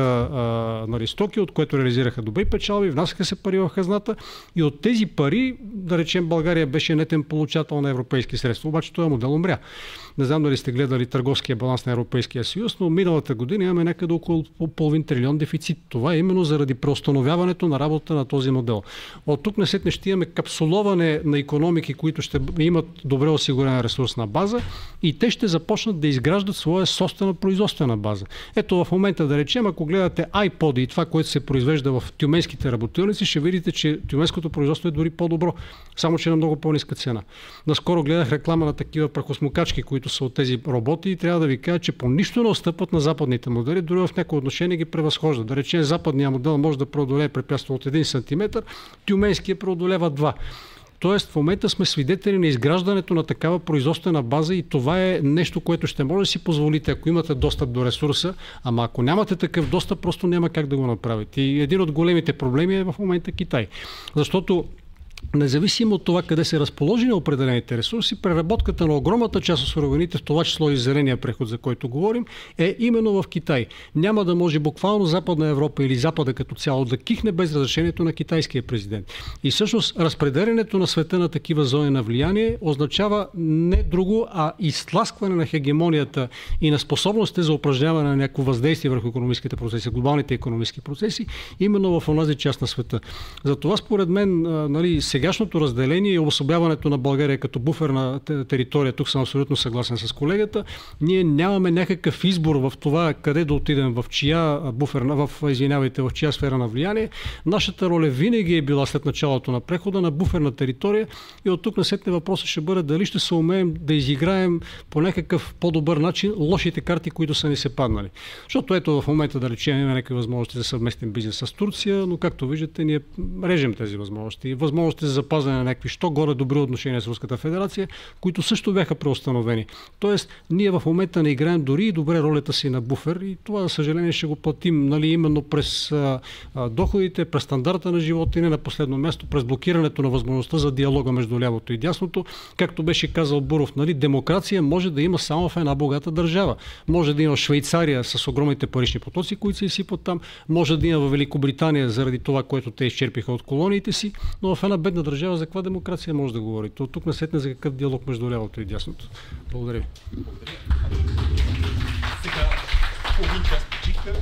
[SPEAKER 4] нали, стоки, от което реализираха добри печалби, внасяха се пари в хазната и от тези пари, да речем, България беше нетен получател на европейски средства, обаче този модел умря. Не знам дали сте гледали търговския баланс на Европейския съюз, но миналата година имаме някъде около половин трилион дефицит. Това е именно заради преустановяването на работа на този модел. От тук насетне ще имаме капсуловане на икономики, които ще имат добре осигурена ресурсна база и те ще започнат да изграждат своя собствена производствена база. Ето в момента, да речем, ако гледате iPod и това, което се произвежда в тюменските работилници, ще видите, че тюменското производство е дори по-добро, само че на много по-ниска цена. Наскоро гледах реклама на такива прахосмокачки, които са от тези роботи и трябва да ви кажа, че по нищо не отстъпват на западните модели, дори в някои отношения ги превъзхождат. Да речем, западният модел може да преодолее препятствие от 1 см, тюменския преодолева 2. Тоест в момента сме свидетели на изграждането на такава производствена база и това е нещо, което ще може да си позволите, ако имате достъп до ресурса, ама ако нямате такъв достъп, просто няма как да го направите. И един от големите проблеми е в момента Китай. Защото независимо от това къде се разположени определените ресурси, преработката на огромната част от суровините, в това число и зеления преход, за който говорим, е именно в Китай. Няма да може буквално Западна Европа или Запада като цяло да кихне без разрешението на китайския президент. И всъщност разпределянето на света на такива зони на влияние означава не друго, а изтласкване на хегемонията и на способностите за упражняване на някакво въздействие върху икономическите процеси, глобалните икономически процеси, именно в онази част на света. Затова според мен, нали, сегашното разделение и обособяването на България като буферна територия, тук съм абсолютно съгласен с колегата, ние нямаме някакъв избор в това къде да отидем, в чия в чия сфера на влияние. Нашата роля винаги е била след началото на прехода на буферна територия и от тук насетне въпросът ще бъде дали ще се умеем да изиграем по някакъв по-добър начин лошите карти, които са ни се паднали. Защото ето в момента, да речем, имаме някакви възможности за съвместен бизнес с Турция, но както виждате, ние режем тези възможности. Възможности възможности за запазване на някакви горе добри отношения с Руската федерация, които също бяха преустановени. Тоест, ние в момента не играем дори и добре ролята си на буфер и това, за съжаление, ще го платим именно през доходите, през стандарта на живота и не на последно място, през блокирането на възможността за диалога между лявото и дясното. Както беше казал Буров, демокрация може да има само в една богата държава. Може да има Швейцария с огромните парични потоци, които се изсипват там, може да има в Великобритания заради това, което те изчерпиха от колониите си, но в една бедна държава за каква демокрация може да говорите? От тук насетне за какъв диалог между лявото и дясното. Благодаря.
[SPEAKER 1] Сега половин час почивка.